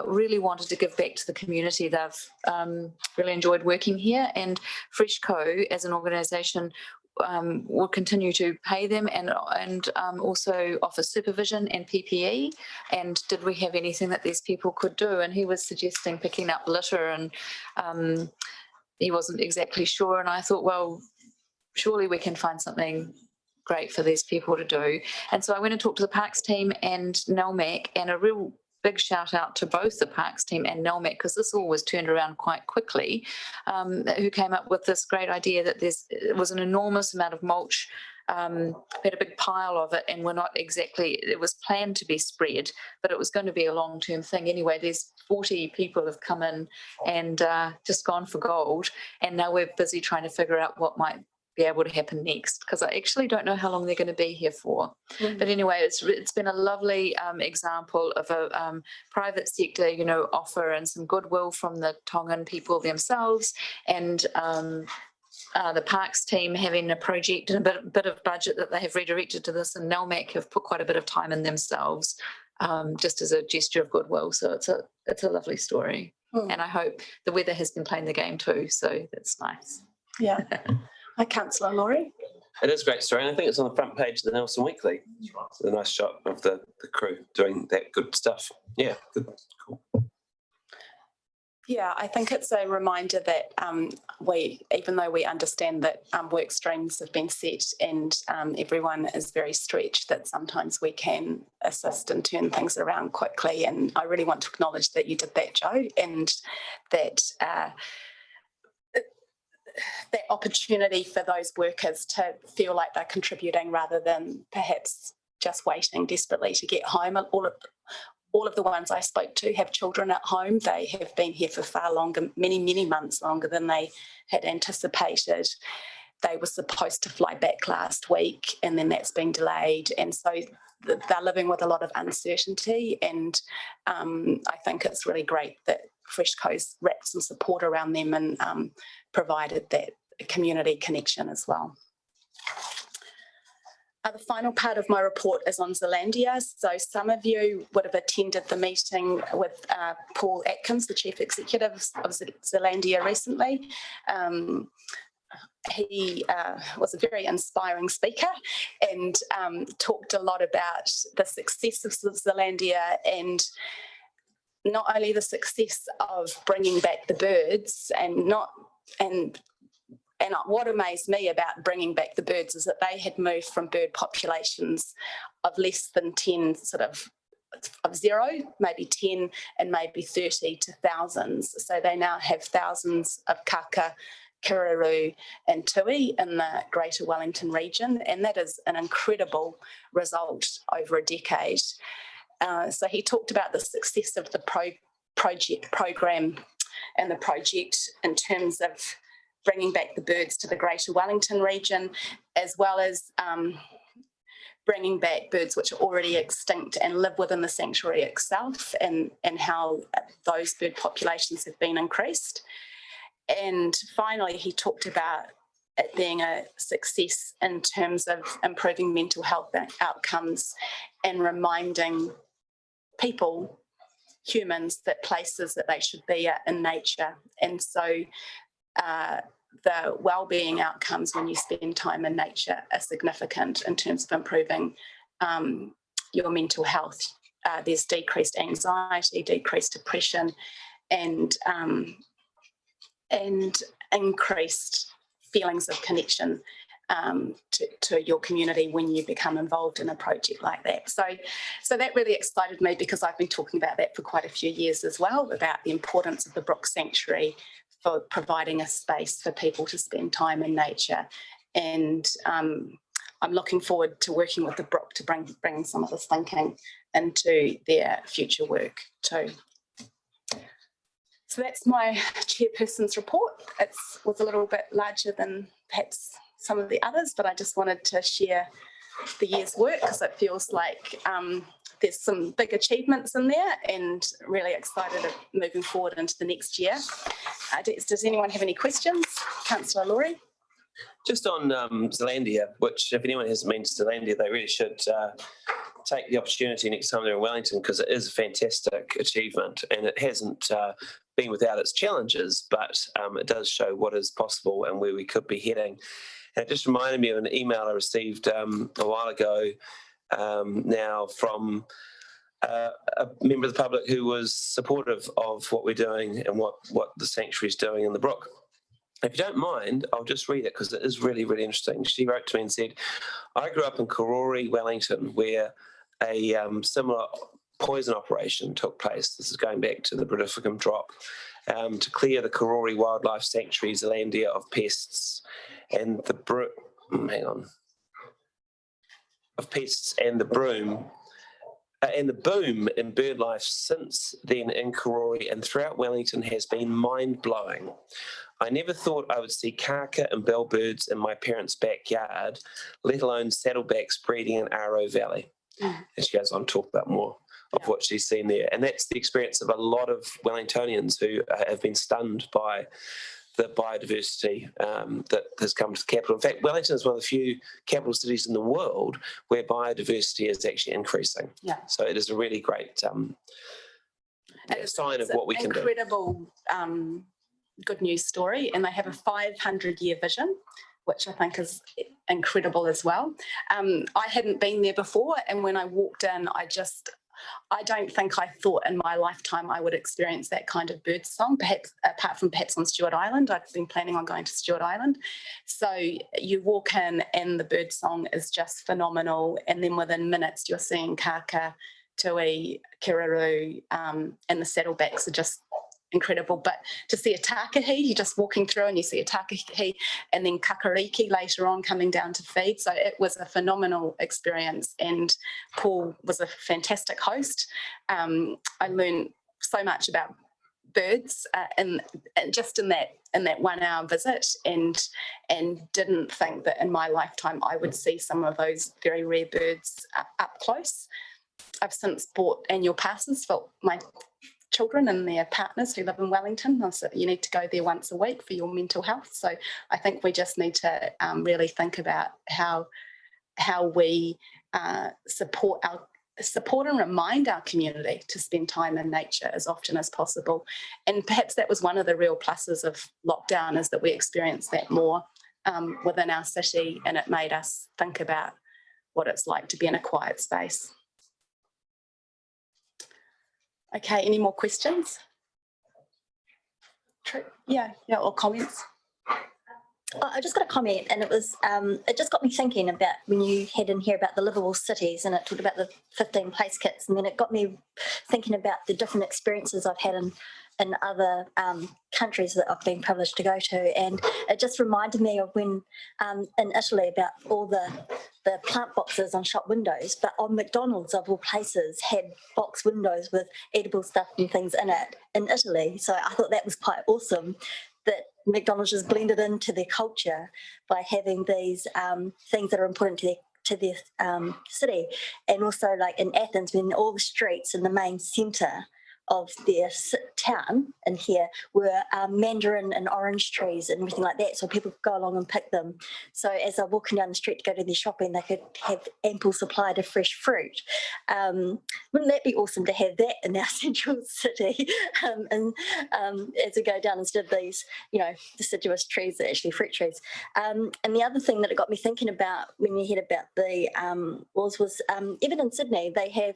S9: really wanted to give back to the community. They've really enjoyed working here, and Freshco as an organisation will continue to pay them and also offer supervision and PPE. And did we have anything that these people could do? And he was suggesting picking up litter, and he wasn't exactly sure. And I thought, well, surely we can find something great for these people to do. And so I went and talked to the Parks team and NELMAC, and a real big shout out to both the Parks team and NELMAC, because this all was turned around quite quickly, who came up with this great idea that it was an enormous amount of mulch. We had a big pile of it, and it was planned to be spread, but it was going to be a long-term thing. Anyway, there's 40 people have come in and just gone for gold, and now we're busy trying to figure out what might be able to happen next, because I actually don't know how long they're going to be here for. But anyway, it's been a lovely example of a private sector, offer and some goodwill from the Tongan people themselves, and the Parks team having a project and a bit of budget that they have redirected to this, and NELMAC have put quite a bit of time in themselves, just as a gesture of goodwill. So it's a lovely story, and I hope the weather has been playing the game too, so that's nice.
S5: Yeah. Hi, Councillor Laurie.
S6: It is a great story, and I think it's on the front page of the Nelson Weekly. It's a nice shot of the crew doing that good stuff. Yeah, good, cool.
S1: Yeah, I think it's a reminder that even though we understand that work streams have been set and everyone is very stretched, that sometimes we can assist and turn things around quickly. And I really want to acknowledge that you did that, Jo, and that that opportunity for those workers to feel like they're contributing rather than perhaps just waiting desperately to get home. All of the ones I spoke to have children at home. They have been here for far longer, many months longer than they had anticipated. They were supposed to fly back last week and then that's been delayed. And so they're living with a lot of uncertainty. And I think it's really great that Freshco's wrapped some support around them and provided that community connection as well. The final part of my report is on Zealandia. So some of you would have attended the meeting with Paul Atkins, the Chief Executive of Zealandia recently. He was a very inspiring speaker and talked a lot about the success of Zealandia and not only the success of bringing back the birds and what amazed me about bringing back the birds is that they had moved from bird populations of less than 10, sort of 0, maybe 10 and maybe 30 to thousands. So they now have thousands of kaka, kiruru and tui in the Greater Wellington region. And that is an incredible result over a decade. So he talked about the success of the program and the project in terms of bringing back the birds to the Greater Wellington region, as well as bringing back birds which are already extinct and live within the sanctuary itself, and how those bird populations have been increased. And finally, he talked about it being a success in terms of improving mental health outcomes and reminding people, humans, that places that they should be at in nature. And so the well-being outcomes when you spend time in nature are significant in terms of improving your mental health. There's decreased anxiety, decreased depression, and increased feelings of connection to your community when you become involved in a project like that. So that really excited me because I've been talking about that for quite a few years as well, about the importance of the Brook Sanctuary for providing a space for people to spend time in nature. And I'm looking forward to working with the Brook to bring some of this thinking into their future work too. So that's my chairperson's report. It was a little bit larger than perhaps some of the others, but I just wanted to share the year's work because it feels like there's some big achievements in there and really excited of moving forward into the next year. Does anyone have any questions? Councillor Laurie?
S6: Just on Zealandia, which if anyone hasn't been to Zealandia, they really should take the opportunity next time they're in Wellington because it is a fantastic achievement and it hasn't been without its challenges, but it does show what is possible and where we could be heading. And it just reminded me of an email I received a while ago now from a member of the public who was supportive of what we're doing and what the sanctuary is doing in the Brook. If you don't mind, I'll just read it because it is really, really interesting. She wrote to me and said, I grew up in Karori, Wellington, where a similar poison operation took place. This is going back to the Britificum drop, to clear the Karori Wildlife Sanctuary, Zealandia, of pests and the and the boom in bird life since then in Karori and throughout Wellington has been mind-blowing. I never thought I would see kaka and bellbirds in my parents' backyard, let alone saddlebacks breeding in Aro Valley. And she goes on to talk about more of what she's seen there. And that's the experience of a lot of Wellingtonians who have been stunned by the biodiversity that has come to the capital. In fact, Wellington is one of the few capital cities in the world where biodiversity is actually increasing. Yeah. So it is a really great sign of what we can do.
S1: Incredible good news story, and they have a 500-year vision, which I think is incredible as well. I hadn't been there before, and when I walked in, I just I don't think I thought in my lifetime I would experience that kind of bird song, perhaps apart from perhaps on Stewart Island. I've been planning on going to Stewart Island. So you walk in and the bird song is just phenomenal. And then within minutes, you're seeing kaka, tui, kiraroo, and the saddlebacks are just incredible. But to see a takahi, you're just walking through and you see a takahi and then kakariki later on coming down to feed. So it was a phenomenal experience, and Paul was a fantastic host. I learned so much about birds and just in that 1 hour visit, and didn't think that in my lifetime I would see some of those very rare birds up close. I've since bought annual passes for my children and their partners who live in Wellington. So you need to go there once a week for your mental health. So I think we just need to really think about how we support and remind our community to spend time in nature as often as possible. And perhaps that was one of the real pluses of lockdown, is that we experienced that more within our city, and it made us think about what it's like to be in a quiet space. Okay, any more questions? Yeah, or comments?
S10: I just got a comment, and it was it just got me thinking about when you had in here about the livable cities, and it talked about the 15 place kits, and then it got me thinking about the different experiences I've had in other countries that I've been privileged to go to, and it just reminded me of when in Italy about all the plant boxes on shop windows, but on McDonald's of all places had box windows with edible stuff and things in it in Italy. So I thought that was quite awesome, that McDonald's has blended into their culture by having these things that are important to their city. And also like in Athens, when all the streets in the main centre of their town in here were mandarin and orange trees and everything like that, so people could go along and pick them. So as they're walking down the street to go to their shopping, they could have ample supply of fresh fruit. Wouldn't that be awesome to have that in our central city? And as we go down, instead of these, deciduous trees, that are actually fruit trees. And the other thing that it got me thinking about when you heard about the was even in Sydney, they have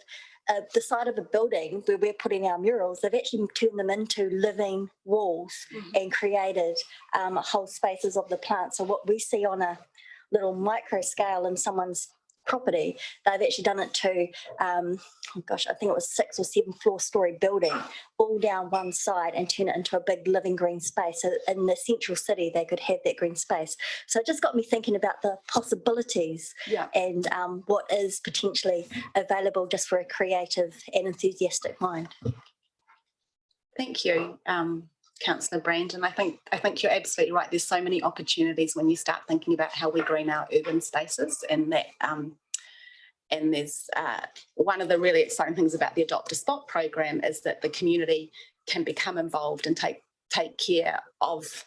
S10: the side of a building where we're putting our murals, they've actually turned them into living walls and created whole spaces of the plant. So what we see on a little micro scale in someone's property, they've actually done it to, I think it was 6 or 7 floor-story building, all down one side, and turn it into a big living green space. So in the central city, they could have that green space. So it just got me thinking about the possibilities and what is potentially available just for a creative and enthusiastic mind.
S1: Thank you, Councillor Brandon. I think you're absolutely right. There's so many opportunities when you start thinking about how we green our urban spaces, and that and there's one of the really exciting things about the Adopt a Spot program is that the community can become involved and take care of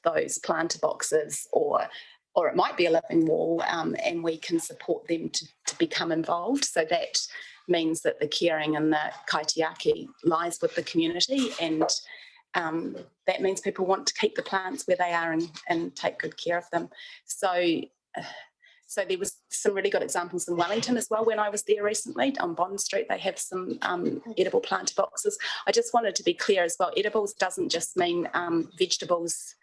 S1: those planter boxes, or it might be a living wall, and we can support them to become involved. So that means that the caring and the kaitiaki lies with the community, and that means people want to keep the plants where they are and take good care of them. So there was some really good examples in Wellington as well. When I was there recently on Bond Street, they have some edible planter boxes. I just wanted to be clear as well, edibles doesn't just mean vegetables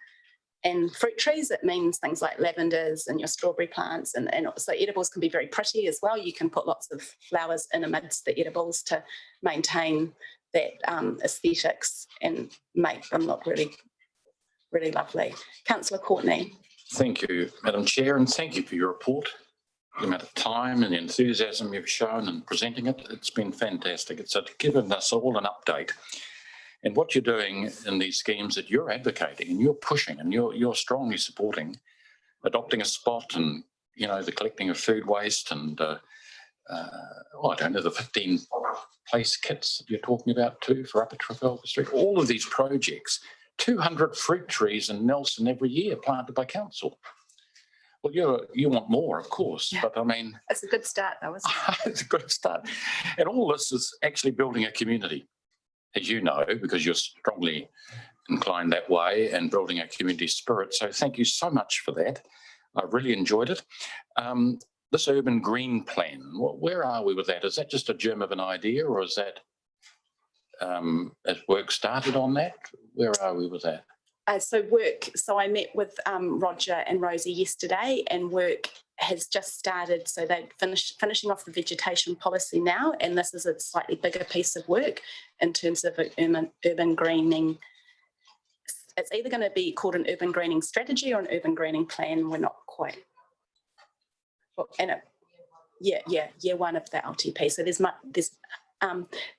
S1: and fruit trees. It means things like lavenders and your strawberry plants, and so edibles can be very pretty as well. You can put lots of flowers in amidst the edibles to maintain that aesthetics and make them look really, really lovely. Councillor Courtney.
S3: Thank you, Madam Chair, and thank you for your report. The amount of time and enthusiasm you've shown in presenting it, it's been fantastic. It's given us all an update. And what you're doing in these schemes that you're advocating and you're pushing and you're strongly supporting, adopting a spot and, the collecting of food waste and, I don't know, the 15 place kits that you're talking about too for Upper Trafalgar Street. All of these projects, 200 fruit trees in Nelson every year planted by council. Well, you want more, of course, but I mean...
S1: It's a good start though, isn't it?
S3: It's a good start. And all this is actually building a community, as you know, because you're strongly inclined that way, and building a community spirit. So thank you so much for that. I really enjoyed it. this urban green plan, where are we with that? Is that just a germ of an idea, or is that, has work started on that? Where are we with that?
S1: So I met with Roger and Rosie yesterday, and work has just started. So they're finishing off the vegetation policy now, and this is a slightly bigger piece of work in terms of urban greening. It's either going to be called an urban greening strategy or an urban greening plan. We're not quite. And year one of the LTP. So there's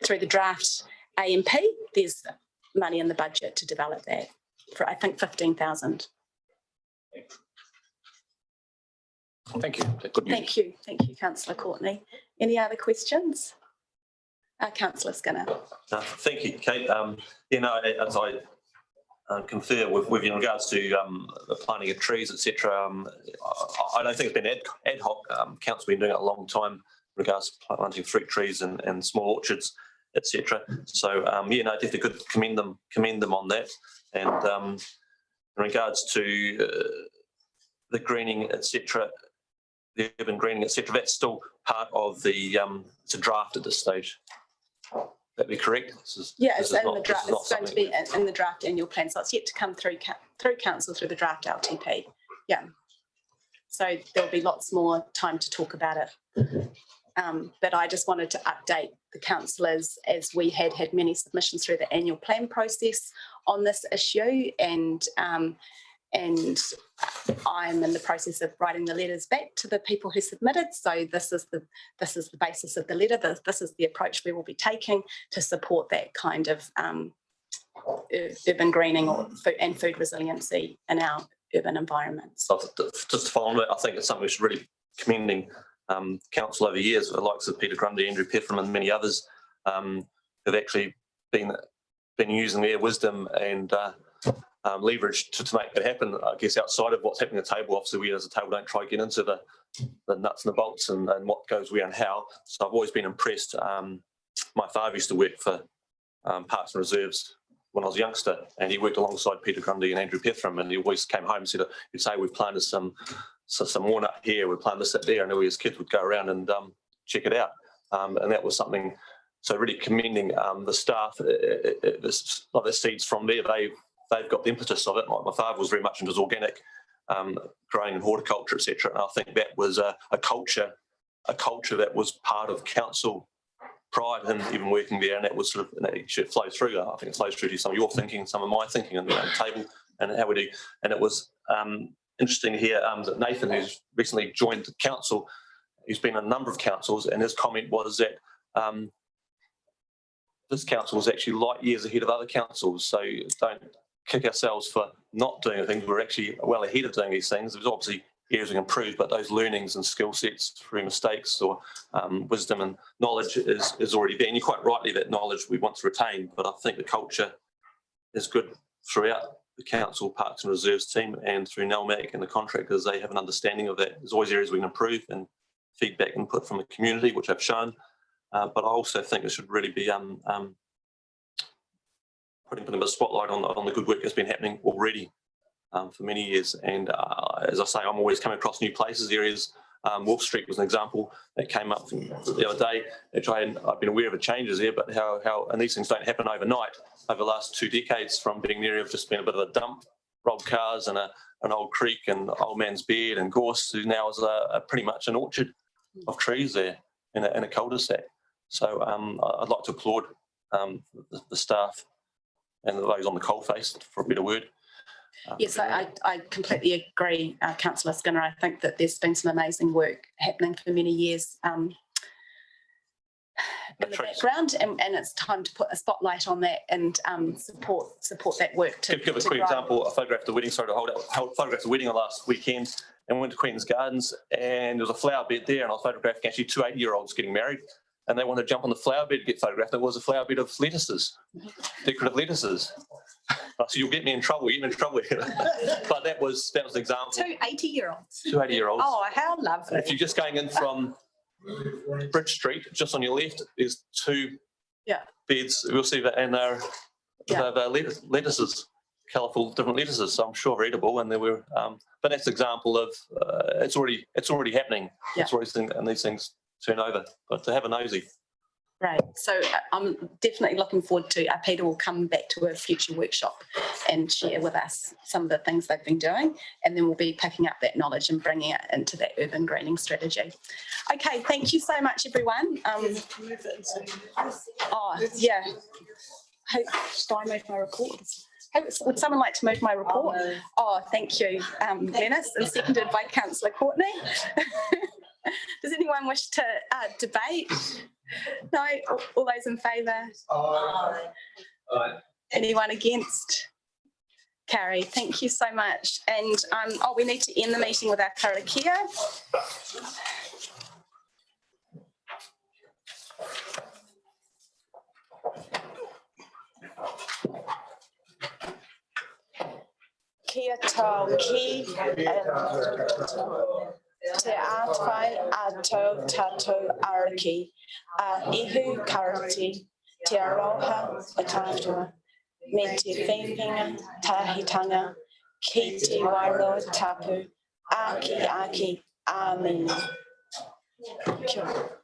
S1: through the draft AMP, there's money in the budget to develop that for, I think, 15,000.
S3: Thank you. Good news.
S1: Thank you, Councillor Courtney. Any other questions? Councillor Skinner.
S6: Thank you, Kate. As I confer with you in regards to the planting of trees, etc. I don't think it's been ad hoc. Council's been doing it a long time in regards to planting fruit trees and small orchards, etc. So definitely could commend them on that. And in regards to the greening, etc., the urban greening, etc., that's still part of the it's a draft at this stage. That be correct?
S1: It's in the draft. It's going to be in the draft annual plan, so it's yet to come through council through the draft LTP. Yeah. So there'll be lots more time to talk about it. But I just wanted to update the councillors, as we had many submissions through the annual plan process on this issue, and I'm in the process of writing the letters back to the people who submitted. So this is the basis of the letter. This is the approach we will be taking to support that kind of urban greening and food resiliency in our urban environments.
S6: So just to follow on that, I think it's something we should really commending council over the years, the likes of Peter Grundy, Andrew Pethram and many others have actually been using their wisdom and leverage to make it happen. I guess outside of what's happening at the table, obviously we as a table don't try to get into the nuts and the bolts and what goes where and how. So I've always been impressed. My father used to work for Parks and Reserves when I was a youngster, and he worked alongside Peter Grundy and Andrew Pethram, and he always came home and said, he'd say, we've planted some walnut here, we've planted this there, and all his kids would go around and check it out. And that was something, so really commending the staff, like the seeds from there, they've got the impetus of it. My father was very much into organic growing and horticulture, etc. And I think that was a culture that was part of council pride in even working there, and that was sort of, and that should flow through. I think it flows through to some of your thinking, some of my thinking on the table and how we do. And it was interesting to hear that Nathan, who's recently joined the council, he's been in a number of councils, and his comment was that this council was actually light years ahead of other councils. So don't kick ourselves for not doing anything. We're actually well ahead of doing these things. There's obviously areas we can improve, but those learnings and skill sets through mistakes or wisdom and knowledge is already there. And you're quite rightly that knowledge we want to retain, but I think the culture is good throughout the council, Parks and Reserves team, and through NELMAC and the contractors. They have an understanding of that. There's always areas we can improve and feedback input from the community, which I've shown. But I also think it should really be putting a bit of a spotlight on the good work that's been happening already for many years. And as I say, I'm always coming across new places, areas. Wolf Street was an example that came up the other day, which I've been aware of the changes there, but how and these things don't happen overnight. Over the last 2 decades, from being an area of just being a bit of a dump, rolled cars and an old creek and old man's beard and gorse, to now is pretty much an orchard of trees there in a cul-de-sac. So I'd like to applaud the staff and those on the coalface, for a better word.
S1: Yes, I completely agree, Councillor Skinner. I think that there's been some amazing work happening for many years in the background, and it's time to put a spotlight on that and support that work. To
S6: give a quick example. I photographed the wedding. Sorry to photographed the wedding last weekend and went to Queen's Gardens, and there was a flower bed there, and I was photographing actually 2 80-year-olds getting married, and they wanted to jump on the flower bed to get photographed. It was a flower bed of lettuces, decorative lettuces. So you'll get me in trouble. But that was an example.
S1: 2 80-year-olds.
S6: 2 80-year-olds.
S1: Oh, how lovely!
S6: If you're just going in from Bridge Street, just on your left, there's 2 beds. We'll see that, and they're lettuces
S16: colourful different lettuces, so I'm sure readable. And there were, but that's an example of it's already happening.
S1: Yeah.
S16: It's already and these things turn over. But to have a nosy.
S1: Right. So I'm definitely looking forward to Peter will come back to a future workshop and share with us some of the things they've been doing, and then we'll be picking up that knowledge and bringing it into that urban greening strategy. Okay, thank you so much, everyone. Oh, yeah. Should I move my report? Would someone like to move my report? Oh, thank you, Glenys, and seconded by Councillor Courtney. Does anyone wish to debate? No? All those in favour? Anyone against? Carrie, thank you so much. And we need to end the meeting with our karakia. Kia tau ki te āwhai a tau tātou araki, a ihu karati, te aroha o tātua, me te whenwhenga tāhitanga, ki te wairo tapu, aki, āmina. Kia ora.